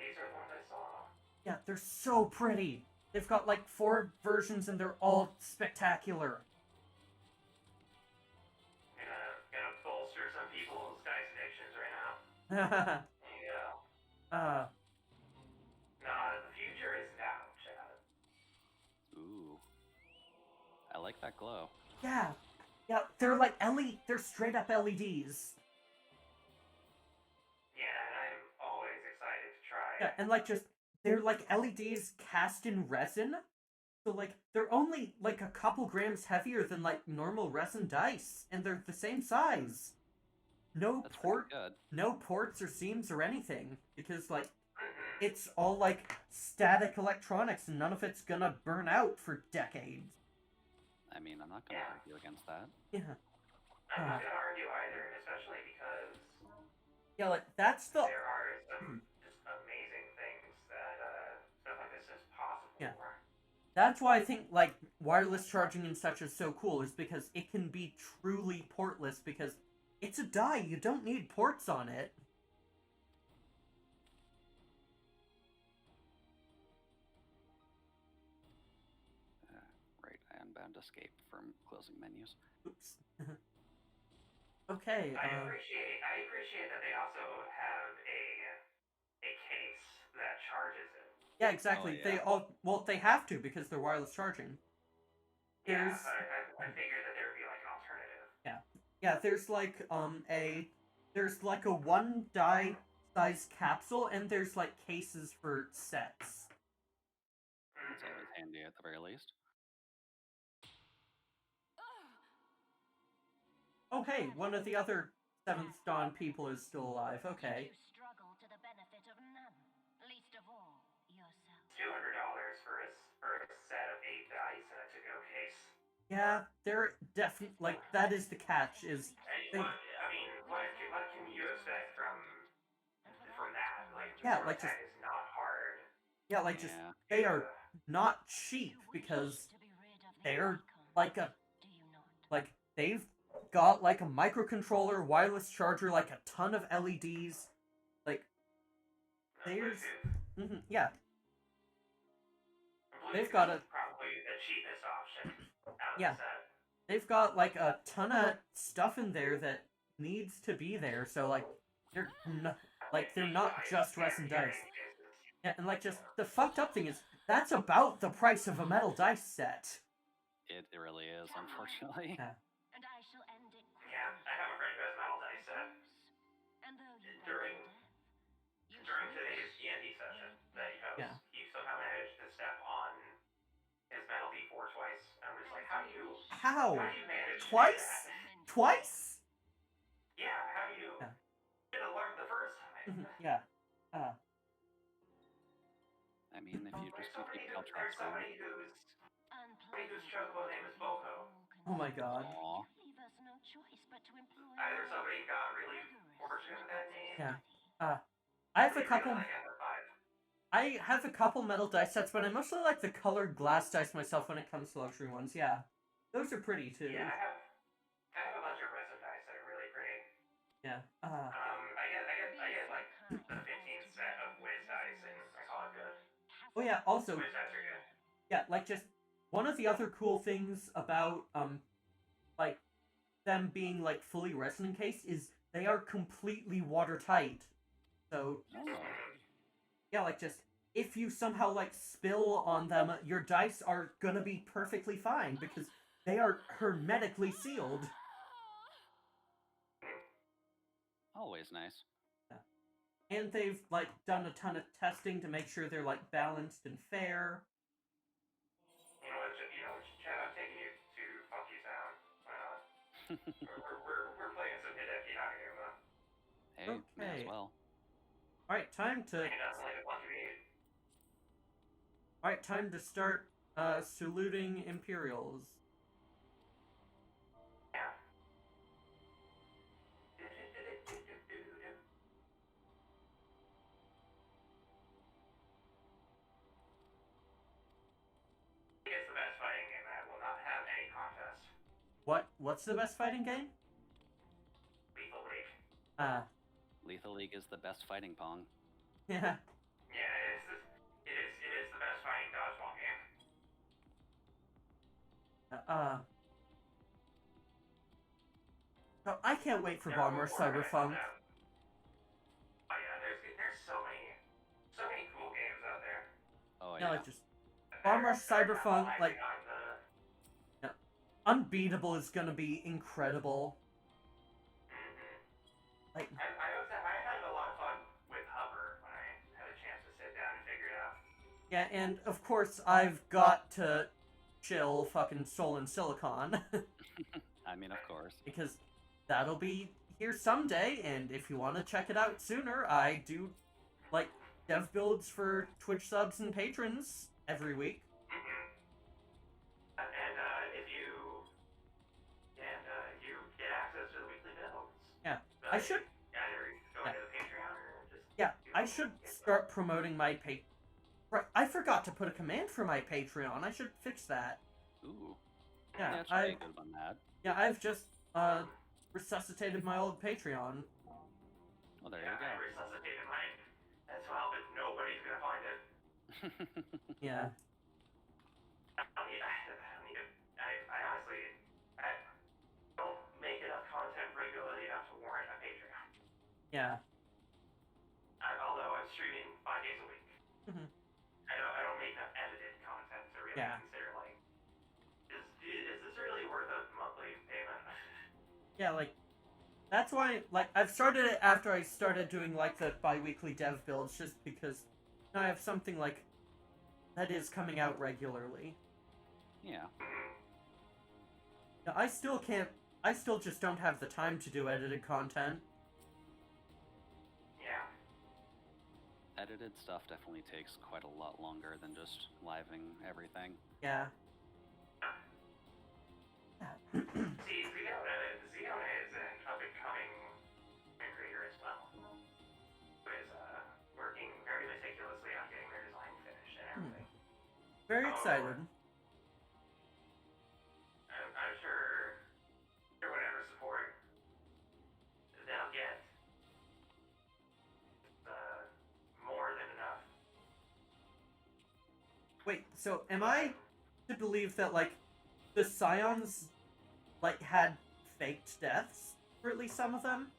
These are the ones I saw. Yeah, they're so pretty. They've got like 4 versions and they're all spectacular. Gonna bolster some people's dice addictions right now. There you go. The future is now, Chad. Ooh. I like that glow. Yeah. Yeah, they're like they're straight up LEDs. Yeah, and I'm always excited to try. Yeah, and like they're like LEDs cast in resin. So like they're only like a couple grams heavier than like normal resin dice, and they're the same size. No ports or seams or anything, because like it's all like static electronics and none of it's gonna burn out for decades. I mean, I'm not gonna argue against that. Yeah. I'm not gonna argue either, especially because yeah, like that's the there are some just amazing things that stuff like this is possible for. That's why I think like wireless charging and such is so cool, is because it can be truly portless, because it's a die, you don't need ports on it. Right, I unbound escape from closing menus. Oops. Okay. I appreciate that they also have a case that charges it. Yeah, exactly. Oh, yeah. They have to, because they're wireless charging. Yeah, I figured that there would be like an alternative. Yeah. Yeah, there's like a 1 die size capsule, and there's like cases for sets. It's always handy at the very least. Oh hey, one of the other 7th Dawn people is still alive. Okay. $200 for a set of 8 dice and a to-go case. Yeah, they're definitely like that is the catch. Is they, what can you expect from that? Like, yeah, like just is not hard. yeah, like just they are not cheap because they're like they've got like a microcontroller, wireless charger, like a ton of LEDs, like there's yeah. They've got a probably the cheapest option out of yeah. the set. They've got like a ton of stuff in there that needs to be there, so like they're not just resin dice. Yeah, and like just the fucked up thing is that's about the price of a metal dice set. It really is, unfortunately. Yeah. Yeah, I have a friend who has a metal dice set. During today's D&D session that he hosts, he somehow managed to step on his metal D4 twice. I was like, how do you manage twice? To do that? Twice? Yeah, how do you should have learned the first time? Yeah. I mean, if you just keep there's somebody whose chocobo name is Boko. Oh my god. Aww. Either somebody got really fortunate with that name. Yeah. I have a couple metal dice sets, but I mostly like the colored glass dice myself when it comes to luxury ones. Yeah. Those are pretty too. Yeah, I have a bunch of resin dice that are really pretty. Yeah. I get like the 15th set of whiz dice and I call it good. Oh yeah, also Whiz dice are good. yeah, like just one of the other cool things about like them being like fully resin encased is they are completely watertight. So yeah, like just if you somehow like spill on them, your dice are gonna be perfectly fine because they are hermetically sealed. Always nice. Yeah. And they've like done a ton of testing to make sure they're like balanced and fair. You know, Chad, I'm taking you to Funky Town. Why not? we're playing some Hideki Naganuma. Hey, may as well. Alright, time to start saluting Imperials. Yeah. It's the best fighting game that will not have any contest. What's the best fighting game? Lethal League. Lethal League is the best fighting pong. Yeah. Yeah, it is the best fighting dodgeball game. Oh, I can't wait for Bomber Cyberpunk. Oh yeah, there's so many cool games out there. Oh Yeah, yeah. like just Bomber Cyberpunk, like Unbeatable is gonna be incredible. Like I had a lot of fun with Hover when I had a chance to sit down and figure it out. yeah, and of course I've got to chill fucking Soul and Silicon. I mean, of course. Because that'll be here someday, and if you want to check it out sooner, I do like dev builds for Twitch subs and patrons every week. And you get access to the weekly builds. Yeah, I should. Either go to the Patreon or just. Yeah, I should start promoting my I forgot to put a command for my Patreon. I should fix that. Ooh. Yeah, that's really good on that. Yeah, I've just resuscitated my old Patreon. Well, there you go. I resuscitated mine as well, but nobody's gonna find it. Yeah. I don't need it. I honestly don't make enough content regularly enough to warrant a Patreon. Yeah. Although I'm streaming 5 days a week. Mhm. I don't make enough edited content to really consider like, is this really worth a monthly payment? Yeah, like that's why like I've started it after I started doing like the bi-weekly dev builds just because now I have something like that is coming out regularly. Yeah. Now, I still just don't have the time to do edited content. Yeah. edited stuff definitely takes quite a lot longer than just living everything. Yeah. See, Ziona is an up-and-coming creator as well, who is working very meticulously on getting their design finished and everything. Very excited. I'm sure whatever support they'll get more than enough. Wait, so am I to believe that, like, the Scions, like, had faked deaths for at least some of them?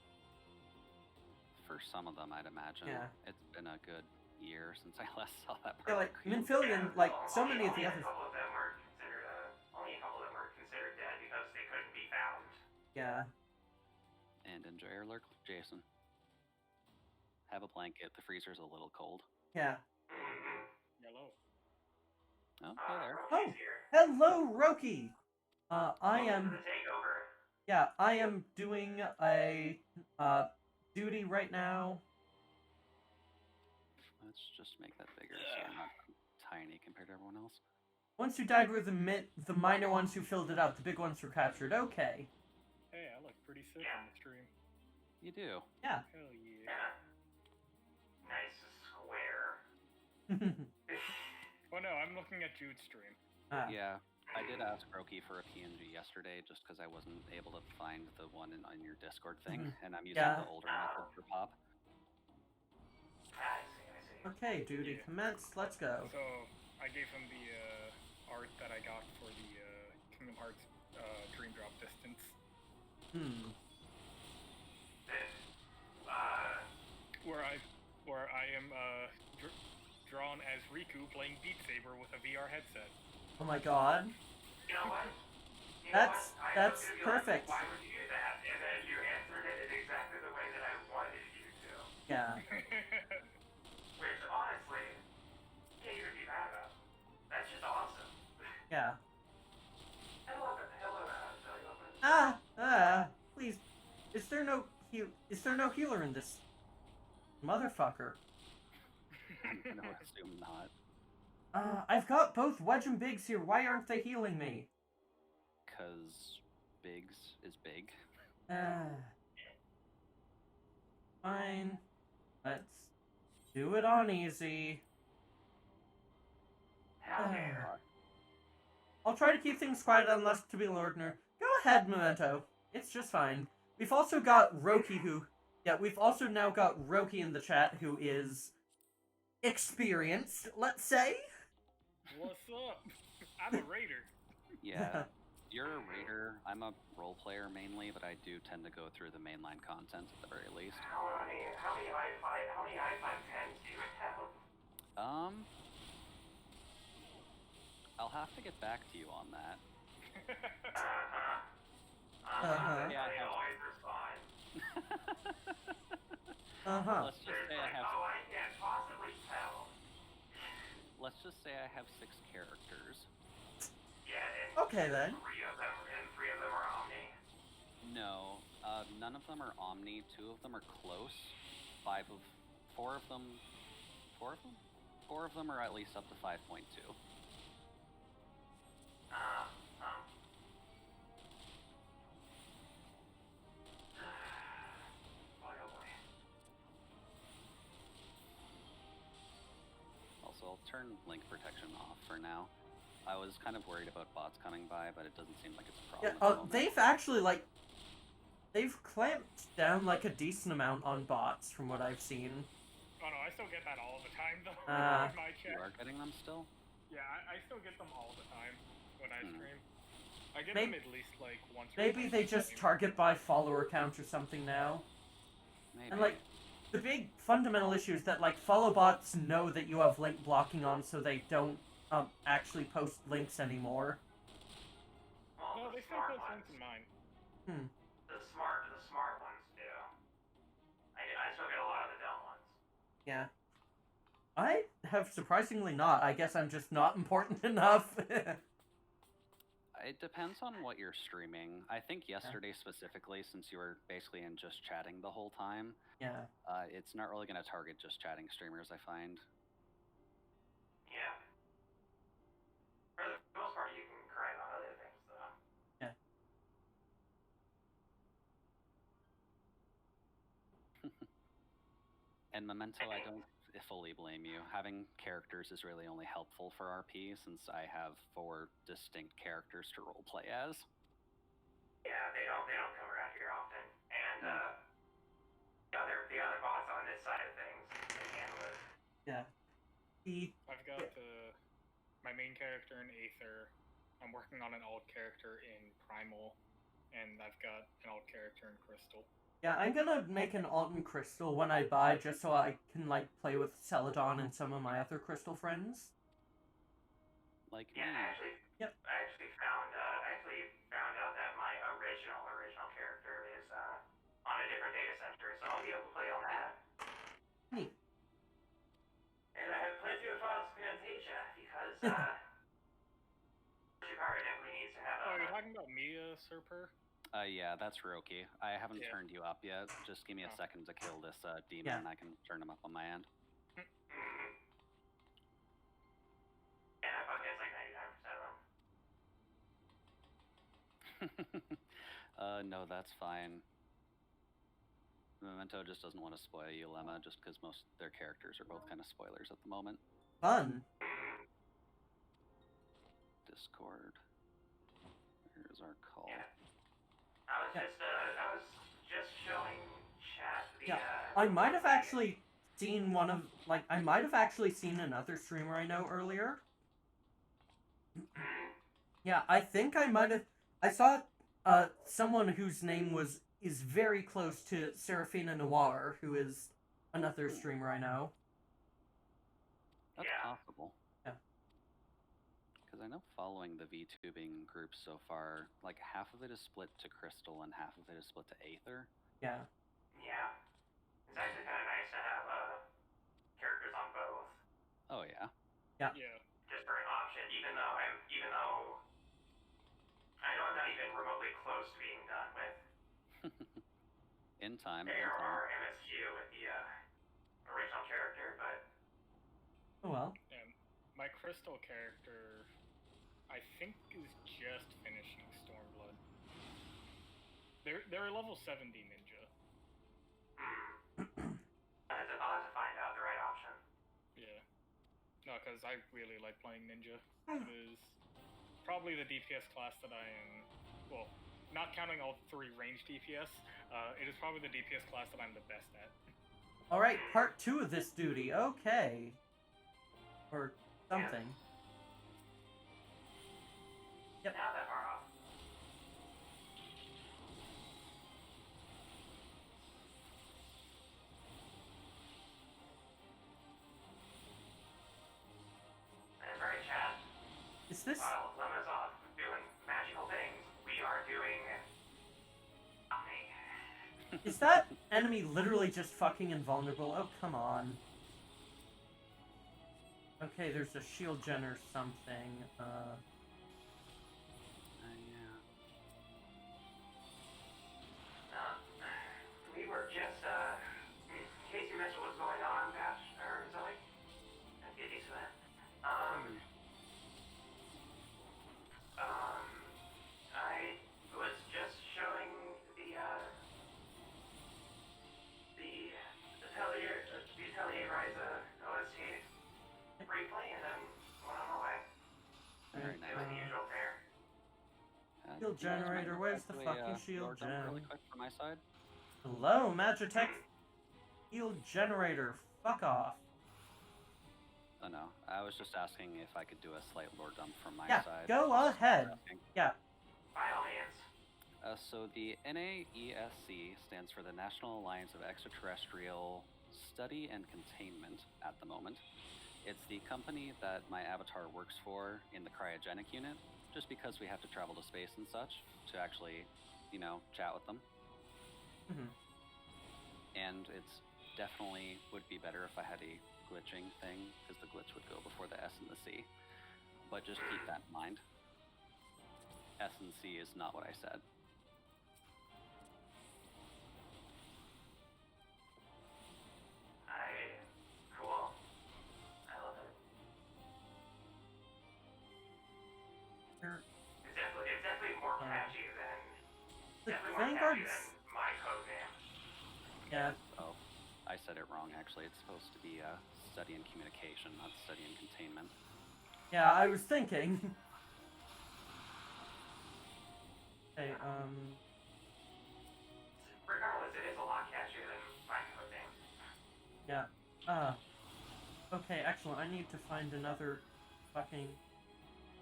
For some of them, I'd imagine. Yeah. It's been a good year since I last saw that part. Yeah, like, Minfillion, like, so many of the others. Only a couple of them were considered dead because they couldn't be found. Yeah. And enjoy your lurk, Jason. Have a blanket. The freezer's a little cold. Yeah. Hello. Oh, hey there. Oh, hello, Roki! I am... Yeah, I am doing a, duty right now. Let's just make that bigger so I'm not tiny compared to everyone else. Once you died were the minor ones who filled it out, the big ones were captured. Okay. Hey, I look pretty sick on the stream. You do. Yeah. Hell yeah. Nice square. Oh no, I'm looking at Jude's stream. Yeah, I did ask Roki for a PNG yesterday just because I wasn't able to find the one on your Discord thing, and I'm using the older method for pop. I see. Okay, duty commenced. Let's go. So, I gave him the art that I got for the Kingdom Hearts Dream Drop Distance. Where I am drawn as Riku playing Beat Saber with a VR headset. Oh my god. You know what? That's perfect. Why would you do that? And then you answered it in exactly the way that I wanted you to. Yeah. Which, honestly, can't even be mad about. That's just awesome. Yeah. I love it. Please. Is there no healer in this? Motherfucker. I'm gonna assume not. I've got both Wedge and Biggs here. Why aren't they healing me? Because Biggs is big. Fine. Let's do it on easy. I'll try to keep things quiet unless to be Lordner. Go ahead, Memento. It's just fine. We've also got Roki we've also now got Roki in the chat who is experienced, let's say. What's up? I'm a raider. Yeah, you're a raider. I'm a role player mainly, but I do tend to go through the mainline content at the very least. How many I-510s do you have? I'll have to get back to you on that. Yeah, they always respond. Let's just say I have. I can't possibly tell. Let's just say I have 6 characters. Yeah. And Okay then. Three of them are Omni. No, none of them are Omni. 2 of them are close. 4 of them are at least up to 5.2. Also, I'll turn link protection off for now. I was kind of worried about bots coming by, but it doesn't seem like it's a problem. Yeah, at the moment. they've actually, they've clamped down, a decent amount on bots, from what I've seen. Oh no, I still get that all the time though. In my chat. You are getting them still? Yeah, I still get them all the time when I stream. I get Maybe- them at least once. or Maybe twice they a just stream. target by follower count or something now. Maybe. And, the big fundamental issue is that, follow bots know that you have link blocking on, so they don't, actually post links anymore. No, they still post links in mine. The smart ones do. I still get a lot of the dumb ones. Yeah. I have surprisingly not. I guess I'm just not important enough. It depends on what you're streaming. I think yesterday specifically, since you were basically in just chatting the whole time, it's not really going to target just chatting streamers, I find. Yeah. For the most part, you can grind on other things, though. Yeah. And Memento, I don't fully blame you. Having characters is really only helpful for RP, since I have 4 distinct characters to roleplay as. Yeah, they don't come around here often, and the other bots on this side of things can handle it. Yeah. I've got my main character in Aether. I'm working on an alt character in Primal, and I've got an alt character in Crystal. Yeah, I'm gonna make an alt in Crystal when I buy, just so I can, like, play with Celadon and some of my other Crystal friends. Like I actually found out that my original character is on a different data center, so I'll be able to play on that. Neat. And I have plenty of files for Fantasia because Shikara definitely needs to have. Oh, are you talking about Mia Serper? Yeah, that's Roki. I haven't turned you up yet. Just give me a second to kill this demon, and I can turn him up on my end. Yeah, I fucking it's like 99% of them. No, that's fine. Memento just doesn't want to spoil you, Lemma, just because most of their characters are both kind of spoilers at the moment. Fun. Discord. Here's our call. Yeah. I was just showing chat the. I might have actually seen I might have actually seen another streamer I know earlier. Yeah, I think I might have. I saw someone whose name is very close to Serafina Noir, who is another streamer I know. That's possible. Yeah. Because I know following the VTubing group so far, like half of it is split to Crystal and half of it is split to Aether. Yeah. Yeah. It's actually kind of nice to have characters on both. Oh yeah. Yeah. Yeah. Just for an option, even though I know I'm not even remotely close to being done with in time. ARR MSQ with the original character, but Oh well. And my Crystal character, I think, is just finishing Stormblood. They're a level 70 ninja. I'll have to find out the right option. Yeah. No, because I really like playing ninja. It is probably the DPS class that I am, well, not counting all 3 range DPS, it is probably the DPS class that I'm the best at. Alright, part 2 of this duty. Okay. Or something. Yep. Not that far off. That's right, chat. Is this... While Lemma's off doing magical things, we are doing nothing. Is that enemy literally just fucking invulnerable? Oh, come on. Okay, there's a shield gen or something. Yeah. We were just, in case you mentioned what's going on, Bash, or Zoe, let's get used to that. I was just showing the Atelier Ryza OST briefly, and then went on my way. Very nice. Doing the usual fare. Shield generator, where's the fucking shield Lord Dump really gen? quick from my side. Hello, Magitech shield generator. Fuck off. Oh no, I was just asking if I could do a slight lore dump from my Yeah, side. go ahead. Yeah. By all means. So the NAESC stands for the National Alliance of Extraterrestrial Study and Containment at the moment. It's the company that my avatar works for in the cryogenic unit, just because we have to travel to space and such to actually, chat with them. Mm-hmm. And it's definitely would be better if I had a glitching thing, because the glitch would go before the S and the C. But just keep that in mind. S&C is not what I said. Cool. I love it. It's definitely more catchy than The more Vanguard's... catchy than my code name. Yeah. Oh, I said it wrong, actually. It's supposed to be study in communication, not study in containment. Yeah, I was thinking. Okay, Regardless, it is a lot catchier than my code name. yeah. Okay, excellent. I need to find another fucking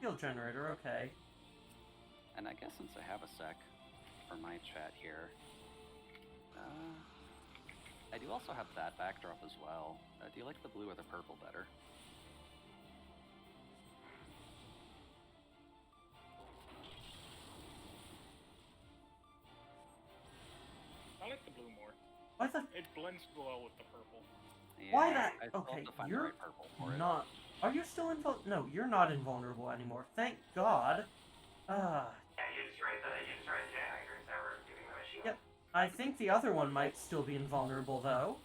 field generator, okay. And I guess since I have a sec for my chat here, I do also have that backdrop as well. Do you like the blue or the purple better? I like the blue more. Why the... It blends well with the purple. Yeah, Why that... I still Okay, have to find you're the right purple for it. not... Are you still invulnerable? No, you're not invulnerable anymore. Thank God. Yeah, you destroyed the generators that were giving them a shield. Yep. I think the other one might still be invulnerable, though.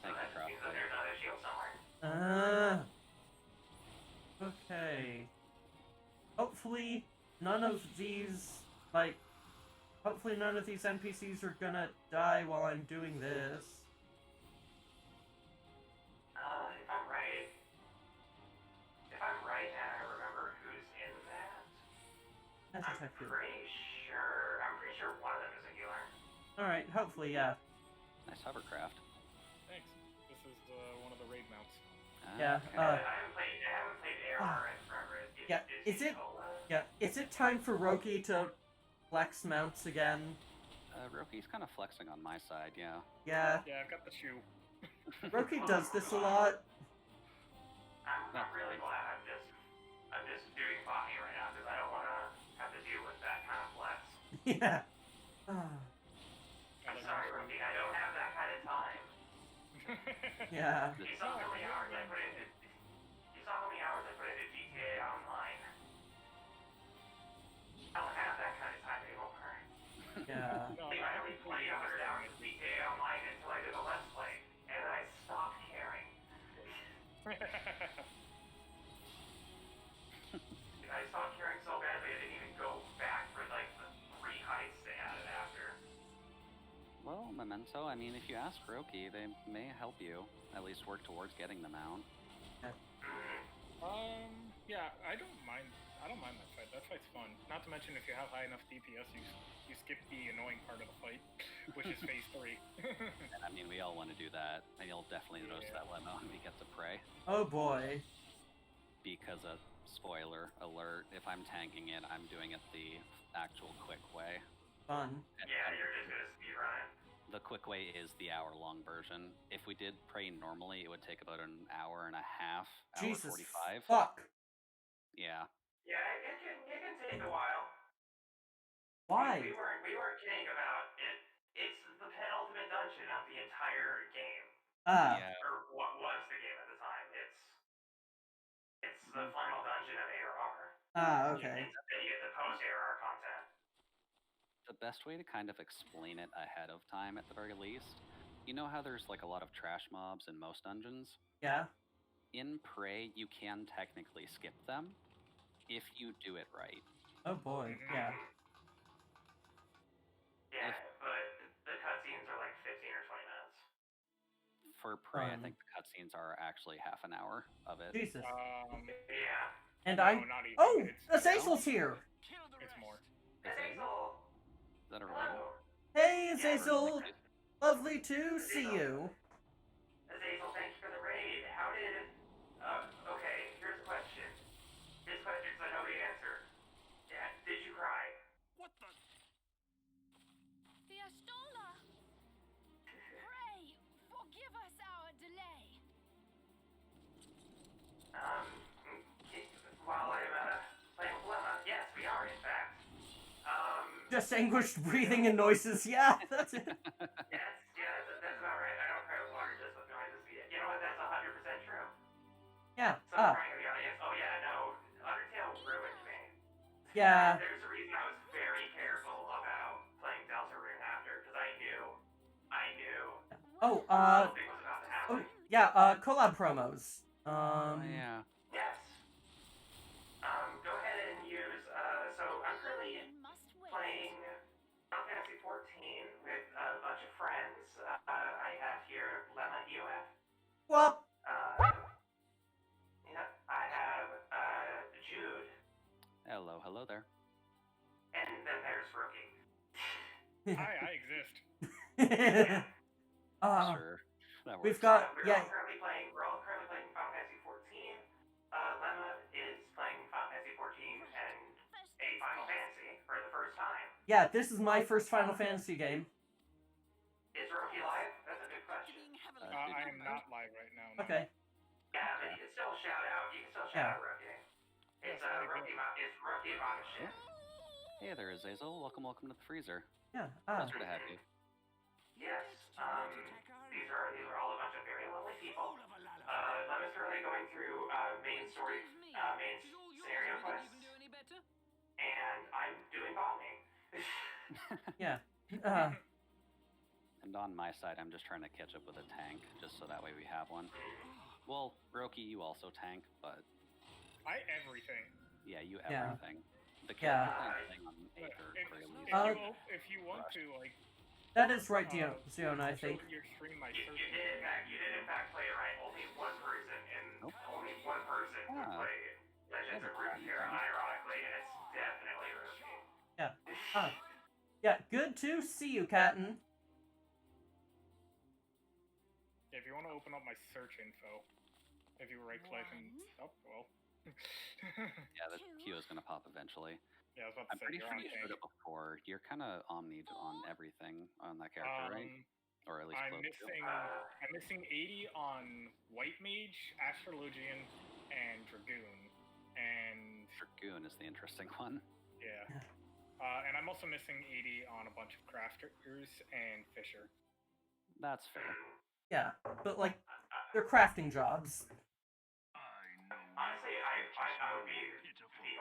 So Thank you, that means that Crossbow. there's another shield somewhere. Okay. Hopefully, none of these, like... Hopefully none of these NPCs are gonna die while I'm doing this. If I'm right and I remember who's in that, That's I'm pretty sure one of them is a healer. Alright, hopefully, yeah. Nice hovercraft. Thanks. This is one of the raid mounts. Yeah, Okay. I haven't played AR in forever. Is it time for Roki to flex mounts again? Roki's kind of flexing on my side, yeah. Yeah, Yeah, I've got the shoe. Roki does this a lot. I'm really glad I'm just doing botany right now because I don't want to have to deal with that kind of flex. Yeah. I'm sorry, Roki, I don't have that kind of time. Yeah. You saw how many hours I put into GTA Online. I don't have that kind of time anymore. Yeah. No, I only played 100 hours of GTA Online until I did a Let's Play, and I stopped caring. I stopped caring so badly I didn't even go back for like the 3 heights they added after. Well, Memento, I mean, if you ask Roki, they may help you. At least work towards getting them out. Yeah, I don't mind that fight. That fight's fun. Not to mention, if you have high enough DPS, you skip the annoying part of the fight, which is phase 3. And I mean, we all want to do that, and you'll definitely notice that limo when we get to Prey. Oh boy. Because of spoiler alert, if I'm tanking it, I'm doing it the actual quick way. Fun. And You're just gonna speedrun it. the quick way is the hour-long version. If we did Prey normally, it would take about an hour and a half, Jesus. hour 45. Fuck. Yeah. Yeah, it can take a while. Why? We weren't kidding about it. It's the penultimate dungeon of the entire game. Yeah. Or what was the game at the time. It's the final dungeon of ARR. Okay. And then you get the post-ARR content. The best way to kind of explain it ahead of time, at the very least, you know how there's like a lot of trash mobs in most dungeons? Yeah. In Prey, you can technically skip them if you do it right. Oh boy. Yeah. Yeah, but the cutscenes are like 15 or 20 minutes. For Prey, I Fun. think the cutscenes are actually half an hour of it. Jesus. Yeah. And no, I'm... not even. Oh! It's Azazel's here! It's more. Azazel! Is that a roll? Hello. Hey, Azazel! Lovely to see you. Azazel, thank you for the raid. How did... okay, here's a question. This question's I know the answer. Yeah, did you cry? What the? The Astola! Pray, forgive us our delay. While I'm, playing Dilemma, yes, we are, in fact. Just anguished breathing and noises. Yeah, that's it. Yes, that's about right. I don't cry with water, just with noises. You know what, that's 100% true. Yeah. Some crying in the audience. Oh yeah, no, Undertale ruined me. Yeah. And there's a reason I was very careful about playing Deltarune after, because I knew Oh, something was about to oh, happen. yeah, collab promos. Yeah. Yes. Go ahead and use, so I'm currently playing Final Fantasy 14 with a bunch of friends. I have here Lemma EOF. Well, Yeah, I have Jude. Hello there. And then there's Roki. Hi, I exist. Sure, that works. We've got, We're all currently playing Final Fantasy 14. Lemma is playing Final Fantasy 14 and a Final Fantasy for the first time. Yeah, this is my first Final Fantasy game. Is Roki live? That's a good question. I am not live right now. No. Okay. Yeah, but you can still shout out. Roki. It's Roki on the ship. Hey there, Azazel. Welcome to the freezer. Yeah. Pleasure to have you. Yes. These are all a bunch of very lovely people. Lemma's currently going through main scenario quests, and I'm doing bombing. Yeah. And on my side, I'm just trying to catch up with a tank, just so that way we have one. Well, Roki, you also tank, but I everything. yeah, you Yeah. everything. The Yeah. character thing on But Aether if you want to, like, That is right, Ziona, I think. show your stream my You search. did in fact play it right. Only one person would play Legends of Runeterra, ironically, and it's definitely Roki. Yeah. Yeah, good to see you, Captain. If you want to open up my search info, if you right click and yeah, the queue is gonna pop eventually. Yeah, I was about I'm to say pretty you're sure on you tank. showed it before. You're kind of omnied on everything on that character, right? Or at least I'm close to. I'm missing 80 on White Mage, Astrologian, and Dragoon. And Dragoon is the interesting one. yeah. And I'm also missing 80 on a bunch of crafters and Fisher. That's fair. Yeah, but like, they're crafting jobs. Honestly, I would be the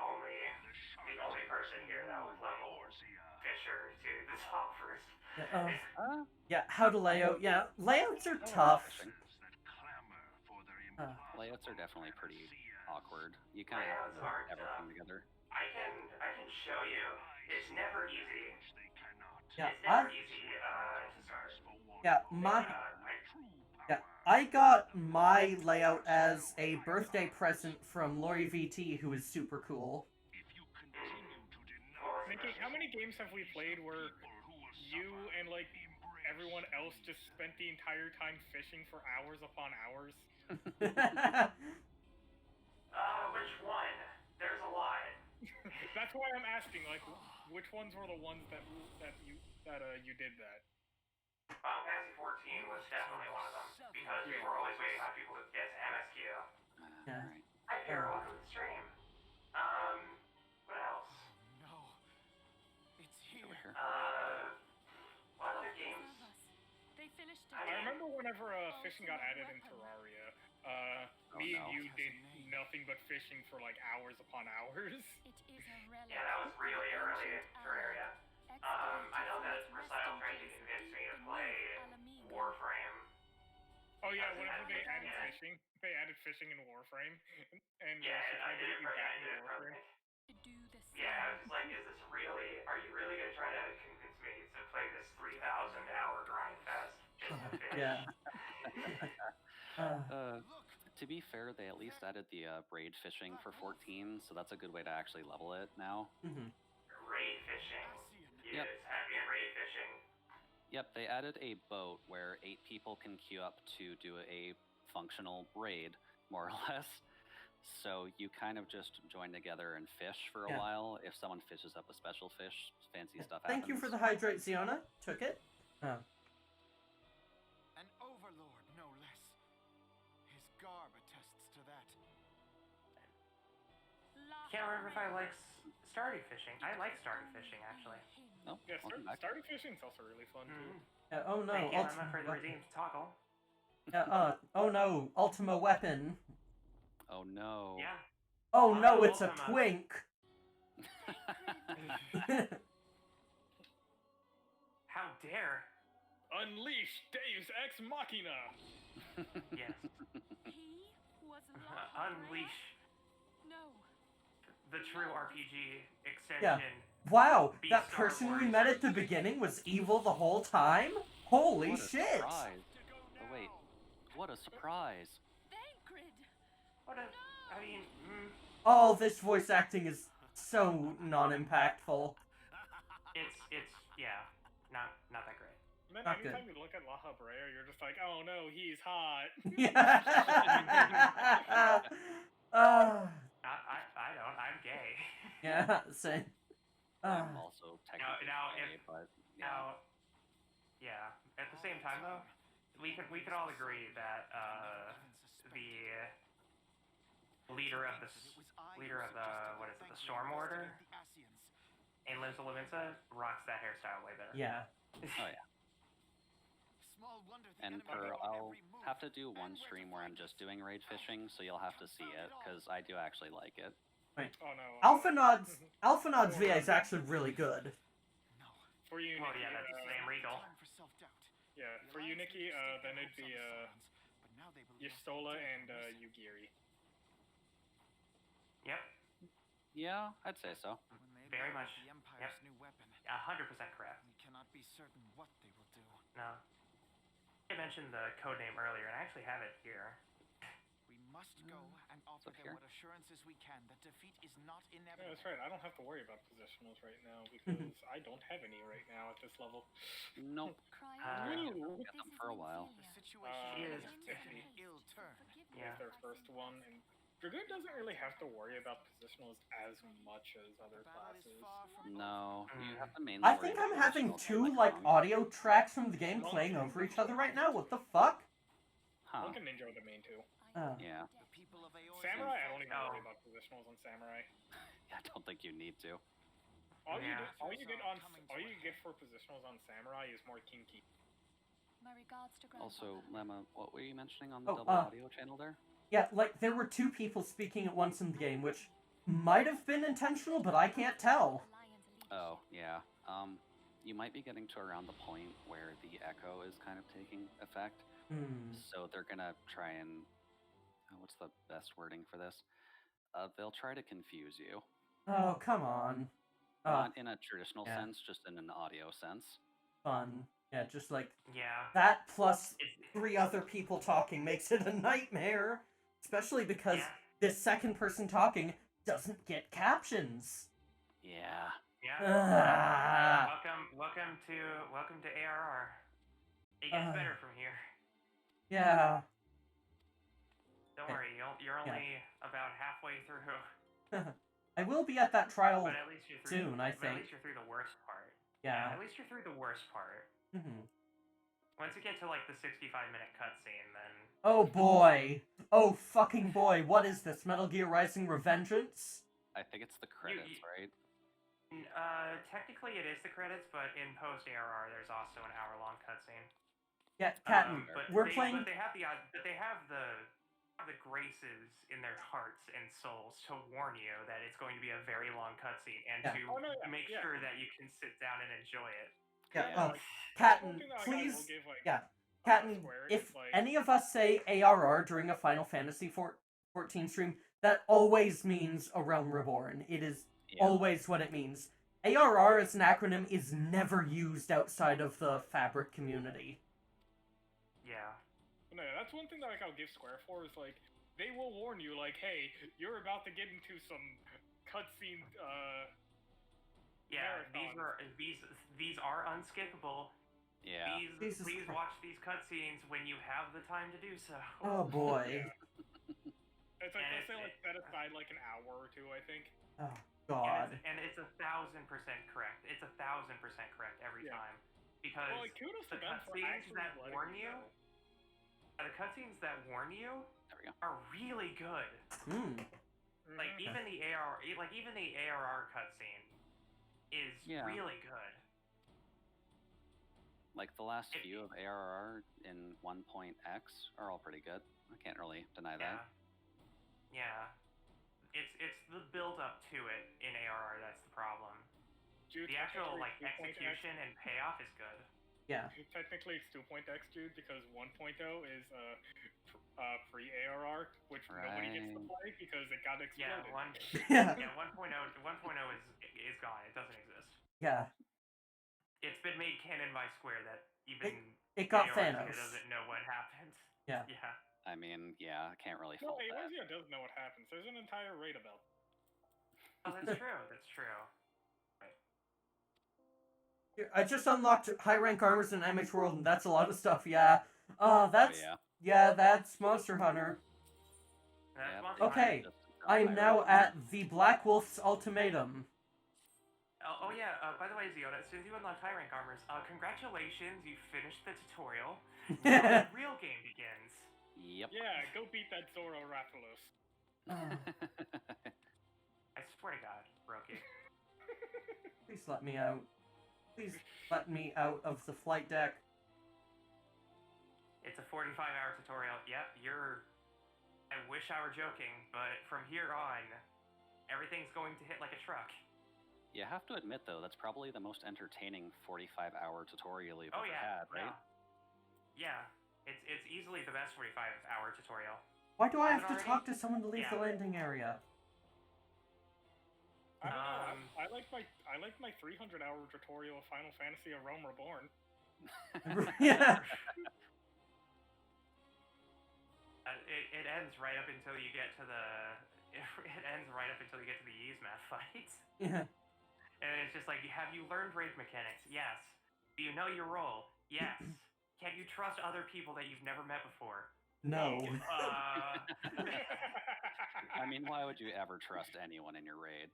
only person here that would level Fisher to the top first. Yeah, how to layout. Yeah, layouts are tough. Layouts are definitely pretty awkward. You kind of have to put everything together. I can show you. It's never easy. Yeah, It's never easy to start. Yeah, I got my layout as a birthday present from Lori VT, who is super cool. Nicki, how many games have we played where you and like everyone else just spent the entire time fishing for hours upon hours? Which one? There's a lot. That's why I'm asking, like, which ones were the ones that you did that? Final Fantasy 14 was definitely one of them, because we were always waiting on people to get to MSQ. Yeah. Right. Hi, Pierre, welcome to the stream. What else? No, it's here. Over here. What other games? They finished I I remember whenever fishing got added in Terraria, me and you did nothing but fishing for like hours upon hours. It is a relic. Yeah, that was really early in Terraria. I know that Recile tried to convince me to play Warframe. Oh yeah, whenever they added fishing in Warframe, and Yeah, she and I tried to did get it you for back in Warframe. To do the same. Yeah, I was like, are you really gonna try to convince me to play this 3,000-hour grind fest just to fish? Yeah. To be fair, they at least added the raid fishing for 14, so that's a good way to actually level it now. Raid fishing. Yep. Yes, happy and raid fishing. Yep, they added a boat where 8 people can queue up to do a functional raid, more or less. So you kind of just join together and fish for a while. If someone fishes up a special fish, fancy stuff happens. Thank you for the hydrate, Ziona. Took it. An overlord, no less. His garb attests to that. Can't remember if I like starry fishing. I like starry fishing, actually. Oh, Yeah, welcome back. starting fishing's also really fun too. Oh no, Thank you, Emma, for the redeemed toggle. oh no, Ultima Weapon. Oh no. Yeah. Oh no, Oh, it's a Ultima. twink. How dare? Unleash Deus Ex Machina! Yes. He was Laha Unleash No. the true RPG Yeah. extension. Wow, Be that Star person we Wars. met at the beginning was evil the whole time? Holy What a shit! surprise. Oh, wait. What a surprise. Thancred. What a. I mean, Oh, this voice acting is so non-impactful. it's yeah, not that great. And then Not good. anytime you look at Laha Brea, you're just like, oh no, he's hot. Yeah. I don't. I'm gay. Yeah, same. I'm also technically now gay, but yeah. Now, yeah. At the same time, though, we could all agree that the leader of the what is it, the Storm Order, in Liz Levinsa rocks that hairstyle way better. Yeah. Oh yeah. And I'll have to do one stream where I'm just doing raid fishing, so you'll have to see it, because I do actually like it. Right. Oh no. Alphanod's VA is actually really good. For you, Well, Nicki, yeah, that's Sam Regal. yeah, for you, Nicki, then it'd be Yistola and Yugiri. Yep. Yeah, I'd say so. Very much. The Yep. Empire's new weapon. 100% correct. We cannot be certain what they will do. No. I mentioned the code name earlier, and I actually have it here. We must go and offer Up them here? what assurances we can that defeat is not Yeah, inevitable. that's right. I don't have to worry about positionals right now because I don't have any right now at this level. Nope. Ooh. Get them for a while. The situation She is is taking an ill turn. Yeah. Their first one, and Dragoon doesn't really have to worry about positionals as much as other The battle is classes. far from No, you have to mainly I worry think about I'm having positionals two, like like, Monk. audio tracks from the game playing over each other right now. What the fuck? Huh. Monk and Ninja are the main two. Oh. Yeah. The people of Aeor's Samurai, I don't even Oh. worry about positionals on Samurai. I don't think you need to. All Yeah. you get for positionals on Samurai is more kinky. My regards to Also, Grandfather. Lemma, what were you mentioning on the Oh, double audio channel there? Yeah, like, there were two people speaking at once in the game, which might have been intentional, but I can't tell. Oh, yeah. You might be getting to around the point where the echo is kind of taking effect. So they're gonna try and... what's the best wording for this? They'll try to confuse you. Oh, come on. Not in a traditional yeah. sense, just in an audio sense. Fun. Yeah, just like, Yeah. that plus It's, 3 other people talking makes it a nightmare. Especially because Yeah. this second person talking doesn't get captions. Yeah. yeah. Ah. Welcome to ARR. It gets better from here. Yeah. Don't worry, you're only about halfway through. I will be at that trial But at least you're through. soon, I At think. least you're through the worst part. Yeah. At least you're through the worst part. Once you get to like the 65-minute cutscene, then. Oh boy. Oh fucking boy. What is this? Metal Gear Rising Revengeance? I think it's the credits, right? Technically it is the credits, but in post ARR there's also an hour-long cutscene. Yeah, Captain. But we're they, playing. But they have the graces in their hearts and souls to warn you that it's going to be a very long cutscene and to make sure that you can sit down and enjoy it. Yeah. Like, Captain, one thing that I please. will give, like, Yeah. Captain, Square if is, like- any of us say ARR during a Final Fantasy 14 stream, that always means A Realm Reborn. It is always what it means. ARR as an acronym is never used outside of the Fabric community. Yeah. No, that's one thing that like, I'll give Square for is like they will warn you like, hey, you're about to get into some cutscene. Yeah, marathon. these are unskippable. Yeah. Please watch these cutscenes when you have the time to do so. Oh boy. It's like they'll say like set aside like an hour or two, I think. Oh god. And it's 1,000% correct. It's 1,000% correct every time because Well, like, kudos the to them for cutscenes actually that letting warn you you, know. the cutscenes that warn you There we go. are really good. Like even the ARR cutscene is really good. Like the last few of ARR in 1.x are all pretty good. I can't really deny that. Yeah. it's the build up to it in ARR that's the problem. Jude, The actual technically like 2.x execution and payoff is good. Yeah. Technically, it's 2.x, Jude, because 1.0 is pre-ARR, which nobody gets to play because it got exploded. Yeah. 1.0 is gone. It doesn't exist. Yeah. It's been made canon by Square that even It got AOR Thanos. doesn't know what happened. Yeah. Yeah. I mean, yeah, I can't really No, fault that. Eorzea does know what happens. There's an entire raid about. Oh, that's true. That's true. I just unlocked high rank armors in MH World, and that's a lot of stuff. Yeah. That's that's Monster Hunter. That's Yeah, Monster Okay. Hunter. I am now at the Black Wolf's Ultimatum. Oh yeah. By the way, Ziona, as soon as you unlock high rank armors, congratulations, you finished the tutorial. Now the real game begins. Yep. Yeah, go beat that Zoro Rathalos. I swear to God, Roki. Please let me out. Please let me out of the flight deck. It's a 45-hour tutorial. Yep, I wish I were joking, but from here on, everything's going to hit like a truck. You have to admit, though, that's probably the most entertaining 45-hour tutorial you've ever had, right? Yeah. It's easily the best 45-hour tutorial. Why do I have to talk to someone to leave the landing area? I don't know. I like my 300-hour tutorial of Final Fantasy: A Realm Reborn. Yeah. It ends right up until you get to the. It ends right up until you get to the Yzmath fight. Yeah. And it's just like, have you learned raid mechanics? Yes. Do you know your role? Yes. Can you trust other people that you've never met before? No. I mean, why would you ever trust anyone in your raid?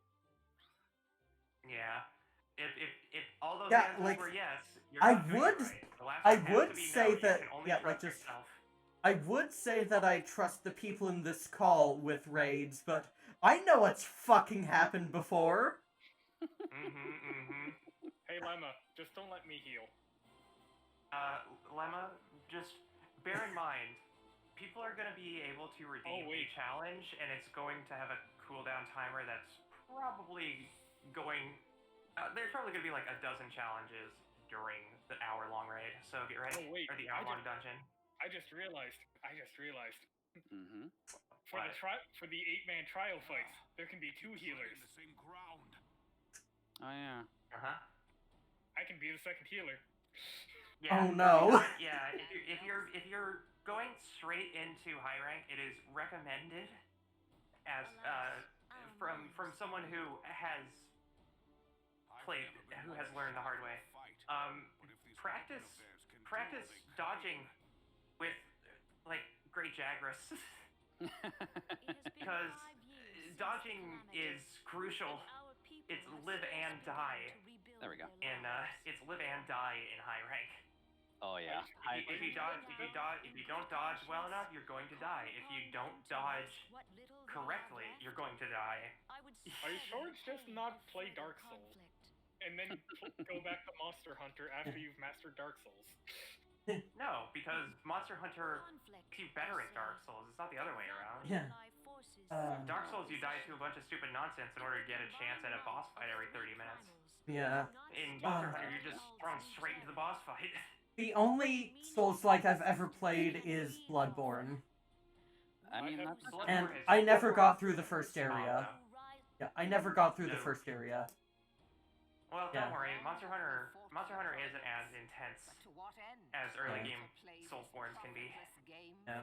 Yeah. If all those Yeah, answers like, were yes, you're I not doing would- it right. The last I one has would to be say no. You that- can only yeah, like, trust just- yourself. I would say that I trust the people in this call with raids, but I know what's fucking happened before. Hey, Lemma, just don't let me heal. Lemma, just bear in mind, people are going to be able to redeem a challenge, and it's going to have a cooldown timer that's probably going... there's probably going to be like a dozen challenges during the hour-long raid, so get ready. Or the hour-long dungeon. I just realized. Mm-hmm. For the 8-man trial fights, there can be 2 healers. Oh yeah. I can be the second healer. Yeah. Oh no. Yeah, if you're going straight into high rank, it is recommended as from someone who has played, who has learned the hard way. Practice dodging with like Great Jagras. Because dodging is crucial. It's live and die. There we go. And it's live and die in high rank. Oh yeah. If you don't dodge well enough, you're going to die. If you don't dodge correctly, you're going to die. Are you sure it's just not play Dark Souls and then go back to Monster Hunter after you've mastered Dark Souls? No, because Monster Hunter makes you better at Dark Souls. It's not the other way around. Yeah. Dark Souls, you die to a bunch of stupid nonsense in order to get a chance at a boss fight every 30 minutes. Yeah. In Monster Hunter, you're just thrown straight into the boss fight. The only Souls-like I've ever played is Bloodborne. I mean, that's... And I never got through the first area. Yeah, I never got through the first area. Well, don't worry. Monster Hunter isn't as intense as early game Soulsborns can be. Yeah.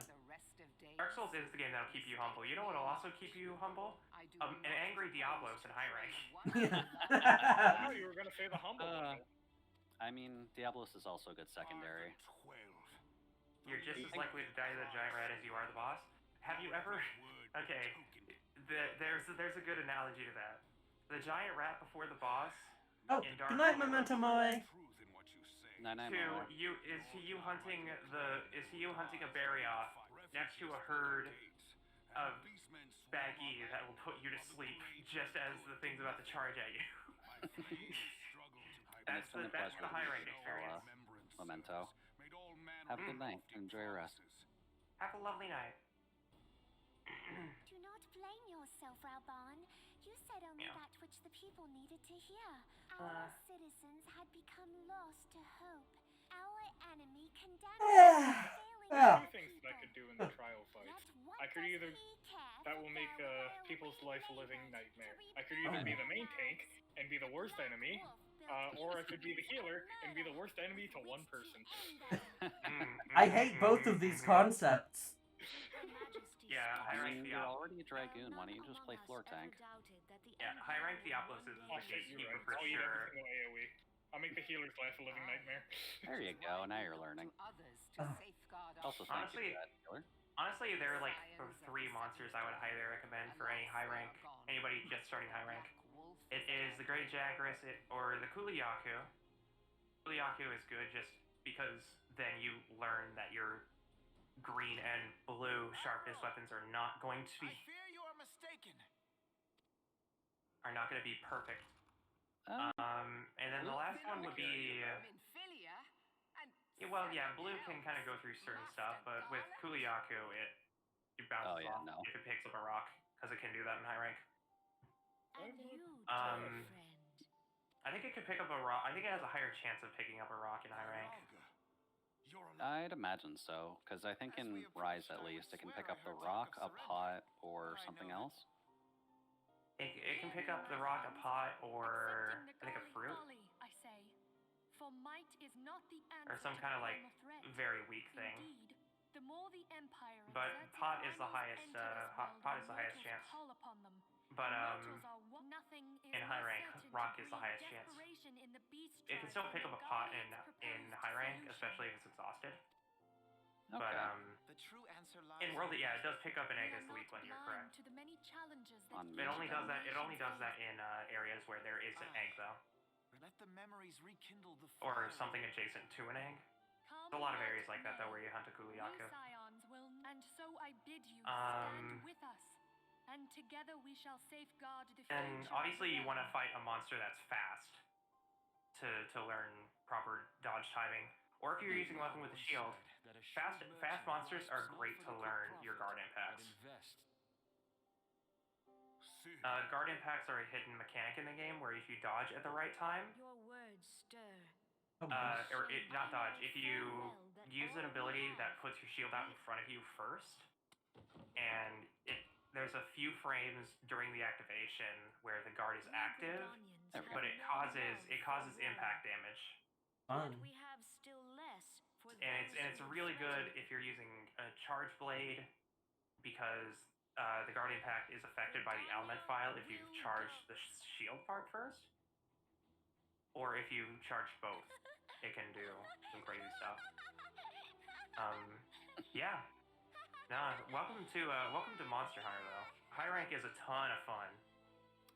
Dark Souls is the game that'll keep you humble. You know what'll also keep you humble? An angry Diablos in high rank. I thought you were gonna say the humble one. I mean, Diablos is also a good secondary. You're just as likely to die to the giant rat as you are the boss. Have you ever... Okay, there's a good analogy to that. The giant rat before the boss... Oh, good night, Memento Mori. Is he hunting a Barioth next to a herd of baggy that will put you to sleep just as the thing's about to charge at you? That's the high rank experience. Memento. Have a good night. Enjoy your rest. Have a lovely night. Do not blame yourself, Raban. You said only Yeah. that which the people needed to hear. Our citizens had become lost to hope. Our enemy condemned us for failing Yeah. Two things that I could do in the trial fight. Yet what I could does either he care that for will make their royal people's life a living labors nightmare. to I could either be rebuild the main their tank lives? and be the worst Black enemy, Wolf built or I his could be the cities healer on and be the murder, worst enemy to with one which person. to end them. I hate both of these concepts. Her Majesty Yeah, spoke. high I rank mean, you're already a Dragoon. Why don't you just play floor tank? Yeah, high rank Diablos is Oh the shit, you're gatekeeper right. for I'll eat sure. every single AoE. I'll make the healer's life a living nightmare. There you go. Now you're learning. Also, thank you Honestly, for that, healer. Honestly, there are like three monsters I would highly recommend for any high rank, anybody just starting high rank. It is the Great Jagras or the Kuliyaku. Kuliyaku is good just because then you learn that your green and blue sharpness weapons are not going to be I fear you are mistaken. perfect. Uh, And then the last one would be blue can kind of go through certain stuff, but with Kuliyaku it bounces off no. if it picks up a rock because it can do that in high rank. And you, Um, dear friend. I think it could pick up a rock. I think it has a higher chance of picking up a rock in high rank. You're I'd imagine so, because I think in Rise at least it can pick up the rock, a pot, or something else. It can pick up the rock, a pot, or I think a fruit, Folly, I say. For might is not the answer or some to kind of the like former threat. very weak thing. Indeed, the more the Empire But exerts its pot is the armies highest, into this world, pot is the highest mortals chance. call upon them. But Mortals are nothing is in high more rank, certain to rock is the breed highest chance. desperation in the beast It can tribe still than pick the up a pot Guardian's in proposed high rank, solution. especially if it's exhausted. Okay. But the true answer lies in world, yeah, it does pick up an egg We as are the weak not one. You're blind correct. to the many challenges that On It Yeah, only but- does that. It only does that in areas where there is an egg, though, Let the memories rekindle the or fire. something adjacent to an egg. There's a lot of areas like that though where you hunt a We Kuliyaku. scions will, and so I bid you Um, stand with us, and together we shall safeguard the And future obviously, of you the want to realm. fight a monster that's fast to learn proper dodge timing. Or if you're using a weapon with a shield, fast monsters are great to learn your guard impacts. Guard impacts are a hidden mechanic in the game where if you dodge at the right time, Your words stir. not dodge, if you use an ability that puts your shield out in front of you first, and there's a few frames during the activation where the guard is active, but it causes impact damage. Fun. We have still less for And it's really good if you're using a charge blade because the guard impact is affected by the element file if you charge the shield part first, or if you charge both, it can do some crazy stuff. Yeah. Nah, welcome to Monster Hunter though. High rank is a ton of fun.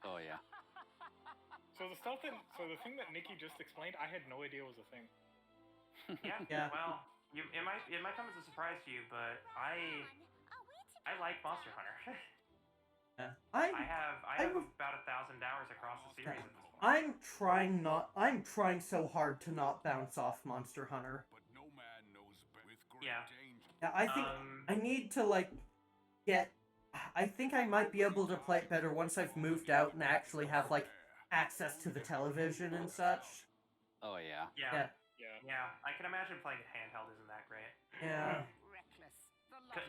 Oh yeah. So the thing that Nicki just explained, I had no idea was a thing. Yeah. Yeah. Well, it might come as a surprise to you, but I like Monster Hunter. Yeah. I have I'm- about 1,000 hours across the series at this point. I'm trying so hard to not bounce off Monster Hunter. But no man knows with great Yeah. danger. Yeah, I think I need to I think I might be able to play it better once I've moved out and actually have access to the television and such. Oh yeah. Yeah. Yeah. Yeah, I can imagine playing it handheld isn't that great. Yeah.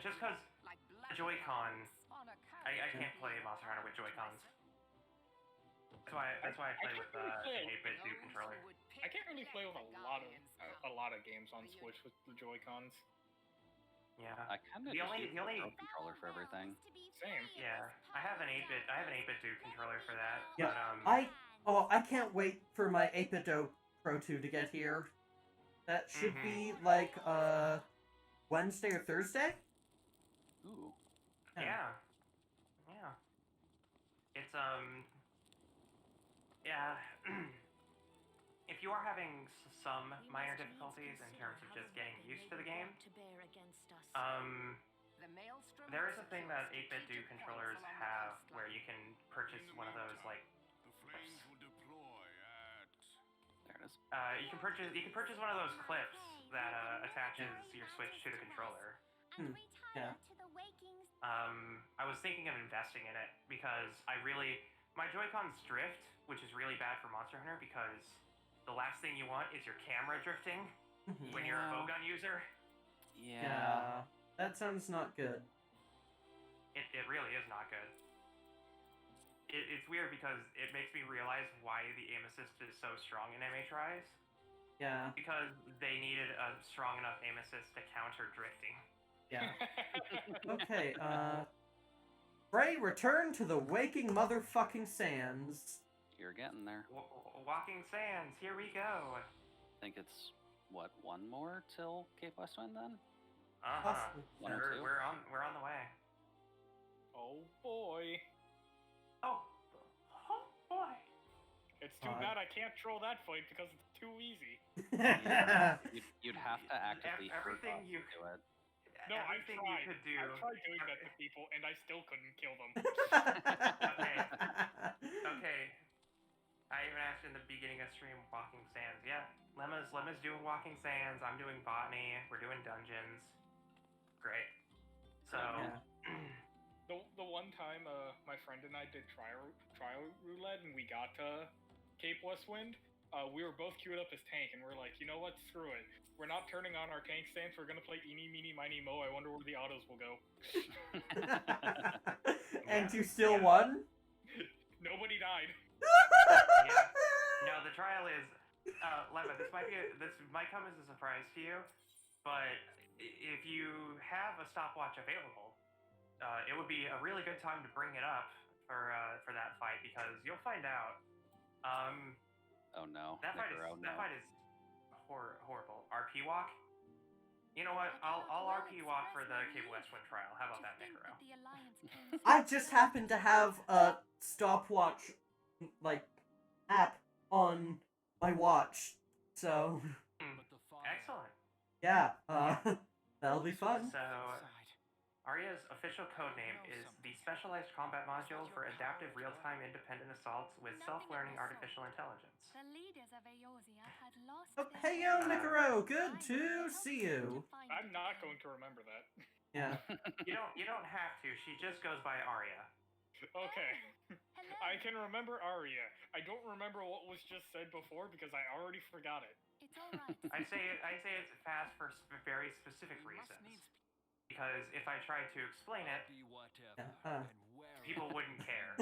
Just because Joy-Con, I can't play Monster Hunter with Joy-Cons. That's why I play with an 8-bit Duke controller. I can't really play with a lot of games on Switch with the Joy-Cons. Yeah. I kind of The just only- use the only- the controller for everything. Same. Yeah, I have an 8-bit Duke controller for that. Yeah, But I can't wait for my 8-bit Pro 2 to get here. That should be Wednesday or Thursday? Ooh. yeah. It's yeah. If you are having some minor difficulties in terms of just getting used to the game, there is a thing that 8-bit Duke controllers have where you can purchase one of those The flames will deploy at... There it is. you can purchase one of those clips that attaches your Switch to the controller. and Hmm, retire yeah. to the waking. I was thinking of investing in it because my Joy-Cons drift, which is really bad for Monster Hunter because the last thing you want is your camera drifting when you're a Yeah. bowgun user. Yeah. That sounds not good. It really is not good. It's weird because it makes me realize why the aim assist is so strong in MHRIs. Yeah. Because they needed a strong enough aim assist to counter drifting. Yeah. Okay, Bray, return to the waking motherfucking sands. You're getting there. Walking Sands, here we go. I think it's, what, one more till Cape Westwind then? Possibly. One or two? We're on the way. Oh boy. Oh boy. It's too bad I can't troll that fight because it's too easy. Yeah. You'd have to actively hurt everything us you to do it. No, I everything tried. you could do. I tried doing that to people, and I still couldn't kill them. Okay. I even asked in the beginning of stream Walking Sands. Yeah, Lemma's doing Walking Sands. I'm doing botany. We're doing dungeons. Great. So. Yeah. The one time my friend and I did trial roulette and we got to Cape Westwind, we were both queued up as tank and we're like, you know what, screw it. We're not turning on our tank stance, we're gonna play Eeny, Meeny, Miny, Mo. I wonder where the autos will go. And you still won? Nobody died. Yeah. No, the trial is Lemma, this might come as a surprise to you, but if you have a stopwatch available, it would be a really good time to bring it up for that fight because you'll find out. Oh no. That fight is horrible. RP walk. You know what? I'll RP walk for the Cape Westwind trial. How about that, Necro? I just happen to have a stopwatch app on my watch, so Excellent. yeah, that'll be fun. So Arya's official codename is the Specialized Combat Module for Adaptive Real-Time Independent Assaults with Self-Learning Artificial Intelligence. The leaders of Eorzea had lost Oh, hey yo, Nicaro, good to see you. I'm not going to remember that. Yeah. You don't have to. She just goes by Arya. Okay. Hello. I can remember Arya. I don't remember what was just said before because I already forgot it. It's all right. I say it's fast for very specific reasons. Because if I tried to explain it, people wouldn't care.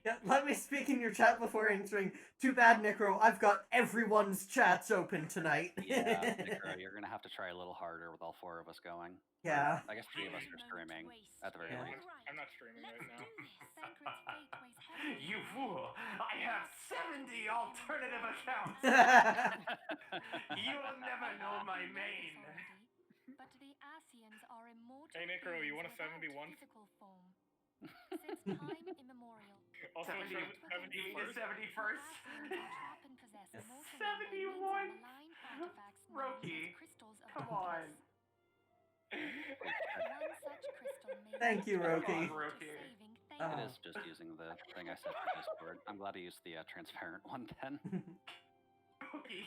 Yeah, let me speak in your chat before answering. Too bad, Necro, I've got everyone's chats open tonight. Yeah, Necro, you're gonna have to try a little harder with all four of us going. Yeah. I guess 3 of us are streaming, at the very Yeah. least. I'm not streaming right now. You fool! I have 70 alternative accounts! You'll never know my main! But the Asians are immortal. Hey, Necro, you want a beings 71? without physical form. Since time immemorial. Also, 70 71st? You mean the 71st? 71? Roki, come on. Thank you, Roki. It is just using the thing I said for Discord. I'm glad I used the transparent one then. Roki.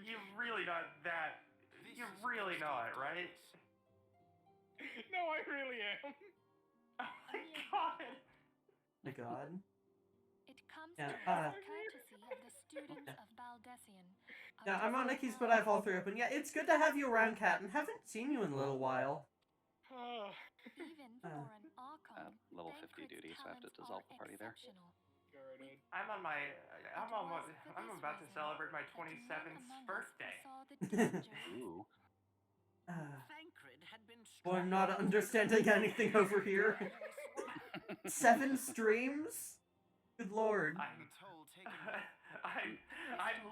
You're really not that. You're really not, right? No, I really am. Oh my god. My god. It comes Yeah, to us courtesy of the students of Baldessian. Yeah, I'm on Nicki's, but I have all 3 open. Yeah, it's good to have you around, Kat, and haven't seen you in a little while. Even for an Archon, Level 50 duty, so I have to dissolve the party there. I'm about to celebrate my 27th birthday. Ooh. Well, I'm not understanding anything over here. 7 streams? Good lord. I'm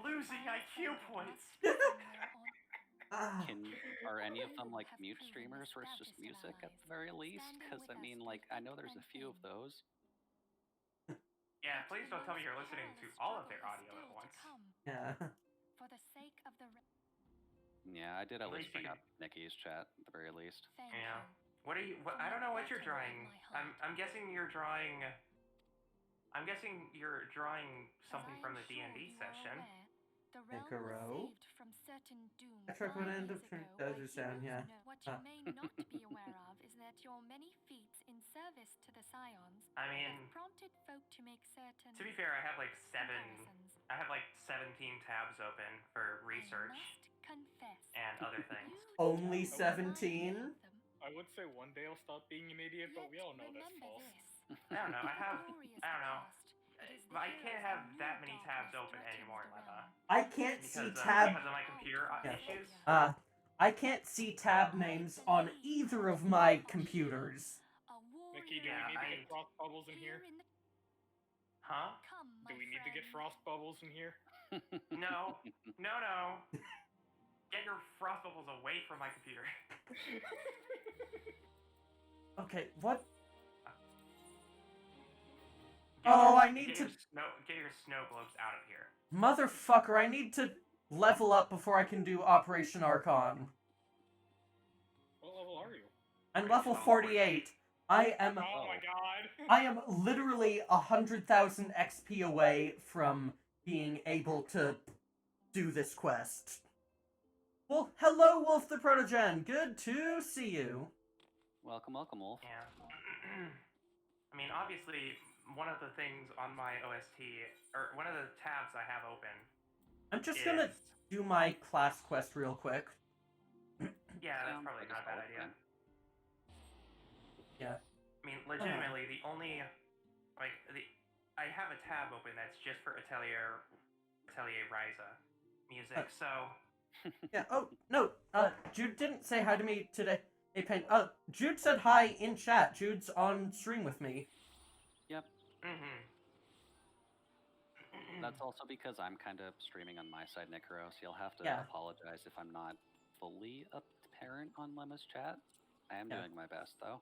losing IQ points. Are any of them like mute streamers where it's just music at the very least? Because I mean, like, I know there's a few of those. Yeah, please don't tell me you're listening to all of their audio at once. Yeah. For the sake of the Yeah, I did at least bring up Nicki's chat at the very least. Yeah. What are you? I don't know what you're drawing. I'm guessing you're drawing. I'm guessing you're drawing something from the D&D session. The realm was Nicaro. saved from certain doom I tried one end of years ago those by are sound, heroes yeah. What you may not be aware of is that your many feats in service to the Scions I mean, have prompted folk to make certain to be fair, I have like comparisons. 17 tabs open for research I must confess, and other things. you Only don't remind 17? me of them. I would say one day I'll stop being an idiot, but we Yet all know that's remember false. this. I don't know. I have. Glorious I don't know. past. It is the I can't heroes have who that knew many tabs darkness open threatened anymore, the Lemma. realm. I can't see Because tab. of my computer issues. I can't see tab names on either of my computers. A Nikki, do warrior we need to I- get frost bubbles in here? in the Huh? Come, Do my we need to get friend. frost bubbles in here? No. No. Get your frost bubbles away from my computer. Okay, what? Get Oh, your- I need to. get your snow globes out of here. Motherfucker, I need to level up before I can do Operation Archon. What level are you? I'm level 48. I am. Oh my god! I am literally 100,000 XP away from being able to do this quest. Well, hello, Wolf the Protogen. Good to see you. Welcome, Wolf. Yeah. I mean, obviously, one of the things on my OST, or one of the tabs I have open, I'm just gonna do my class quest real quick. Yeah, that's Sounds probably like a not a bad solid idea. plan. Yeah. I mean, legitimately, the only, I have a tab open that's just for Atelier Ryza music, so... Yeah, oh, no, Jude didn't say hi to me today. Hey, Pen, Jude said hi in chat. Jude's on stream with me. Yep. Mm-hmm. That's also because I'm kind of streaming on my side, Nicaro, so you'll have to Yeah. apologize if I'm not fully apparent on Lemma's chat. I am Yeah. doing my best, though.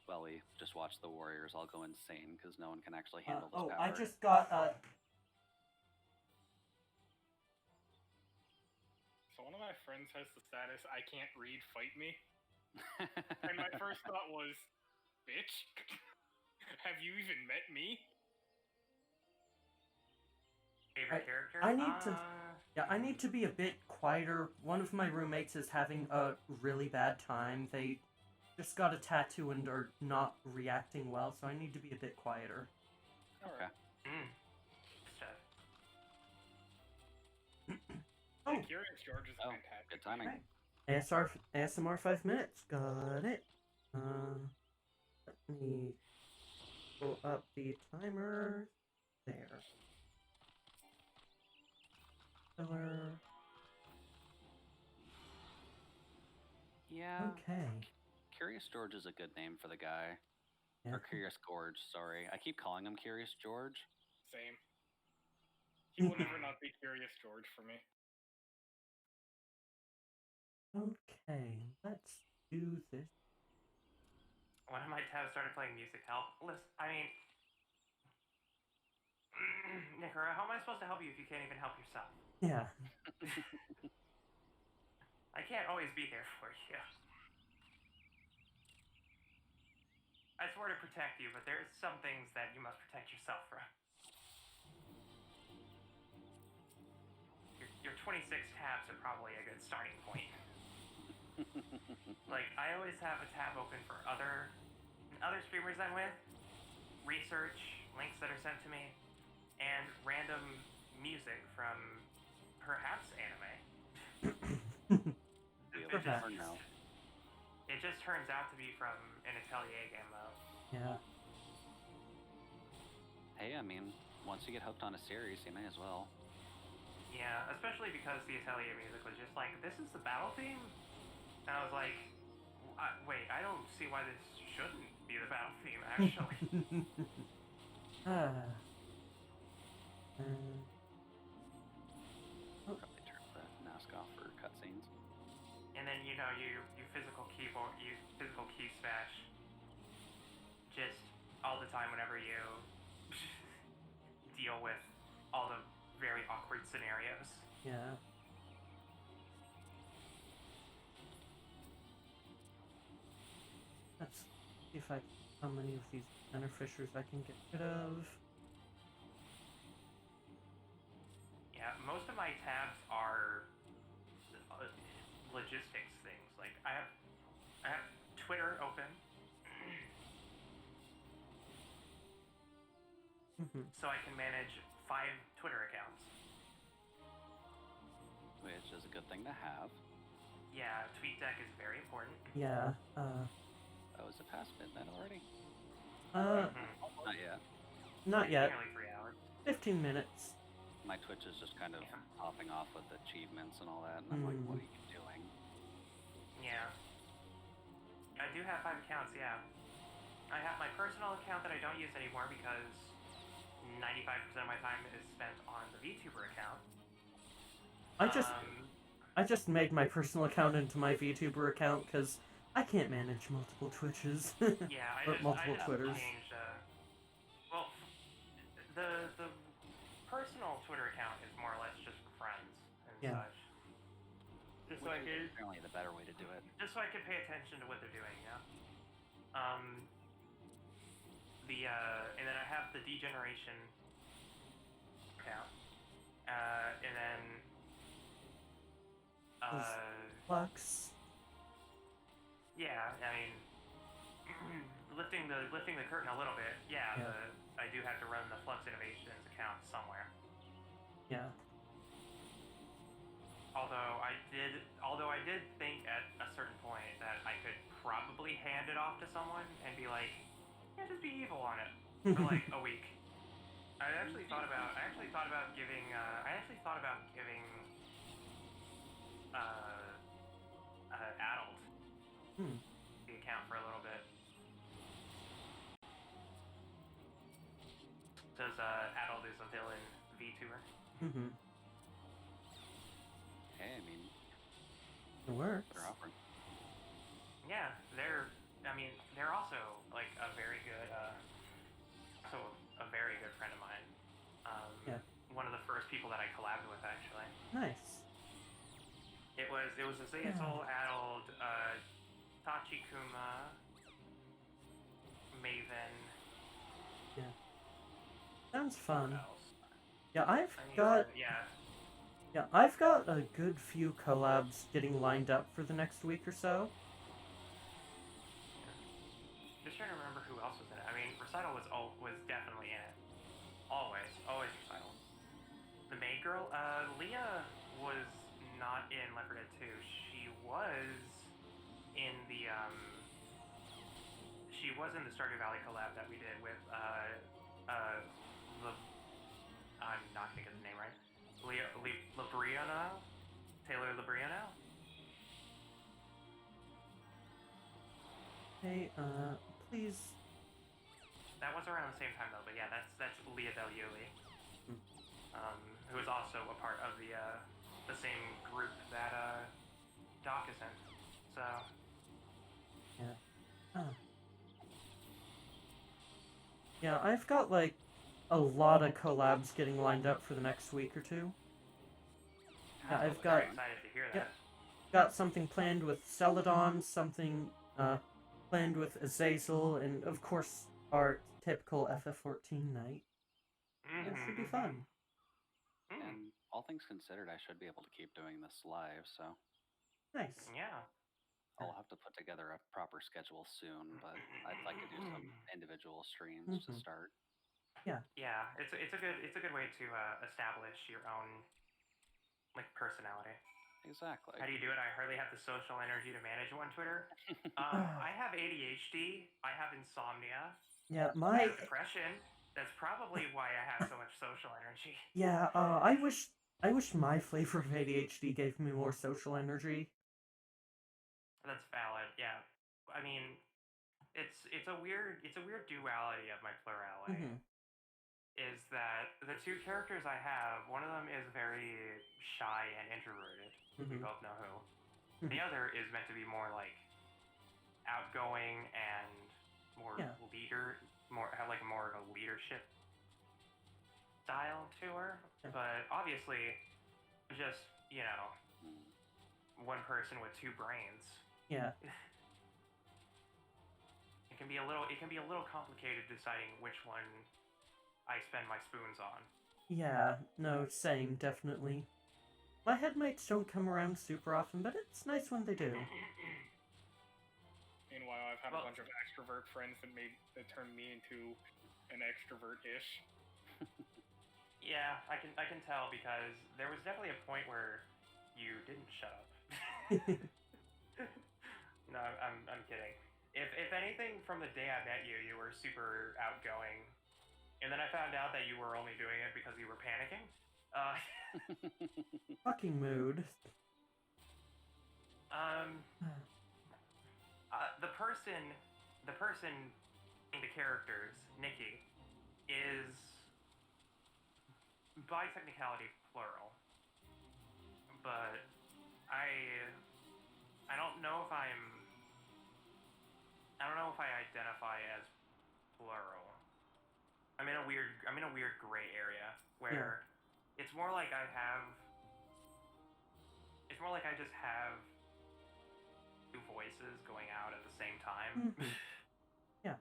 Well, we just watched the Warriors all go insane because no one can actually handle this power. I just got, So one of my friends has the status, I can't read, fight me. And my first thought was, bitch, have you even met me? Favorite character? I need to... Yeah, I need to be a bit quieter. One of my roommates is having a really bad time. They just got a tattoo and are not reacting well, so I need to be a bit quieter. Okay. Oh. Curious George is Oh, fantastic. good timing. Right. ASMR 5 minutes. Got it. Let me pull up the timer. There. Filler. Yeah. Okay. Curious George is a good name for the guy. Yeah. Or Curious Gorge, sorry. I keep calling him Curious George. Same. He will never not be Curious George for me. Okay, let's do this. One of my tabs started playing music help. Listen, I mean... Nicaro, how am I supposed to help you if you can't even help yourself? Yeah. I can't always be there for you. I swore to protect you, but there's some things that you must protect yourself from. Your 26 tabs are probably a good starting point. Like, I always have a tab open for other streamers I'm with, research, links that are sent to me, and random music from perhaps anime. It just turns out to be from an Atelier game, though. Yeah. Hey, I mean, once you get hooked on a series, you may as well. Yeah, especially because the Atelier music was just like, this is the battle theme? And I was like, wait, I don't see why this shouldn't be the battle theme, actually. Probably turn the mask off for cutscenes. And then, you know, you physical keyboard, you physical key smash just all the time whenever you deal with all the very awkward scenarios. Yeah. See if how many of these beneficiaries I can get rid of. Yeah, most of my tabs are logistics things. Like I have Twitter open, so I can manage 5 Twitter accounts. Which is a good thing to have. Yeah, TweetDeck is very important. Yeah. Oh, is it past midnight already? Not yet. Not yet. Nearly 3 hours. 15 minutes. My Twitch is just kind of popping off with achievements and all that, and I'm like, what are you doing? Yeah. I do have 5 accounts, yeah. I have my personal account that I don't use anymore because 95% of my time is spent on the VTuber account. I just made my personal account into my VTuber account because I can't manage multiple Twitches. Yeah, or multiple I just Twitters. changed, well, the personal Twitter account is more or less just for friends and such. Just so I could, apparently the better way to do it. Just so I could pay attention to what they're doing, yeah. And then I have the Degeneration account. And then Flux. Yeah, I mean, lifting the curtain a little bit. Yeah, I do have to run the Flux Innovations account somewhere. Yeah. Although I did think at a certain point that I could probably hand it off to someone and be like, yeah, just be evil on it for like a week. I actually thought about giving Adult the account for a little bit. Does Adult is a villain VTuber. Hey, I mean, it works. They're offering. Yeah, they're also like a very good friend of mine. One of the first people that I collabed with, actually. Nice. It was Azazel, Adult, Tachikuma, Maven. Yeah. Sounds fun. What else? Yeah, I've got a good few collabs getting lined up for the next week or so. Just trying to remember who else was in it. I mean, Recital was definitely in it. Always Recital. The maid girl, Leah was not in Left 4 Dead 2. She was in the Stardew Valley collab that we did with I'm not gonna get the name right. Libriano? Taylor Libriano? Hey, please. That was around the same time though, but yeah, that's Leah Del Yuli. Who is also a part of the same group that Doc is in. So yeah. Yeah, I've got like a lot of collabs getting lined up for the next week or two. Yeah, I've got excited to hear that. Got something planned with Celadon, something planned with Azazel, and of course our typical FF14 night. It should be fun. And all things considered, I should be able to keep doing this live, so. Nice. Yeah. I'll have to put together a proper schedule soon, but I'd like to do some individual streams to start. Yeah, it's a good way to establish your own like personality. Exactly. How do you do it? I hardly have the social energy to manage one Twitter. I have ADHD. I have insomnia. Yeah, I have depression. That's probably why I have so much social energy. Yeah, I wish my flavor of ADHD gave me more social energy. That's valid. Yeah, I mean, it's a weird duality of my plurality. Is that the two characters I have? One of them is very shy and introverted. We both know who. The other is meant to be more like outgoing and more have like more of a leadership style to her. But obviously, just one person with 2 brains. Yeah. can be a little complicated deciding which one I spend my spoons on. Yeah, no, same, definitely. My headmates don't come around super often, but it's nice when they do. Meanwhile, I've had a bunch of extrovert friends that turned me into an extrovert-ish. Yeah, I can tell because there was definitely a point where you didn't shut up. No, I'm kidding. If anything, from the day I met you, you were super outgoing, and then I found out that you were only doing it because you were panicking. Fucking mood. The person in the characters, Nicki, is by technicality plural, but I don't know if I identify as plural. I'm in a weird gray area where it's more like I just have two voices going out at the same time. Mm-hmm. Yeah.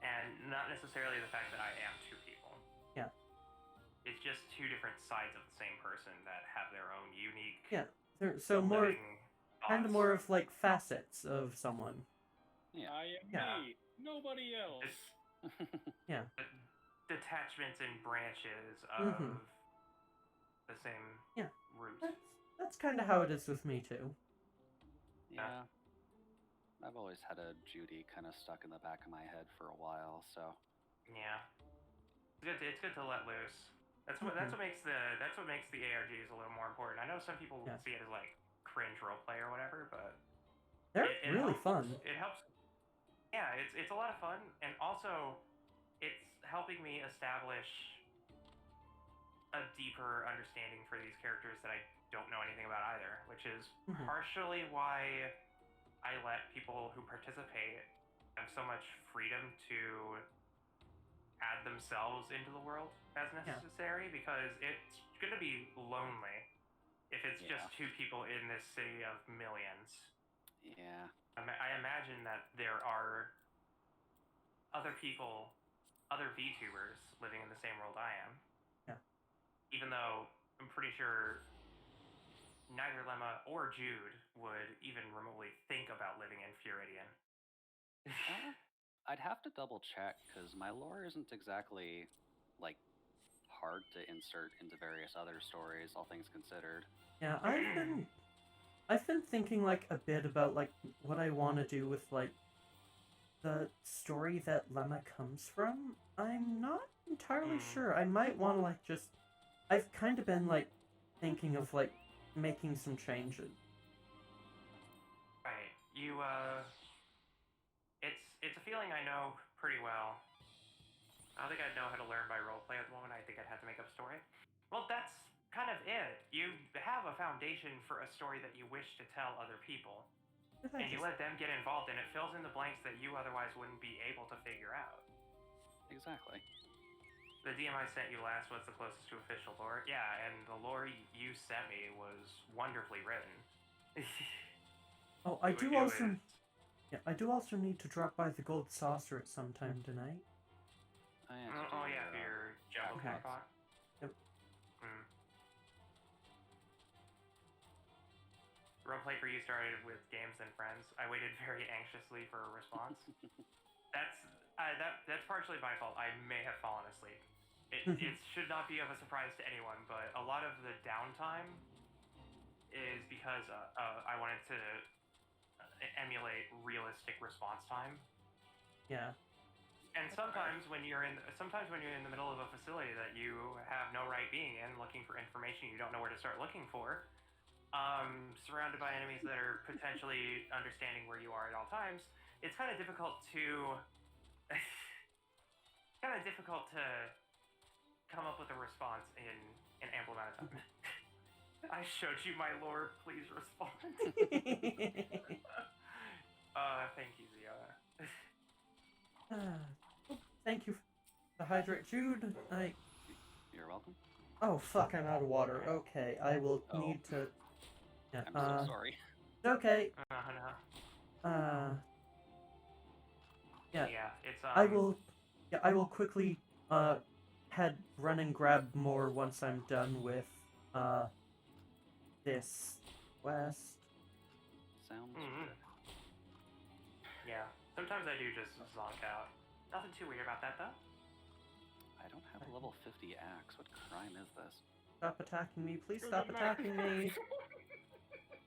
And not necessarily the fact that I am two people. Yeah. It's just two different sides of the same person that have their own unique. Yeah. So more, kind of more of like facets of someone. Yeah. I am me, nobody else. Yeah. Detachments and branches of the same root. That's kind of how it is with me too. Yeah. I've always had a Judy kind of stuck in the back of my head for a while, so. Yeah. It's good to let loose. That's what makes the ARGs a little more important. I know some people see it as like cringe roleplay or whatever, but they're really fun. It helps. Yeah, it's a lot of fun, and also it's helping me establish a deeper understanding for these characters that I don't know anything about either, which is partially why I let people who participate have so much freedom to add themselves into the world as necessary, because it's going to be lonely if it's just two people in this city of millions. Yeah. I imagine that there are other people, other VTubers living in the same world I am. Yeah. Even though I'm pretty sure neither Lemma or Jude would even remotely think about living in Floridian. I'd have to double check, because my lore isn't exactly, like, hard to insert into various other stories, all things considered. Yeah, I've been thinking, like, a bit about, like, what I want to do with, like, the story that Lemma comes from. I'm not entirely sure. I might want to, like, just... I've kind of been, like, thinking of, like, making some changes. Right. It's a feeling I know pretty well. I don't think I'd know how to learn by roleplay at the moment. I think I'd have to make up a story. Well, that's kind of it. You have a foundation for a story that you wish to tell other people. And you let them get involved, and it fills in the blanks that you otherwise wouldn't be able to figure out. Exactly. The DM I sent you last was the closest to official lore. Yeah, and the lore you sent me was wonderfully written. Oh, I do also need to drop by the Gold Saucer at some time tonight. For your Jumbo Pot. Yep. Roleplay for you started with games and friends. I waited very anxiously for a response. That's partially my fault. I may have fallen asleep. It should not be of a surprise to anyone, but a lot of the downtime is because I wanted to emulate realistic response time. Yeah. And sometimes when you're in the middle of a facility that you have no right being in, looking for information you don't know where to start looking for, surrounded by enemies that are potentially understanding where you are at all times, it's kind of difficult to come up with a response in an ample amount of time. I showed you my lore, please respond. Thank you, Zia. Thank you for the hydrate, Jude. You're welcome. Oh, fuck, I'm out of water. Okay, I will need to... Yeah, I'm so sorry. Okay. It's I will. Yeah, I will quickly run and grab more once I'm done with this quest. Sounds Mhm. good. Yeah. Sometimes I do just zonk out. Nothing too weird about that though. I don't have a level 50 axe. What crime is this? Stop attacking me, please stop attacking me.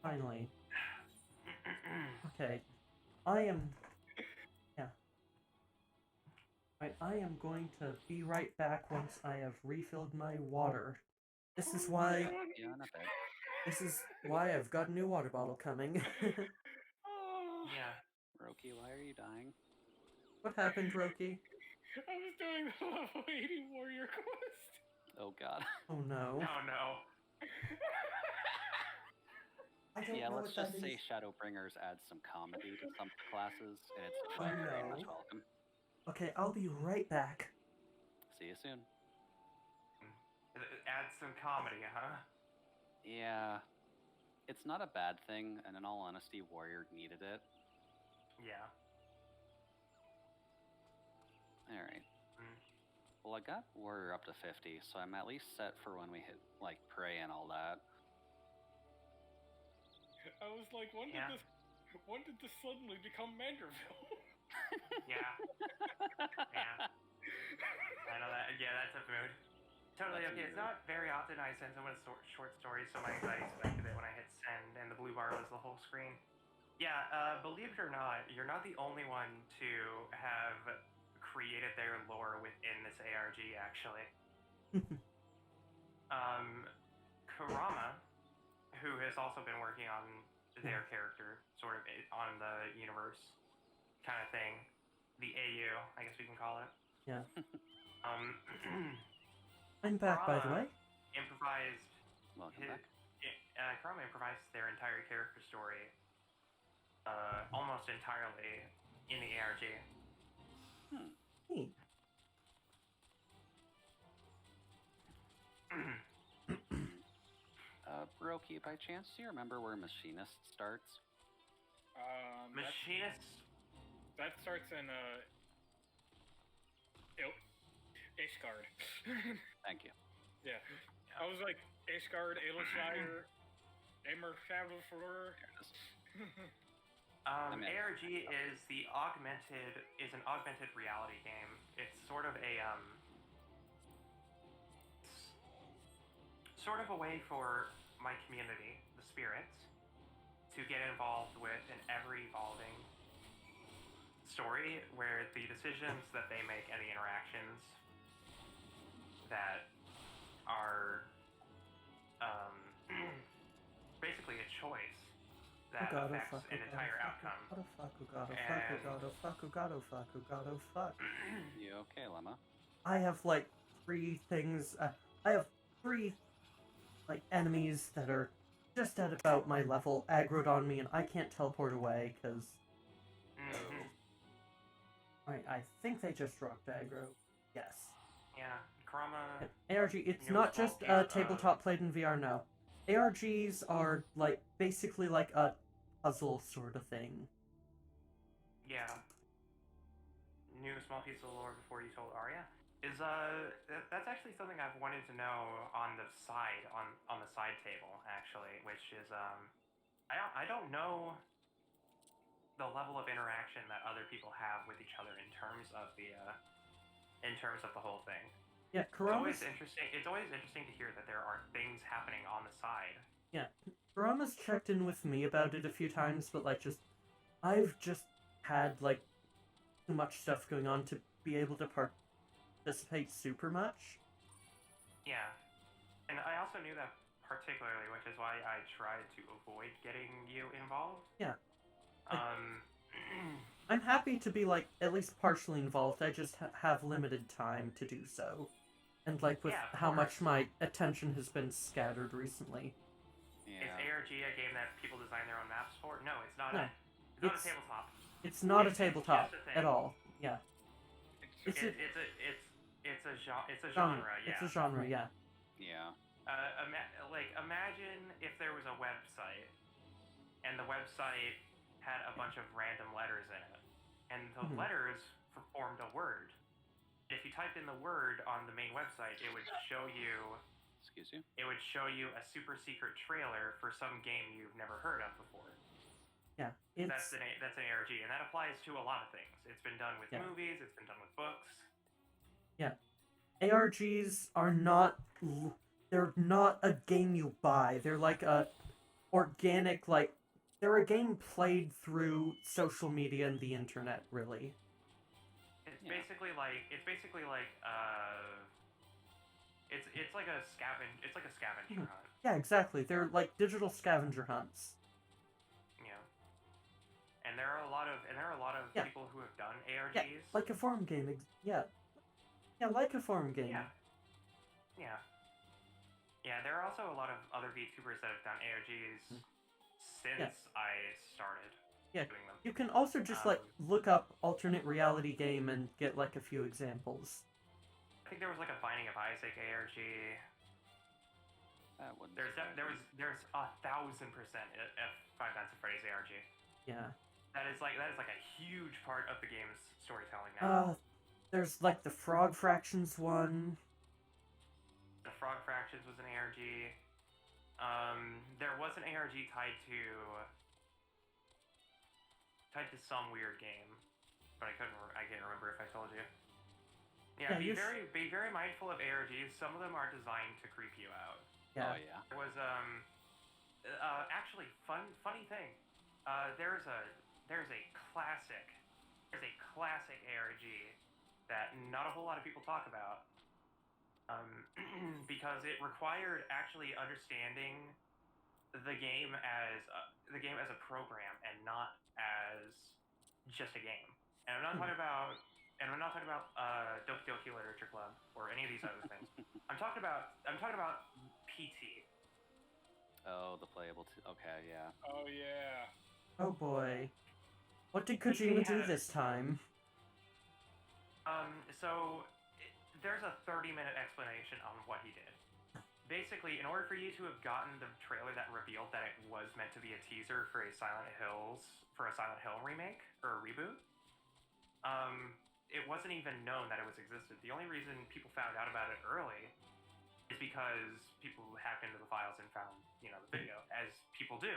Finally. Okay. I am. Yeah. I am going to be right back once I have refilled my water. This is why. Yeah, not bad. This is why I've got a new water bottle coming. Oh, Yeah. Roki, why are you dying? What happened, Roki? I was doing the level 80 warrior quest. Oh god. Oh no. Oh no. I don't Yeah, know let's what just that say is. Shadowbringers adds some comedy to some classes, and it's Oh, very no. much welcome. Okay, I'll be right back. See you soon. It adds some comedy, huh? Yeah, it's not a bad thing, and in all honesty, Warrior needed it. Yeah. Alright. Mm. Well, I got Warrior up to 50, so I'm at least set for when we hit, like, Prey and all that. I was like, when Yeah. did this suddenly become Manderville? Yeah. Yeah. I know that. Yeah, that's a mood. Totally That's a okay. It's mood. not very often I send someone a short story, so I expected it when I hit send, and the blue bar was the whole screen. Yeah, believe it or not, you're not the only one to have created their lore within this ARG, actually. Kurama, who has also been working on their character, sort of on the universe kind of thing, the AU, I guess we can call it. Yeah. I'm I'm back, by the way. Improvised. Welcome back. Kurama improvised their entire character story, almost entirely in the ARG. Neat. Roki, by chance, do you remember where Machinist starts? Machinist. That starts in Ishgard. Thank you. Yeah. I was like Ishgard, Aelshire, Emerfavor. ARG is an augmented reality game. It's sort of a way for my community, the spirits, to get involved with an ever-evolving story where the decisions that they make and the interactions that are basically a choice that affects an entire outcome. Oh fuck, oh god, oh fuck, oh god, oh fuck, oh god, oh fuck, oh god, oh fuck. You okay, Lemma? I have like 3 things. I have 3 like enemies that are just at about my level aggroed on me, and I can't teleport away because. Alright, I think they just dropped aggro. Yes. Yeah, Kurama. ARG, it's not just tabletop played in VR, no. ARGs are like basically like a puzzle sort of thing. Yeah. New small piece of lore before you told Arya is that's actually something I've wanted to know on the side on the side table actually, which is I don't know the level of interaction that other people have with each other in terms of the whole thing. Yeah, Kurama's... It's always interesting to hear that there are things happening on the side. Yeah, Kurama's checked in with me about it a few times, but like I've just had like too much stuff going on to be able to participate super much. Yeah, and I also knew that particularly, which is why I tried to avoid getting you involved. Yeah. I'm happy to be like at least partially involved. I just have limited time to do so, and like with how much my attention has been scattered recently. Yeah. Is ARG a game that people design their own maps for? No, it's not. No, it's not a tabletop. It's not a tabletop at all. Yeah. It's a genre. Yeah. It's a genre. Yeah. Yeah. Imagine if there was a website, and the website had a bunch of random letters in it, and the letters formed a word. If you typed in the word on the main website, it would show you. Excuse you. It would show you a super secret trailer for some game you've never heard of before. Yeah, that's an ARG, and that applies to a lot of things. It's been done with movies. It's been done with books. Yeah, ARGs are not. They're not a game you buy. They're like a organic, like they're a game played through social media and the internet. Really. It's basically like it's like a scavenger hunt. Yeah, exactly. They're like digital scavenger hunts. Yeah. And there are a lot of people who have done ARGs. Yeah, like a forum game. Yeah, like a forum game. Yeah. There are also a lot of other VTubers that have done ARGs since I started doing them. You can also just like look up alternate reality game and get like a few examples. I think there was like a Binding of Isaac ARG. There's 1,000% Five Nights at Freddy's ARG. Yeah. That is like a huge part of the game's storytelling now. There's like the Frog Fractions one. The Frog Fractions was an ARG. There was an ARG tied to some weird game, but I can't remember if I told you. Yeah, be very mindful of ARGs. Some of them are designed to creep you out. Yeah. Oh yeah. There was actually funny thing. There's a classic ARG that not a whole lot of people talk about. Because it required actually understanding the game as a program and not as just a game. And I'm not talking about Doki Doki Literature Club or any of these other things. I'm talking about PT. Oh, the playable. Okay, yeah. Oh yeah. Oh boy, what did Kojima do this time? So there's a 30-minute explanation on what he did. Basically, in order for you to have gotten the trailer that revealed that it was meant to be a teaser for a Silent Hill remake or a reboot, it wasn't even known that it was existed. The only reason people found out about it early is because people hacked into the files and found, the video, as people do.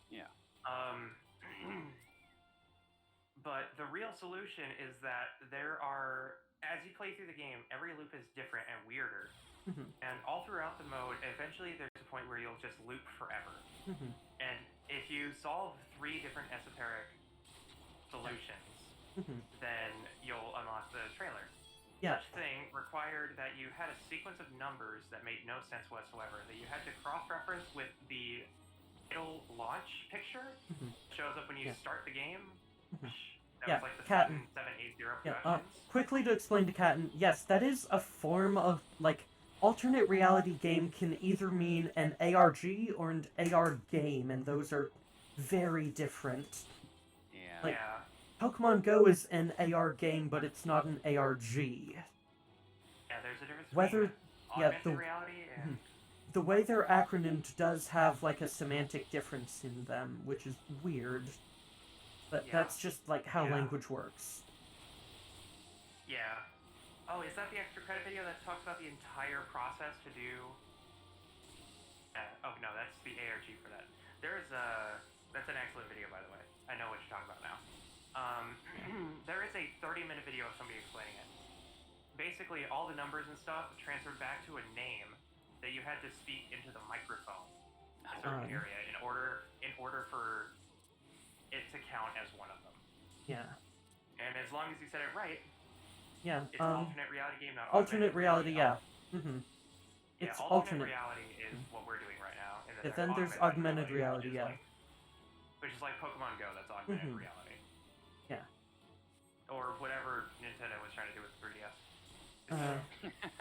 Yeah. But the real solution is that as you play through the game, every loop is different and weirder. And all throughout the mode, eventually there's a point where you'll just loop forever. And if you solve 3 different esoteric solutions, then you'll unlock the trailer. Yeah. Such thing required that you had a sequence of numbers that made no sense whatsoever, that you had to cross-reference with the title launch picture. Shows up when you start the game. That was like the Captain. 780 Yeah, Productions. quickly to explain to Captain, yes, that is a form of, like, alternate reality game can either mean an ARG or an AR game, and those are very different. Yeah. Like, Pokemon Go is an AR game, but it's not an ARG. Yeah, there's a difference Whether, between augmented reality and... The way they're acronymed does have, like, a semantic difference in them, which is weird. But that's just, like, how language works. Yeah. Oh, is that the extra credit video that talks about the entire process to do... oh, no, that's the ARG for that. That's an excellent video, by the way. I know what you're talking about now. There is a 30-minute video of somebody explaining it. Basically, all the numbers and stuff transferred back to a name that you had to speak into the microphone in a certain area in order for it to count as one of them. Yeah. And as long as you said it right, it's an alternate reality game, not alternate reality, yeah. It's alternate reality is what we're doing right now. And then there's augmented reality, which is like Pokemon Go, that's augmented reality. Yeah. Or whatever Nintendo was trying to do with 3DS.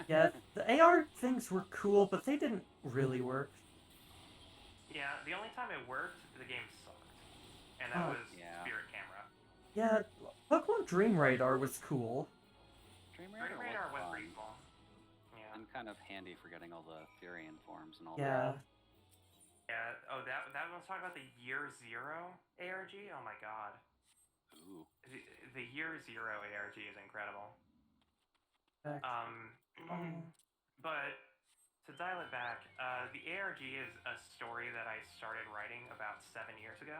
Yeah, the AR things were cool, but they didn't really work. Yeah, the only time it worked, the game sucked. And that was Spirit Camera. Yeah, Pokemon Dream Radar was cool. Dream Radar was pretty cool. Yeah. And kind of handy for getting all the Therian forms and all that. Yeah, oh, that was talking about the Year Zero ARG? Oh my god. Ooh. Ooh. The Year Zero ARG is incredible. But to dial it back, the ARG is a story that I started writing about 7 years ago.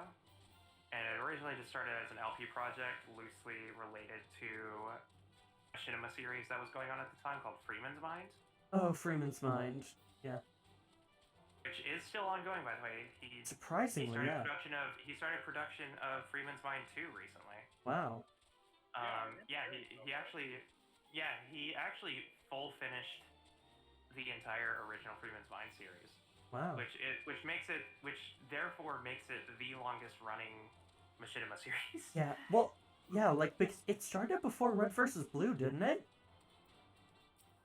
And it originally just started as an LP project, loosely related to a cinema series that was going on at the time called Freeman's Mind. Oh, Freeman's Mind. Yeah. Which is still ongoing, by the way. Surprisingly, he started production of Freeman's Mind 2 recently. Wow. He actually full finished the entire original Freeman's Mind series. Wow. Which therefore makes it the longest running machinima series. Yeah. Well, yeah, like because it started before Red vs. Blue, didn't it?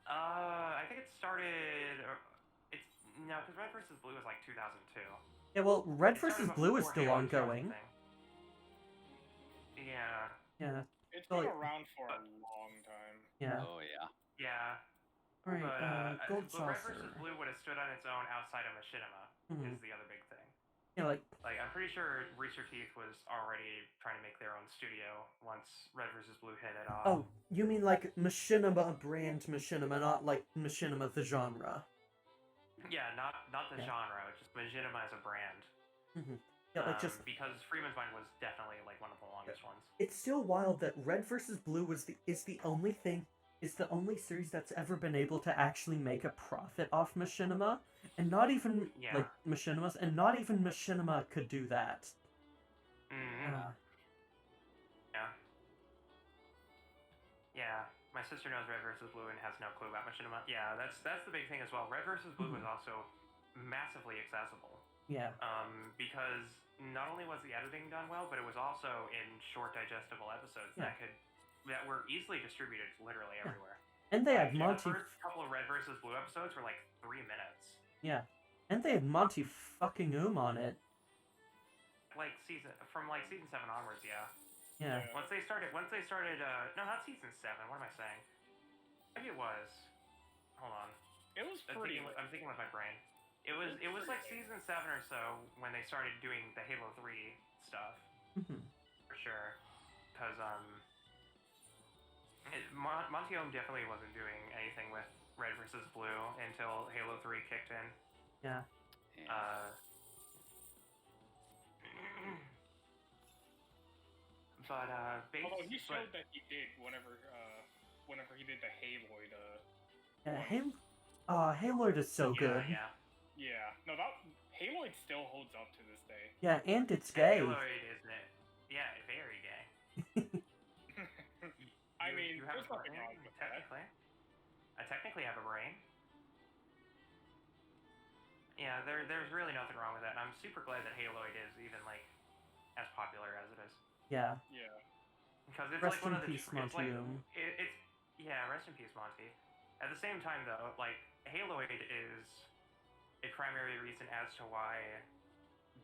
I think it started. No, because Red vs. Blue was like 2002. Yeah. Well, Red vs. Blue is still ongoing. Yeah. Yeah. It's been around for a long time. Yeah. Oh yeah. Yeah. All right. Gold but Red Saucer. vs. Blue would have stood on its own outside of machinima. Mhm. Is the other big thing. Yeah, like I'm pretty sure Rooster Teeth was already trying to make their own studio once Red vs. Blue hit it off. oh, you mean like machinima brand machinima, not like machinima the genre. Yeah, not the genre. It's just machinima as a brand. Mm-hmm. Yeah, like just because Freeman's Mind was definitely like one of the longest ones. It's still wild that Red vs. Blue is the only series that's ever been able to actually make a profit off machinima, and not even like machinimas, and not even machinima could do that. Yeah. My sister knows Red vs. Blue and has no clue about machinima. Yeah, that's the big thing as well. Red vs. Blue was also massively accessible. Yeah. Because not only was the editing done well, but it was also in short, digestible episodes that were easily distributed literally everywhere. And they had Monty. The first couple of Red vs. Blue episodes were like 3 minutes. Yeah, and they had Monty fucking on it. From season 7 onwards, yeah. Yeah. Once they started, no, not season 7. What am I saying? Maybe it was. Hold on. It was pretty. I'm thinking with my brain. It was like season 7 or so when they started doing the Halo 3 stuff. For sure. Because Monty definitely wasn't doing anything with Red vs. Blue until Halo 3 kicked in. Yeah. Although he showed that he did whenever he did the Haloid. Haloid is so good. Yeah. No, that Haloid still holds up to this day. Yeah, and it's gay. Haloid, isn't it? Yeah, very gay. I mean, you have there's a nothing brain, wrong with technically. I technically have a brain. Yeah, there's really nothing wrong with that, and I'm super glad that Haloid is even like as popular as it is. Yeah. Yeah. Because it's rest like one in of the peace, Monty. Rest in peace, Monty. At the same time, though, like Haloid is a primary reason as to why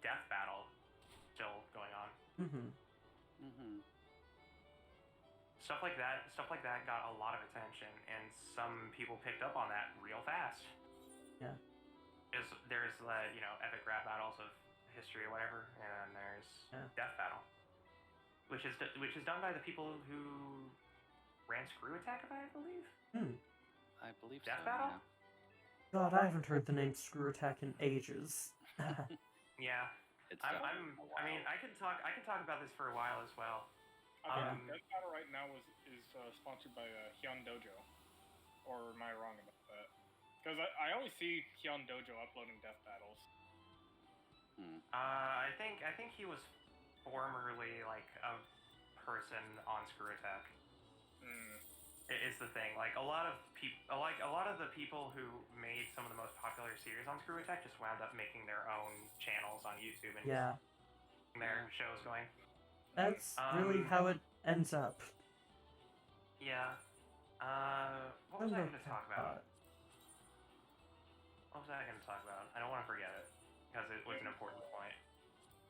Death Battle is still going on. Stuff like that got a lot of attention, and some people picked up on that real fast. Yeah. There's epic rap battles of history or whatever, and there's Death Battle, which is done by the people who ran Screw Attack, I believe. I believe Death so. Battle. Yeah. God, I haven't heard the name Screw Attack in ages. Yeah. I mean, I can talk about this for a while as well. Death Battle right now is sponsored by Hyun Dojo, or am I wrong about that? Because I always see Hyun Dojo uploading Death Battles. I think he was formerly like a person on Screw Attack. It's the thing. Like a lot of the people who made some of the most popular series on Screw Attack just wound up making their own channels on YouTube and their shows going. That's really how it ends up. Yeah. What was I going to talk about? What was I going to talk about? I don't want to forget it because it was an important point.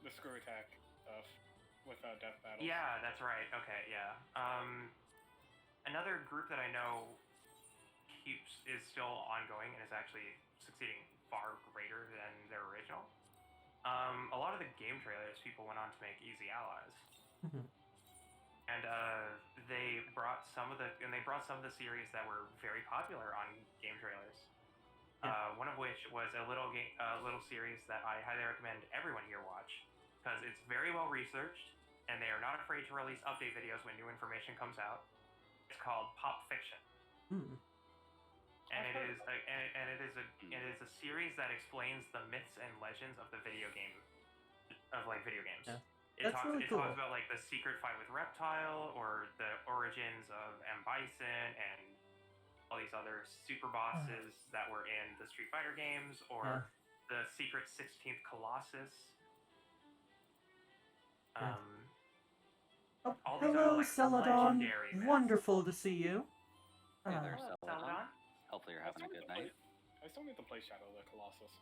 The Screw Attack stuff with Death Battle. Yeah, that's right. Okay, yeah. Another group that I know is still ongoing and is actually succeeding far greater than their original. A lot of the game trailers people went on to make Easy Allies. and they brought some of the series that were very popular on game trailers. One of which was a little series that I highly recommend everyone here watch, because it's very well researched, and they are not afraid to release update videos when new information comes out. It's called Pop Fiction. And it is a series that explains the myths and legends of the video games. Yeah. It That's talks really cool. about like the secret fight with Reptile, or the origins of M. Bison, and all these other super bosses that were in the Street Fighter games, or the secret 16th Colossus. All these Hello, other, like, Celadon. legendary myths. Wonderful to see you. Hey there, Hello, Celadon. Celadon. Hopefully you're having a good night. I still need to play Shadow of the Colossus.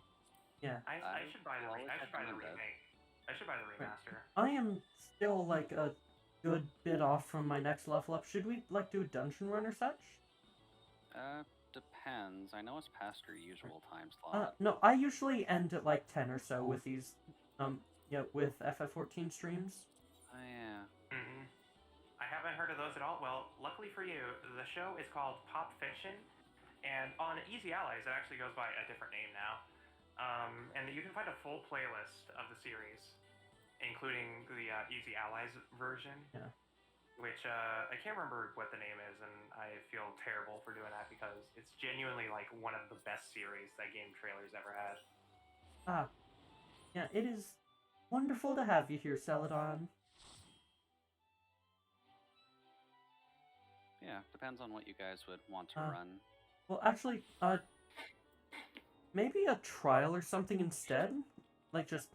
Yeah. I should buy the always recommend it. remake. I should buy the remaster. I am still like a good bit off from my next level up. Should we like do a dungeon run or such? Depends. I know it's past your usual time slot. No, I usually end at like 10 or so with these, with FF14 streams. Oh, yeah. I haven't heard of those at all. Well, luckily for you, the show is called Pop Fiction, and on Easy Allies, it actually goes by a different name now. And you can find a full playlist of the series, including the Easy Allies version. Yeah. Which I can't remember what the name is, and I feel terrible for doing that, because it's genuinely like one of the best series that game trailers ever had. Yeah, it is wonderful to have you here, Celadon. Yeah, depends on what you guys would want to run. Well, actually, maybe a trial or something instead? Like, just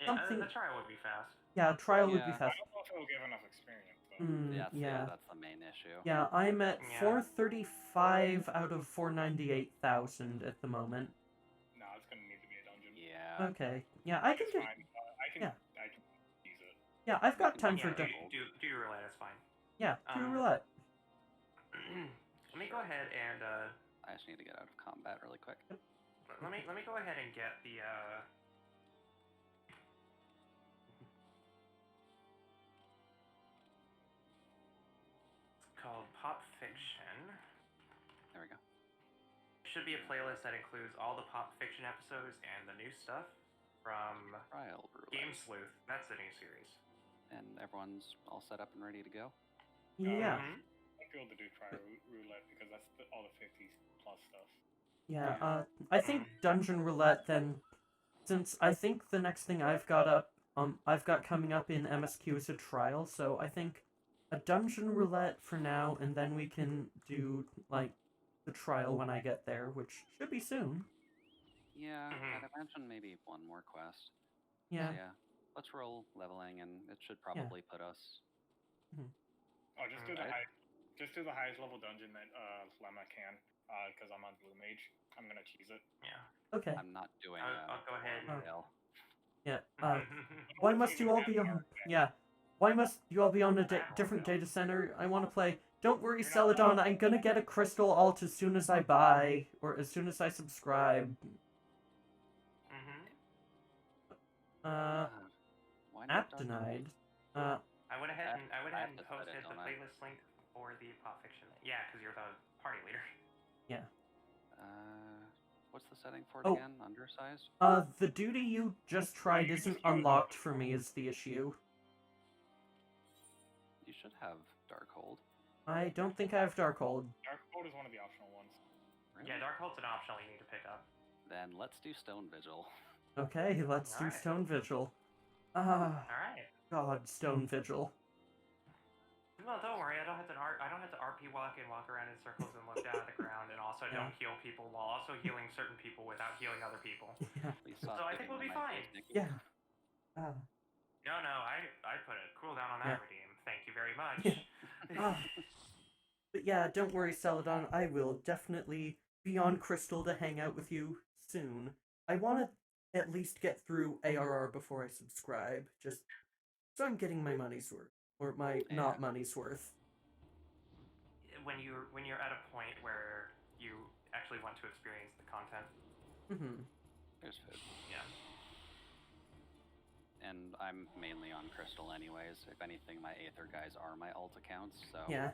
something... The trial would be fast. Yeah, a trial would be Yeah. fast. I don't know if it will give enough experience, though. Yeah. That's the main issue. Yeah, I'm at Yeah. 435 out of 498,000 at the moment. No, it's gonna need to be a dungeon. Yeah. Okay. Yeah, I can It's get... fine. Yeah. I can use it. Yeah, I've got time for... do roulette, it's fine. Yeah, do roulette. Let me go ahead and I just need to get out of combat really quick. let me go ahead and get the called Pop Fiction. There we go. Should be a playlist that includes all the Pop Fiction episodes and the new stuff from Trial roulette. Game Sleuth. That's the new series. And everyone's all set up and ready to go? Yeah. I'd be able to do trial roulette because that's all the 50 plus stuff. Yeah, I think Dungeon Roulette then, since I think the next thing I've got coming up in MSQ is a trial, so I think a Dungeon Roulette for now, and then we can do, like, the trial when I get there, which should be soon. Yeah, I'd imagine maybe one more quest. Yeah. So, yeah. Let's roll leveling, and it should probably put us... Oh, just do the highest level dungeon that Lemma can, because I'm on Blue Mage. I'm gonna cheese it. Yeah. Okay. I'm not doing I'll go ahead and... Yeah. Why must you all be on... Yeah. Why must you all be on a different data center? I want to play... Don't worry, Celadon, I'm gonna get a crystal alt as soon as I buy, or as soon as I subscribe. Why not App denied. I went ahead and decided posted the on that. playlist link for the Pop Fiction. Yeah, because you're the party leader. Yeah. What's the setting for it again? Undersized? The duty you just tried isn't unlocked for me is the issue. You should have Darkhold. I don't think I have Darkhold. Darkhold is one of the optional ones. Really? Yeah, Darkhold's an optional you need to pick up. Then let's do Stone Vigil. Okay, let's do Alright. Stone Vigil. Alright. God, Stone Vigil. Well, don't worry. I don't have to RP walk and walk around in circles and look down at the ground, and also don't heal people while also healing certain people without healing other people. Yeah. Please So stop I think getting we'll in be my fine. face, Nicki. Yeah. No, I put a cooldown on that redeem. Thank you very much. But yeah, don't worry, Celadon. I will definitely be on Crystal to hang out with you soon. I want to at least get through ARR before I subscribe, just so I'm getting my money's worth. Or my not money's worth. When you're at a point where you actually want to experience the content. Mm-hmm. There's food. Yeah. and I'm mainly on Crystal anyways. If anything, my Aether guys are my alt accounts, so... Yeah.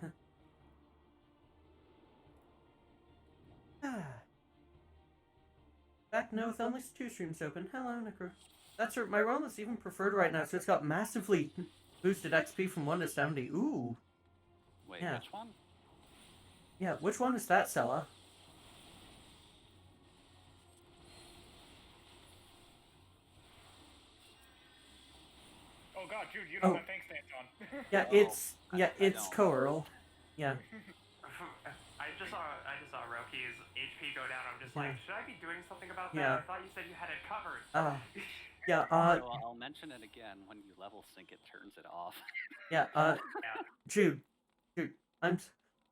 Back now with only 2 streams open. Hello, Necro. That's right, my role is even preferred right now, so it's got massively boosted XP from 1 to 70. Ooh. Wait, Yeah. which one? Yeah, which one is that, Sella? Oh god, Jude, you know Oh. that thing stands on. Yeah, Oh, it's I it's don't. Coral. Yeah. I just saw Roki's HP go down. I'm just like, should I be doing something about that? Yeah. I thought you said you had it covered. Yeah, So I'll mention it again. When you level sync, it turns it off. yeah, Yeah. Jude, I'm,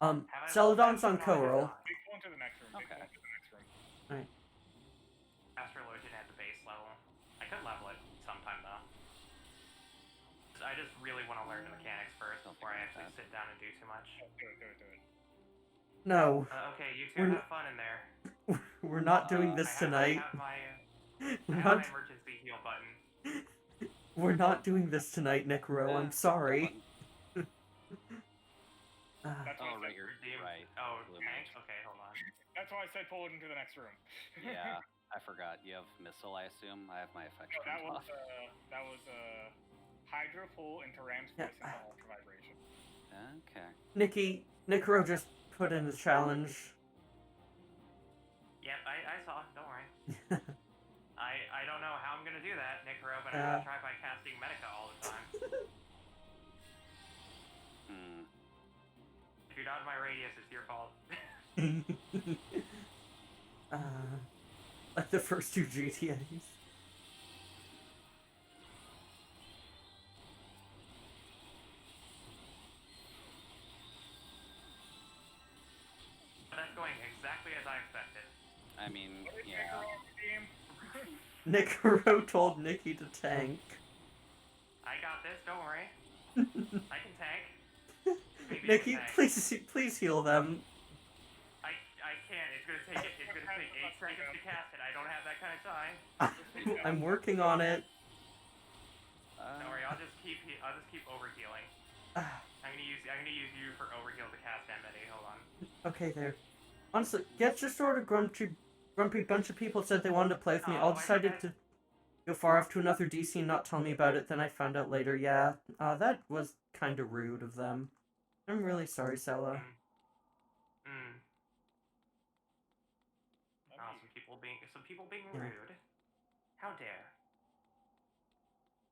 Have I Celadon's on leveled that? No, I have Coral. not. Big one to the next room. Big Okay. one to the next room. Alright. Astrologian at the base level. I could level it sometime though. I just really want to learn the mechanics first before I actually sit down and do too much. Oh, do it. No, Okay, you We're two have fun in there. we're not doing this tonight. I We're have my not, emergency heal button. we're not doing this tonight, Necro. I'm sorry. That's why Oh, I right, said, you're right. Oh, Blue tank? mage. Okay, hold on. that's why I said pull it into the next room. Yeah, I forgot. You have missile, I assume. I have my effect No, that turned was off. Hydro pull into Ram's Yeah. voice into ultra vibration. Okay. Nicki, Necro just put in the challenge. Yep, I saw. Don't worry. I don't know how I'm gonna do that, Nicro, but I'm gonna try by casting Medica all the time. If you're not in my radius, it's your fault. Like the first 2 GTAs. That's going exactly as I expected. I mean, What is yeah. Necro told Nicki to tank. I got this. Don't worry. I can tank. Maybe I Nicki, can tank. please heal them. I can't. It's gonna take 8 seconds to cast it. I don't have that kind of time. I'm working on it. Don't worry. I'll just keep overhealing. I'm gonna use you for overheal to cast Enmity. Hold on. Okay, there. Honestly, get just sort of grumpy bunch of people said they wanted to play with me. All Oh, decided to go far off to another DC and not tell me about it. Then I found out later. Yeah, that was kind of rude of them. I'm really sorry, Sella. Oh, some people being rude. How dare?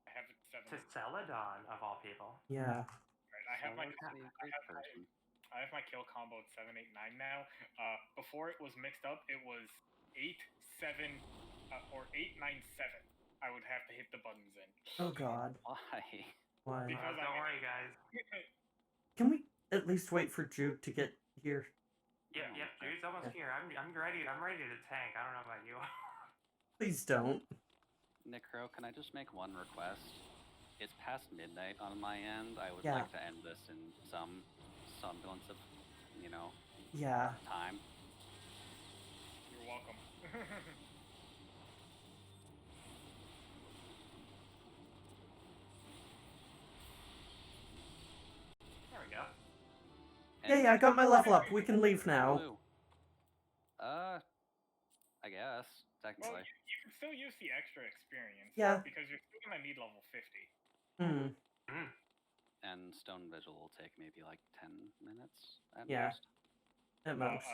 I have it 7. To Celadon of all people. Yeah. Right, I have my Someone's a great person. I have my kill combo at 7, 8, 9 now. Before it was mixed up, it was 8, 7, or 8, 9, 7. I would have to hit the buttons in. Oh God. Why? Why? Because Don't worry, guys. Can we at least wait for Jude to get here? Yep, Jude's almost here. I'm ready. I'm ready to tank. I don't know about you. Please don't. Necro, can I just make one request? It's past midnight on my end. I would Yeah. like to end this in some semblance of, Yeah. time. You're welcome. There we go. Yeah, I got my level up. We can leave now. Blue. I guess, Well, technically. you can still use the extra experience. Yeah. Because you're still gonna need level 50. And Stone Vigil will take maybe like 10 minutes at Yeah. most. At most.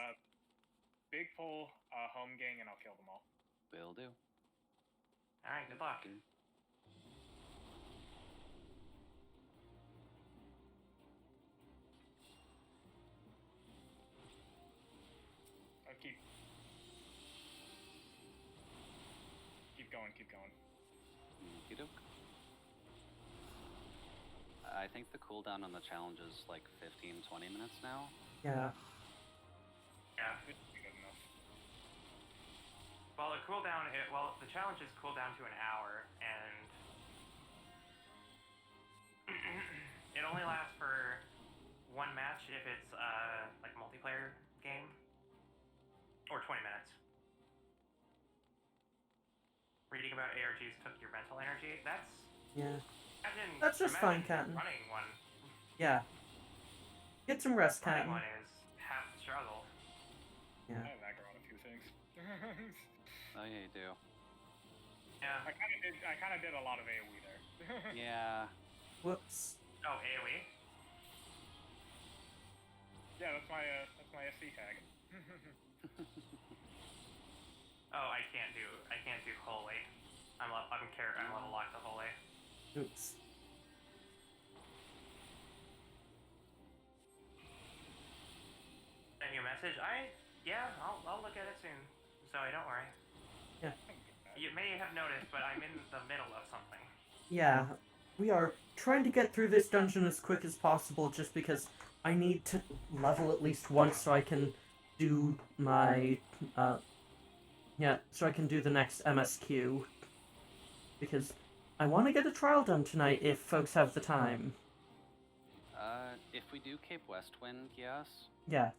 Big pull, home gang, and I'll kill them all. Will do. Alright, good luck. I'll keep going. Okey-doke. I think the cooldown on the challenge is like 15-20 minutes now. Yeah. Yeah. This should be good enough. Well, the challenges cool down to an hour, and it only lasts for one match if it's like a multiplayer game, or 20 minutes. Reading about ARGs took your mental energy. That's Yeah. Imagine, That's just fine, imagine Captain. running one. Yeah. Get some rest, Running Captain. one is half the struggle. Yeah. I have aggro on a few things. Oh yeah, you do. Yeah. I kind of did a lot of AoE there. Yeah. Whoops. Oh, AoE? Yeah, that's my SC tag. Oh, I can't do holy. I'm level locked to holy. Oops. Send you a message? I'll look at it soon. Zoe, don't worry. Yeah. You may have noticed, but I'm in the middle of something. Yeah. We are trying to get through this dungeon as quick as possible just because I need to level at least once so I can do my, so I can do the next MSQ. Because I want to get a trial done tonight if folks have the time. If we do Cape Westwind, yes. Yeah.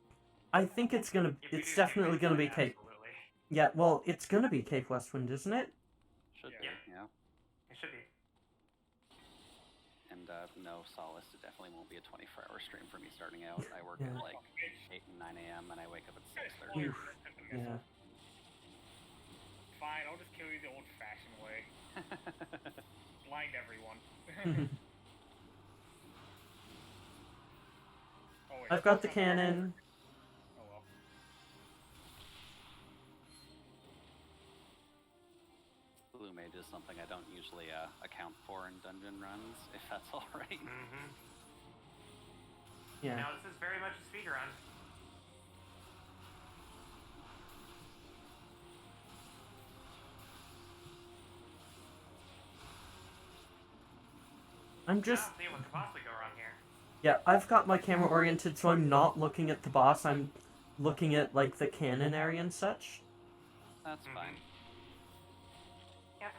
I think it's definitely gonna be Cape. Absolutely. Yeah, well, it's gonna be Cape Westwind, isn't it? Should Yeah. be, yeah. It should be. And no, Solace, it definitely won't be a 24-hour stream for me starting out. I work Yeah. at like 8 and 9 a.m. and I wake up at 6:30. Oof. Yeah. Fine, I'll just kill you the old-fashioned way. Blind everyone. Oh, wait, I've got the cannon. Oh well. Blue Mage is something I don't usually account for in dungeon runs, if that's alright. Mm-hmm. Yeah. Now, this is very much a speed run. I'm I just... don't see what could possibly go wrong here. Yeah, I've got my camera oriented so I'm not looking at the boss, I'm looking at, like, the cannon area and such. That's Mhm. fine. Yeah.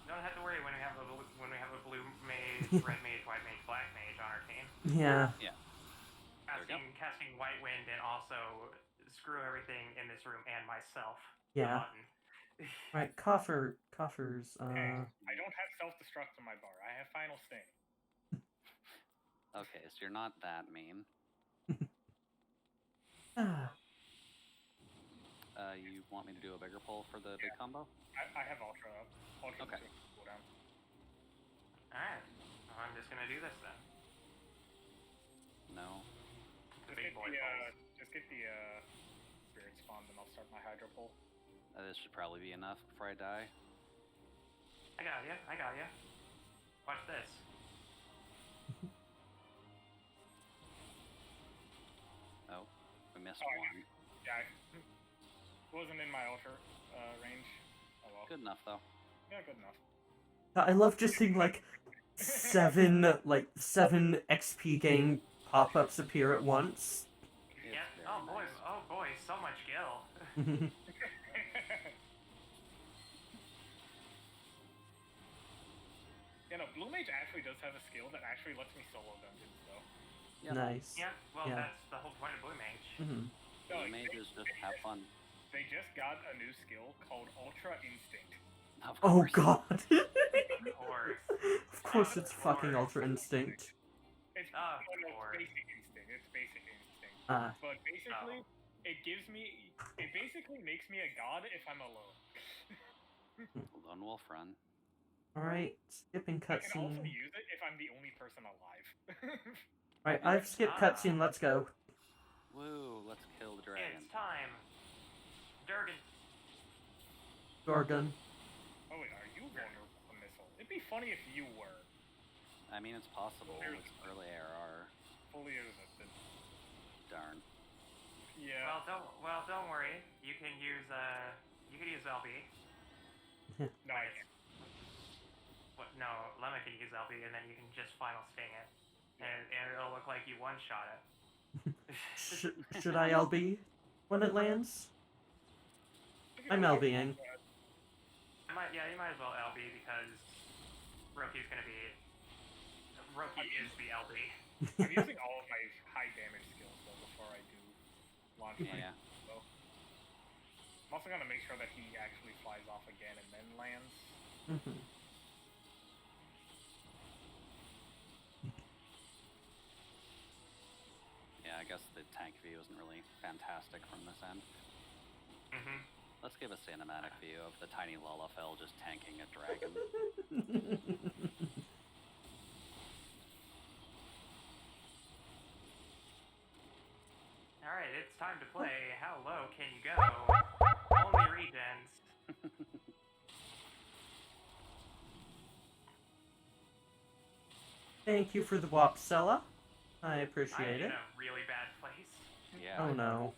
Don't have to worry when we have a blue mage, red mage, white mage, black mage on our team. Yeah. There we go. Casting white wind and also screw everything in this room and myself. Yeah. Button. Right, coffers, Hey, I don't have self-destruct on my bar. I have final sting. Okay, so you're not that mean. You want me to do a bigger pull for the big combo? I have ultra. Ultra Okay. cooldown. Alright. Well, I'm just gonna do this then. No. The big boy pulls. Just get the spirit spawn, then I'll start my hydro pull. This should probably be enough before I die. I got ya. Watch this. Oh, we missed Oh, one. Yeah, I wasn't in my ultra range. Oh well. Good enough though. Yeah, good enough. I love just seeing, like, seven XP gain pop-ups appear at once. It's Yeah. very Oh boy, so much gil. Yeah, no, Blue Mage actually does have a skill that actually lets me solo dungeons, though. Yep. Nice. Yeah, well, Yeah. that's the whole point of blue mage. Mhm. So, Blue Mages just have fun. They just got a new skill called Ultra Instinct. Of Oh course. god. Of course. Of course it's fucking Ultra Instinct. It's, Of no, course. it's basic instinct. It's basic instinct. Ah. But basically, it basically makes me a god if I'm alone. Lone Wolf Run. Alright, skipping I can also cutscene. use it if I'm the only person alive. Alright, I've skipped cutscene, let's go. Woo, let's kill the dragon. It's time. Durgan. Gorgon. Oh wait, are you vulnerable to missile? It'd be funny if you were. I mean, it's possible. It's early ARR. Fully resistant. Darn. Yeah. Don't worry. You can use LB. No, I can't. No, Lemon can use LB, and then you can just final sting it, and it'll look like you one-shot it. Should I LB when it lands? I'm LBing. You might as well LB because Roki is the LB. I'm using all of my high damage skills though before I do launch my Yeah. bow. I'm also gonna make sure that he actually flies off again and then lands. Mhm. guess the tank view isn't really fantastic from this end. Mm-hmm. Let's give a cinematic view of the tiny Lullafell just tanking a dragon. Alright, it's time to play How Low Can You Go? Only regens. Thank you for the Wopsella. I appreciate I'm in it. a really bad place. Yeah. Oh no.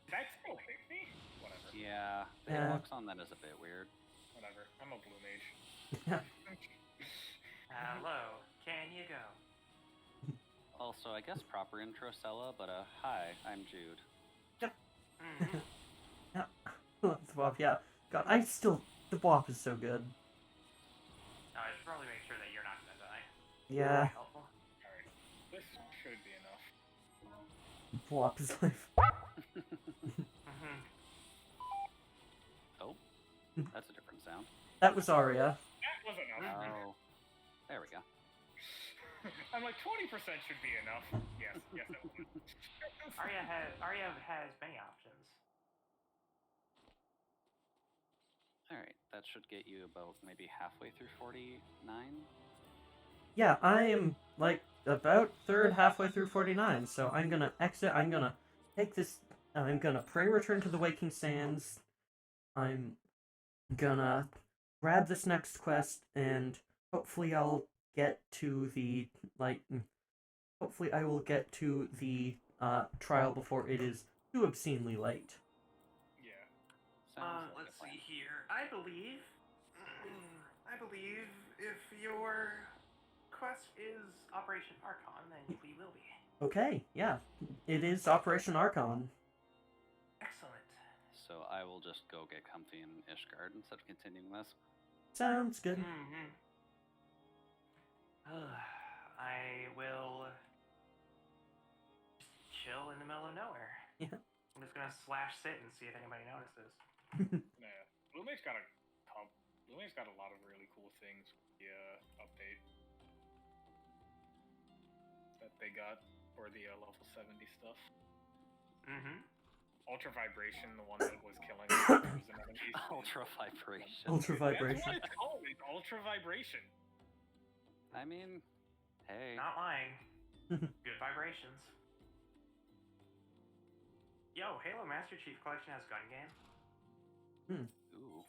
Did that still hit me? Whatever. Yeah, the Yeah. hitbox on that is a bit weird. Whatever. I'm a blue mage. How low can you go? Also, I guess proper intro Sella, but hi, I'm Jude. Mm-hmm. The Wop, yeah. God, the Wop is so good. I should probably make sure that you're not gonna die. Yeah. Helpful. Alright. This should be enough. Wop is life. Mm-hmm. Oh, that's a different sound. That was Arya. That was enough. Oh, there we go. I'm like, 20% should be enough. Yes, yes, that was. Arya has many options. Alright, that should get you about maybe halfway through 49. Yeah, I am like about halfway through 49, so I'm gonna exit. I'm gonna take this. I'm gonna pray return to the Waking Sands. I'm gonna grab this next quest, and hopefully I'll get to the hopefully I will get to the trial before it is too obscenely late. Yeah. Sounds like Let's a plan. see here. I believe if your quest is Operation Archon, then we will be. Okay, yeah, it is Operation Archon. Excellent. So I will just go get comfy in Ishgard instead of continuing this. Sounds good. Mm-hmm. I will just chill in the middle of nowhere. Yeah. I'm just gonna slash sit and see if anybody notices. Yeah. Blue Mage's got a lot of really cool things with the update that they got for the level 70 stuff. Mm-hmm. Ultra Vibration, the one that was killing monsters and enemies. Ultra vibration. Ultra That's vibration. what it's called. It's Ultra Vibration. I mean, hey. Not lying. Good vibrations. Yo, Halo Master Chief Collection has gun game. Ooh.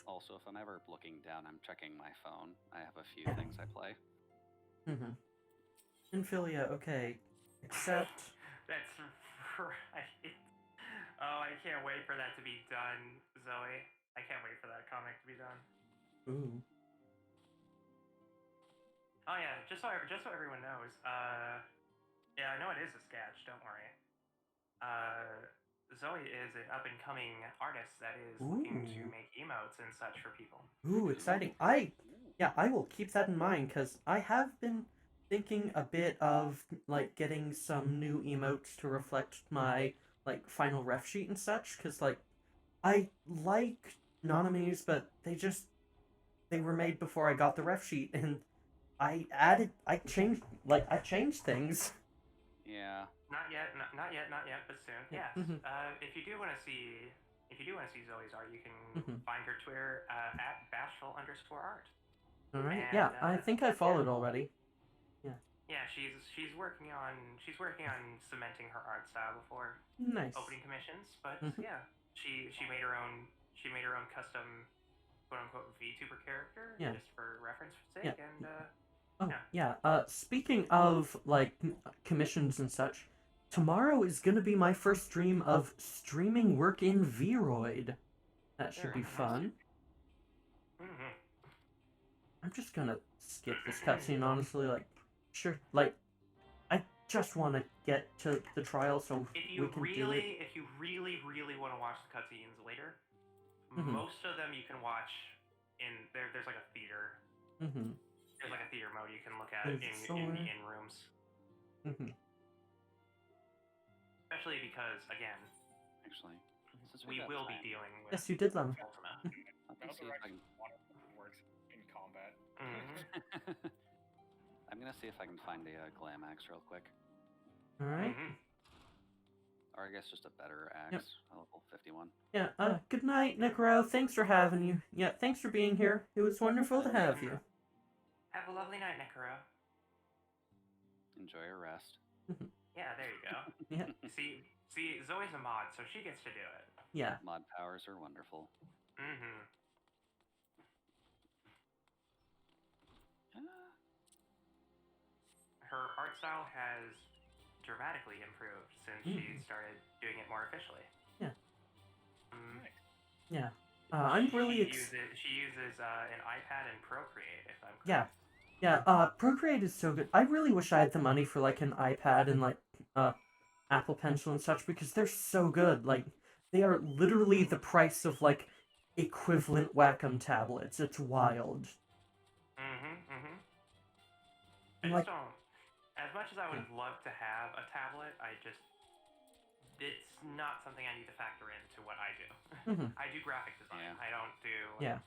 Also, if I'm ever looking down, I'm checking my phone. I have a few things I play. Mm-hmm. Infilia, okay. Except... That's right. Oh, I can't wait for that to be done, Zoe. I can't wait for that comic to be done. Ooh. Oh yeah, just so everyone knows. Yeah, I know it is a sketch. Don't worry. Zoe is an up and coming artist that is looking to make emotes and such for people. Ooh, exciting. I will keep that in mind, because I have been thinking a bit of, like, getting some new emotes to reflect my, like, final ref sheet and such, because, like, I like Nonomies, but they were made before I got the ref sheet, and I changed things. Yeah. Not yet, but soon. Yeah. Yes. If you do want to see Zoe's art, you can find her Twitter at bashful_art. All right. And, Yeah, I think I followed already. Yeah. Yeah, she's working on cementing her art style before Nice. opening commissions. But yeah, she made her own custom quote unquote VTuber character just for reference sake. And speaking of, like, commissions and such, tomorrow is gonna be my first stream of streaming work in VOD. That should be fun. I'm just gonna skip this cutscene, honestly, like, sure, like, I just want to get to the trial so we can do it. If you really want to watch the cutscenes later, most of them you can watch in there's like a theater. There's like a theater mode you can look at in rooms. Especially because, again, Actually, since we got will be time, dealing with Yes, you did, Lem. Ultima. let me see if I can... Works in combat. I I'm gonna see if I can find a glam axe real quick, All right. or I guess just a better axe, Yep. a level 51. Yeah. Good night, Necro. Thanks for having you. Yeah. Thanks for being here. It was wonderful to have you. Have a lovely night, Necro. Enjoy your rest. Yeah, there you go. Yeah. See, Zoe's a mod, so she gets to do it. Yeah. Mod powers are wonderful. Her art style has dramatically improved since she started doing it more officially. Yeah. Nice. Yeah. I'm really she uses an iPad and Procreate, if I'm correct. Yeah. Yeah, Procreate is so good. I really wish I had the money for, like, an iPad and, like, Apple Pencil and such, because they're so good. Like, they are literally the price of, like, equivalent Wacom tablets. It's wild. I Like- just don't... As much as I would love to have a tablet, it's not something I need to factor into what I do. I do graphic design. Yeah. I don't do... Yeah.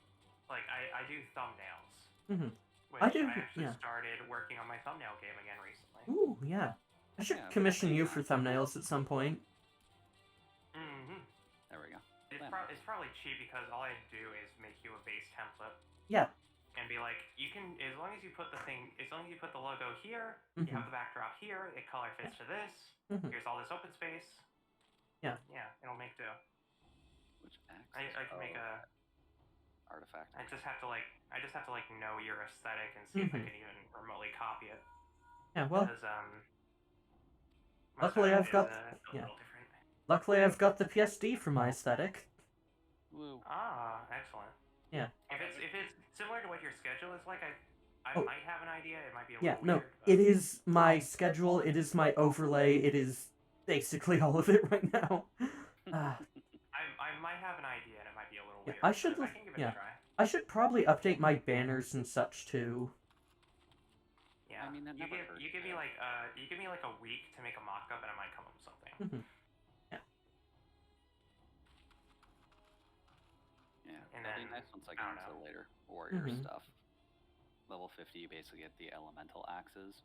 Like, I do thumbnails. Which I do, actually yeah. started working on my thumbnail game again recently. Ooh, yeah. I should Yeah, commission definitely you not. for thumbnails at some point. There we go. It's probably cheap because all I do is make you a base template. Yeah. And be like, you can, as long as you put the logo here, you have the backdrop here, it color fits to this, here's all this open space. Yeah. Yeah, it'll make do. Which axe? I can make a artifact. I just have to know your aesthetic and see if I can even remotely copy it. Yeah, well, Because my luckily style I've got- is, a yeah. little different. luckily I've got the PSD for my aesthetic. Woo. Ah, excellent. Yeah. If it's similar to what your schedule is like, I Oh. might have an idea. It might be a Yeah, little no, weird. But... it is my schedule, it is my overlay, it is basically all of it right now. I might have an idea, and it might be a little Yeah, weird. I should but I can give it yeah. a try. I should probably update my banners and such too. Yeah. I mean, that you never give hurts, you give me yeah. like a week to make a mock-up, and I might come up with something. Yeah. Yeah, And that'd be then, nice once I I get don't into know. the later warrior Mhm. stuff. Level 50, you basically get the elemental axes,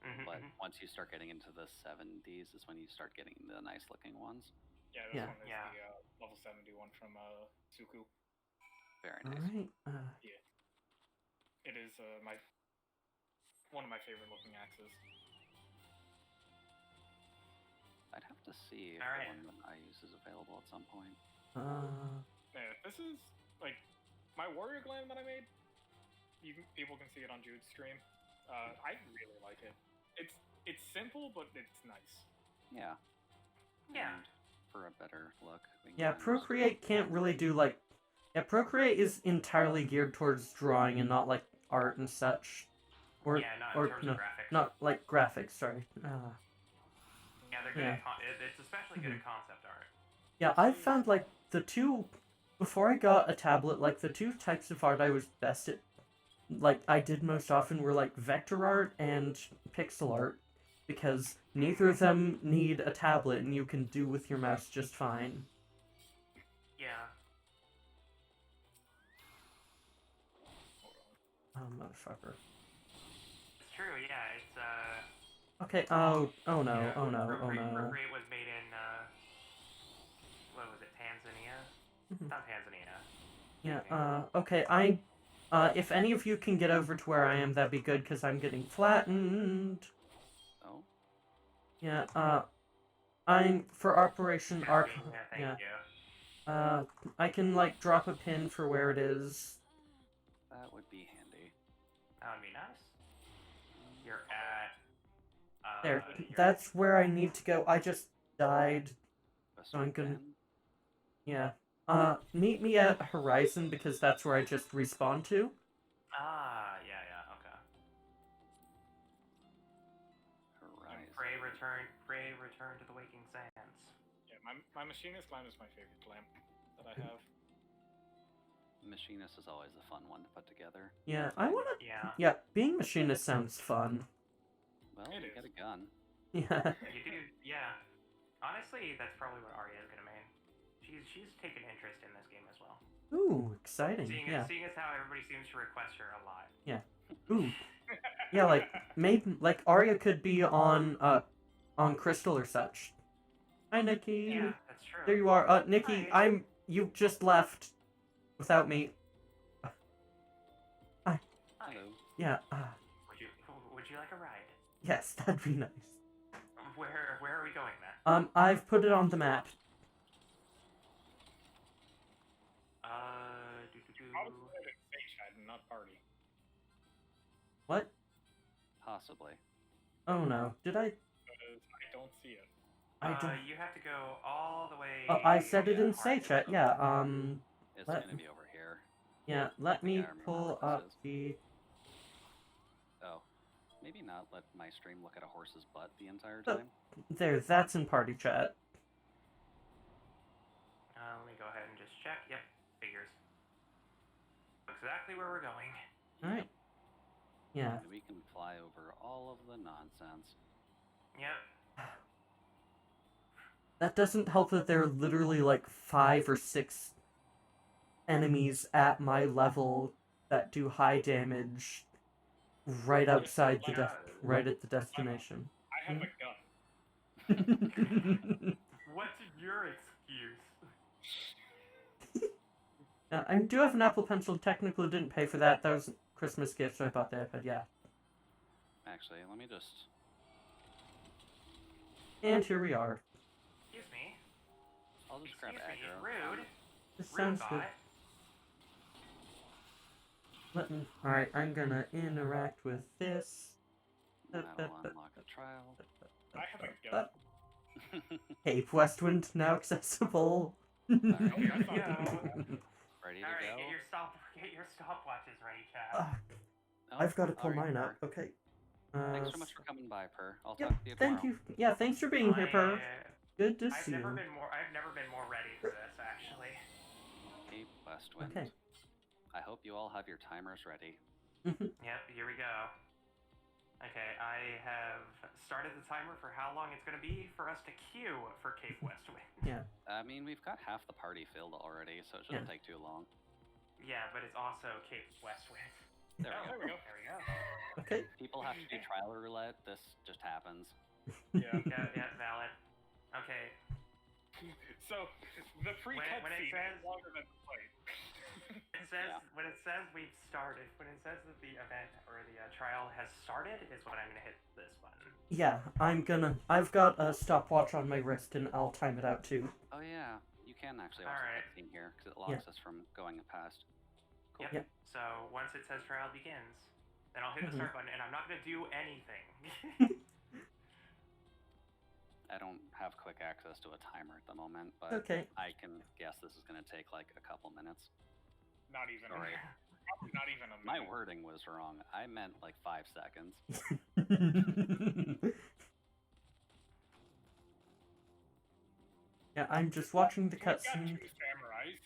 Mhm, but mhm. once you start getting into the 70s is when you start getting the nice looking ones. Yeah, this Yeah. one is Yeah. the level 71 from Suku. Very nice. Alright, It is one of my favorite looking axes. I'd have to see if Alright. the one that I use is available at some point. Yeah, this is like my warrior glam that I made. People can see it on Jude's stream. I really like it. It's simple, but it's nice. Yeah. Yeah. And for a better look. we can yeah, use- Procreate can't really do, like... Yeah, Procreate is entirely geared towards drawing and not, like, art and such. Or, Yeah, not in or terms no, of graphics. not, like, graphics, sorry. Yeah, they're good Yeah. at it's especially good at concept art. Yeah, I've found, like, the two... Before I got a tablet, like, the two types of art I was best at, like, I did most often were, like, vector art and pixel art. Because neither of them need a tablet and you can do with your mouse just fine. Yeah. Oh, motherfucker. It's true, yeah, it's Okay, oh no, yeah, oh no, oh Procreate, no. Procreate was made in what was it, Tanzania? Not Tanzania. Yeah, okay, if any of you can get over to where I am, that'd be good, because I'm getting flattened. Oh, Yeah, I'm, for Operation Arc, Yeah, thank yeah, you. I can, like, drop a pin for where it is. that would be handy. That would be nice. You're at There, you're- that's where I need to go. I just died. Western I'm gonna- Bend? Yeah. Meet me at Horizon, because that's where I just respawned to. yeah, okay. Horizon. Pray return to the waking sands. Yeah, my machinist glam is my favorite glam that I have. Machinist is always a fun one to put together. Yeah, I wanna... Yeah. Yeah, being machinist sounds fun. Well, It you is. get a gun. Yeah. You do, yeah. Honestly, that's probably what Arya is gonna main. She's taken interest in this game as well. Ooh, exciting. Seeing Yeah. as how everybody seems to request her a lot. Ooh. Yeah, like maybe like Arya could be on Crystal or such. Hi, Nicki. Yeah, that's true. There you are. Nicki, Hi. you just left without me. Hi. Hello. Yeah. Would you like a ride? Yes, that'd be nice. Where are we going then? I've put it on the map. Probably put it in Say Chat and not party. What? Possibly. Oh no. Did I? Because I don't see it. I don't. You have to go all the way. I said it in Say Chat. Yeah. It's Let- gonna be over here. Yeah. Let me I remember pull where up this is. the. Oh, maybe not let my stream look at a horse's butt the entire Oh. time. There. That's in party chat. Let me go ahead and just check. Yep, figures. Exactly where we're going. All right. Yeah. And we can fly over all of the nonsense. Yep. That doesn't help that there are literally like 5 or 6 enemies at my level that do high damage right outside the right at the destination. I have a gun. What's your excuse? I do have an Apple Pencil. Technically, didn't pay for that. That was a Christmas gift, so I bought the iPad. Yeah. Actually, let me just. And here we are. Excuse me. I'll just grab Excuse me. aggro. Rude. This Rude sounds bot. good. Let me. All right, I'm gonna interact with this. That'll unlock a trial. I have a gun. Cape Westwind now accessible. Alright. Ready Ready to Alright, go? get your stopwatches ready, Chad. Oh, I've got to pull alright, mine out. Per. Okay. Thanks so much for coming by, Per. I'll Yep, talk to you tomorrow. thank you. Yeah, thanks for being here, Per. Good to see you. I've never been more ready for this, actually. Cape Westwind. Okay. I hope you all have your timers ready. Yep, here we go. Okay, I have started the timer for how long it's going to be for us to queue for Cape Westwind. Yeah. I mean, we've got half the party filled already, so it shouldn't take too long. Yeah, but it's also Cape Westwind. There Oh, we go. There we go. Okay. People have to do trial roulette. This just happens. Yeah. Yeah, valid. Okay, So the When it pre-cutscene says- is longer than the fight. it says Yeah. when it says we've started, when it says that the event or the trial has started, is when I'm gonna hit this button. Yeah, I've got a stopwatch on my wrist, and I'll time it out too. Oh yeah, you can actually watch Alright. the cutscene here because it locks us from going past. Cool. Yep. So once it says trial begins, then I'll hit the start button, and I'm not gonna do anything. I don't have quick access to a timer at the moment, but Okay. I can guess this is going to take like a couple minutes. Not even. Sorry. Probably not even a My minute. wording was wrong. I meant like 5 seconds. Yeah, I'm just watching the We've got cutscene. 2 samurais.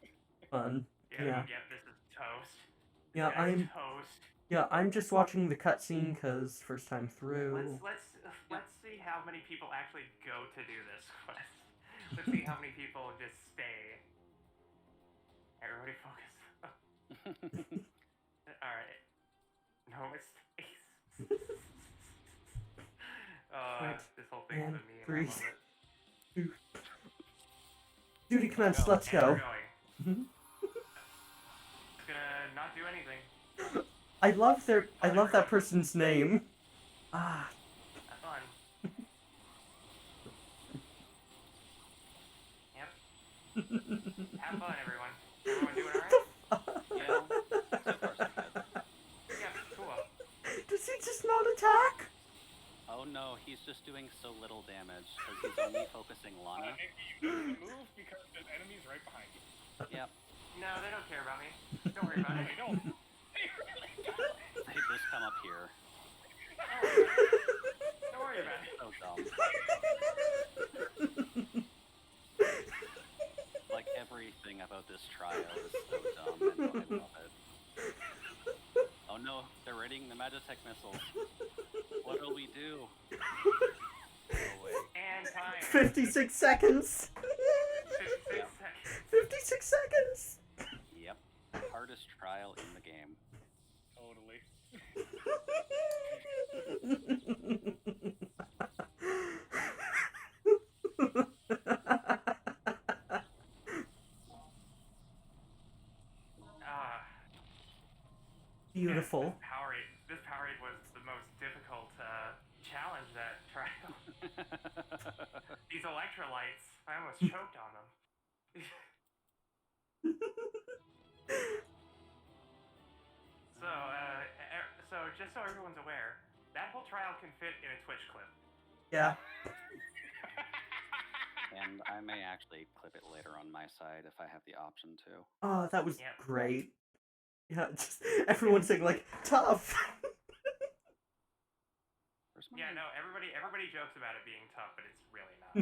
Fun. Yeah. Yeah. This is toast. Yeah, This is toast. I'm just watching the cutscene because first time through. Let's see how many people actually go to do this quest. Let's see how many people just stay. Everybody focus. Alright. No mistakes. Right. This whole thing's And a meme. I 3, love it. 2. Duty commence, let's And go. we're going. It's gonna not do anything. I love that person's name. Ah. Have fun. Yep. Have fun, everyone. Everyone doing alright? Yeah, so far so good. Yeah, cool. Does he just not attack? Oh no, he's just doing so little damage because he's only focusing Lana. You need to move because there's enemies right behind you. Yep, No, they don't care about me. Don't worry about No, it. they don't. They really don't. they just come up here. Don't worry about it. So dumb. Like everything about this trial is so dumb and I love it. Oh no, they're raiding the Magitech missiles. What'll we do? Oh wait. And time. 56 seconds. 56 seconds. 56 seconds. Yep. Hardest trial in the game. Totally. Beautiful. This Powerade was the most difficult challenge that trial. These electrolytes, I almost choked on them. So just so everyone's aware, that whole trial can fit in a Twitch clip. Yeah. And I may actually clip it later on my side if I have the option to. Oh, that was great. Yeah, just everyone saying like tough. Yeah, no, everybody jokes about it being tough, but it's really not.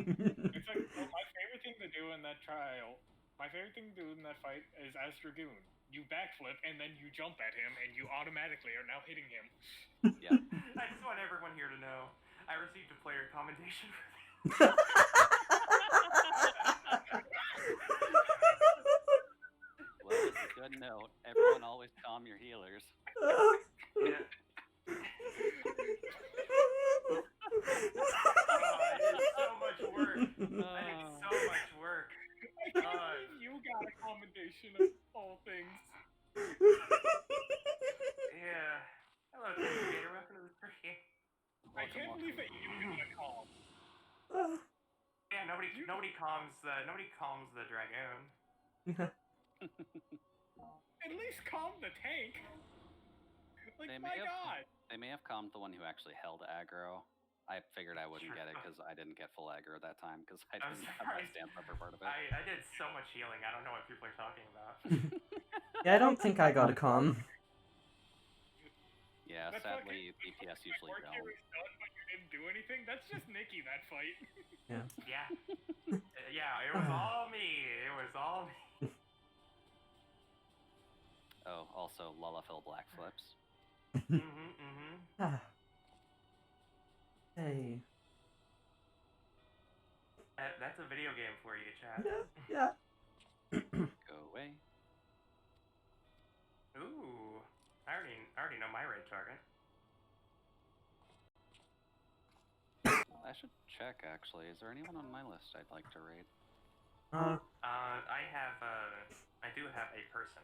It's like, well, my favorite thing to do in that trial, my favorite thing to do in that fight is as Dragoon. You backflip and then you jump at him and you automatically are now hitting him. Yeah. I just want everyone here to know I received a player commendation for that. Well, it's a good note. Everyone always calm your healers. Yeah. I did so much work. You got a commendation of all things. Yeah. Hello, Gator. Welcome to the stream. I can't believe that you got a calm. Yeah, nobody calms the dragoon. At least calm the tank. Like, God. They may have calmed the one who actually held aggro. I figured I wouldn't get it because I didn't get full aggro that time because I didn't have my stance upper part of it. I did so much healing. I don't know what people are talking about. Yeah, I don't think I got a calm. Yeah, sadly, DPS usually don't. Done, but you didn't do anything? That's just Nicki, that fight. Yeah. Yeah. Yeah, it was all me. It was all me. Oh, also, Lullafil black flips. Hey. That's a video game for you, chat. Yeah. Go away. Ooh. I already know my raid target. I should check, actually. Is there anyone on my list I'd like to raid? I do have a person.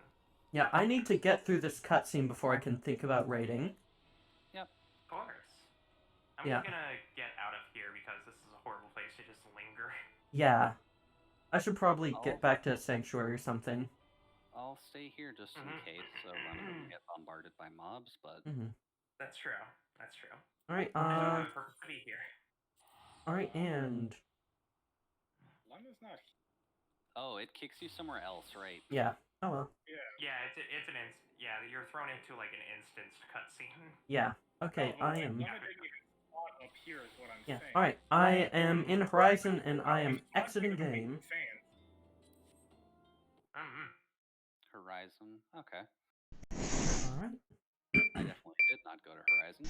Yeah, I need to get through this cutscene before I can think about raiding. Yep. Of course. I'm just gonna get out of here because this is a horrible place to just linger. Yeah. I should probably get back to Sanctuary or something. I'll stay here just in case, so I'm going to get bombarded by mobs, but... That's true. That's true. Alright, here. Alright, and... Lana's not... Oh, it kicks you somewhere else, right? Yeah. Oh well. Yeah, it's an yeah, you're thrown into like an instanced cutscene. Yeah. Okay, I am... Up here is what I'm saying. Alright, I am in Horizon and I am exiting game. Horizon, okay. Alright. I definitely did not go to Horizon.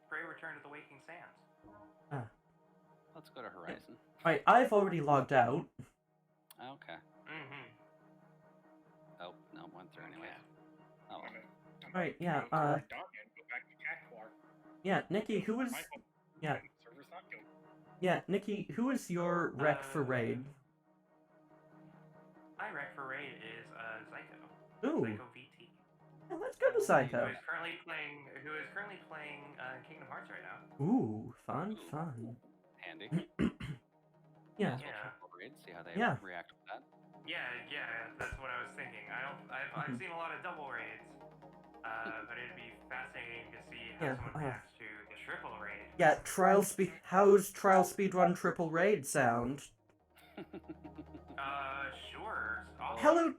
Pray return to the Waking Sands. Let's go to Horizon. Alright, I've already logged out. Okay. Oh, no, went through anyway. Oh. Alright, yeah, yeah, Nicki, who was... Yeah. Yeah, Nicki, who is your rec for raid? My rec for raid is Zyko. Ooh. Zyko VT. Yeah, let's go to Zyko. Who is currently playing Kingdom Hearts right now. Ooh, fun. Handy. Yeah. See how they react with that. Yeah, that's what I was thinking. I've seen a lot of double raids, but it'd be fascinating to see how someone reacts to the triple raid. Yeah, how's trial speedrun triple raid sound? Sure. Hello,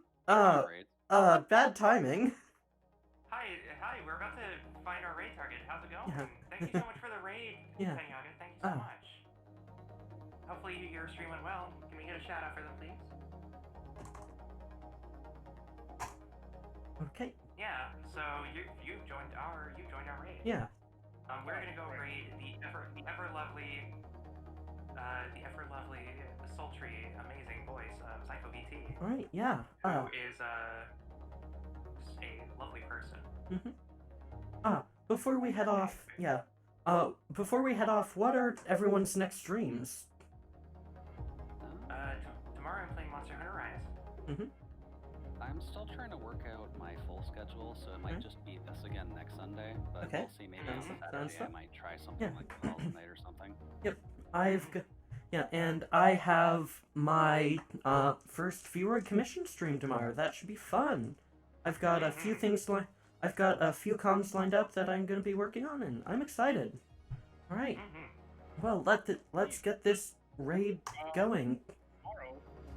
bad timing. Hi, we're about to find our raid target. How's it going? Yeah. Thank you so much for the raid, Yeah. Senyaga. Thank you so much. Hopefully your stream went well. Can we get a shout out for them, please? Okay. Yeah, so you've joined our raid. Yeah. We're gonna go raid the ever lovely, sultry, amazing voice of Psycho VT. Alright, yeah. Who is just a lovely person. before we head off, what are everyone's next streams? Tomorrow I'm playing Monster Hunter Rise. I'm still trying to work out my full schedule, so it might just be this again next Sunday. But Okay. we'll see. Maybe on Saturday I might try something like Calls of Night or something. Yep, and I have my first VOD commission stream tomorrow. That should be fun. I've got a few things I've got a few comms lined up that I'm going to be working on, and I'm excited. All right. Well, let's get this raid going. Tomorrow,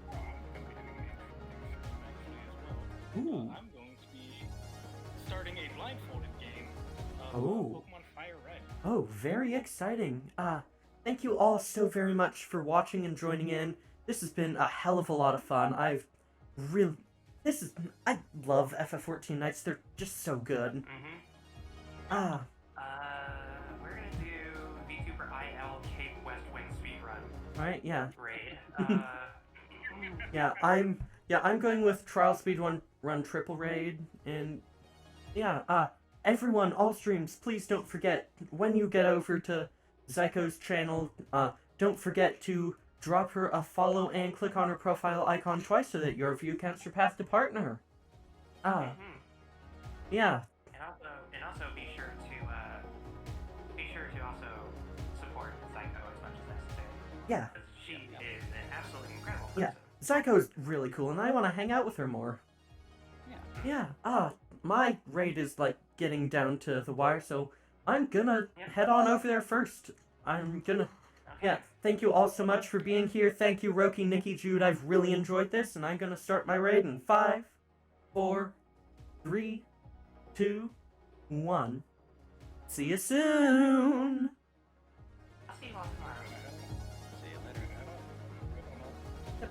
I'm going to be doing an interesting actually as well. Ooh. I'm going to be starting a blindfolded game of Oh. Pokemon Fire Red. Oh, very exciting. Thank you all so very much for watching and joining in. This has been a hell of a lot of fun. I love FF14 Nights. They're just so good. We're gonna do VTuber IL Cape West Wind speedrun. Right, yeah. Raid. I'm going with Trial Speed Run Triple Raid, and everyone, all streams, please don't forget, when you get over to Zyko's channel, don't forget to drop her a follow and click on her profile icon twice so that your view counts surpass the partner. Yeah. And also be sure to also support Zyko as much as necessary. Yeah. Because she is an absolutely incredible person. Yeah. Zyko's really cool, and I want to hang out with her more. Yeah. Yeah. My raid is, like, getting down to the wire, so I'm gonna head on over there first. Thank you all so much for being here. Thank you, Roki, Nicki, Jude. I've really enjoyed this, and I'm gonna start my raid in 5, 4, 3, 2, 1. See you soon! I'll see you all.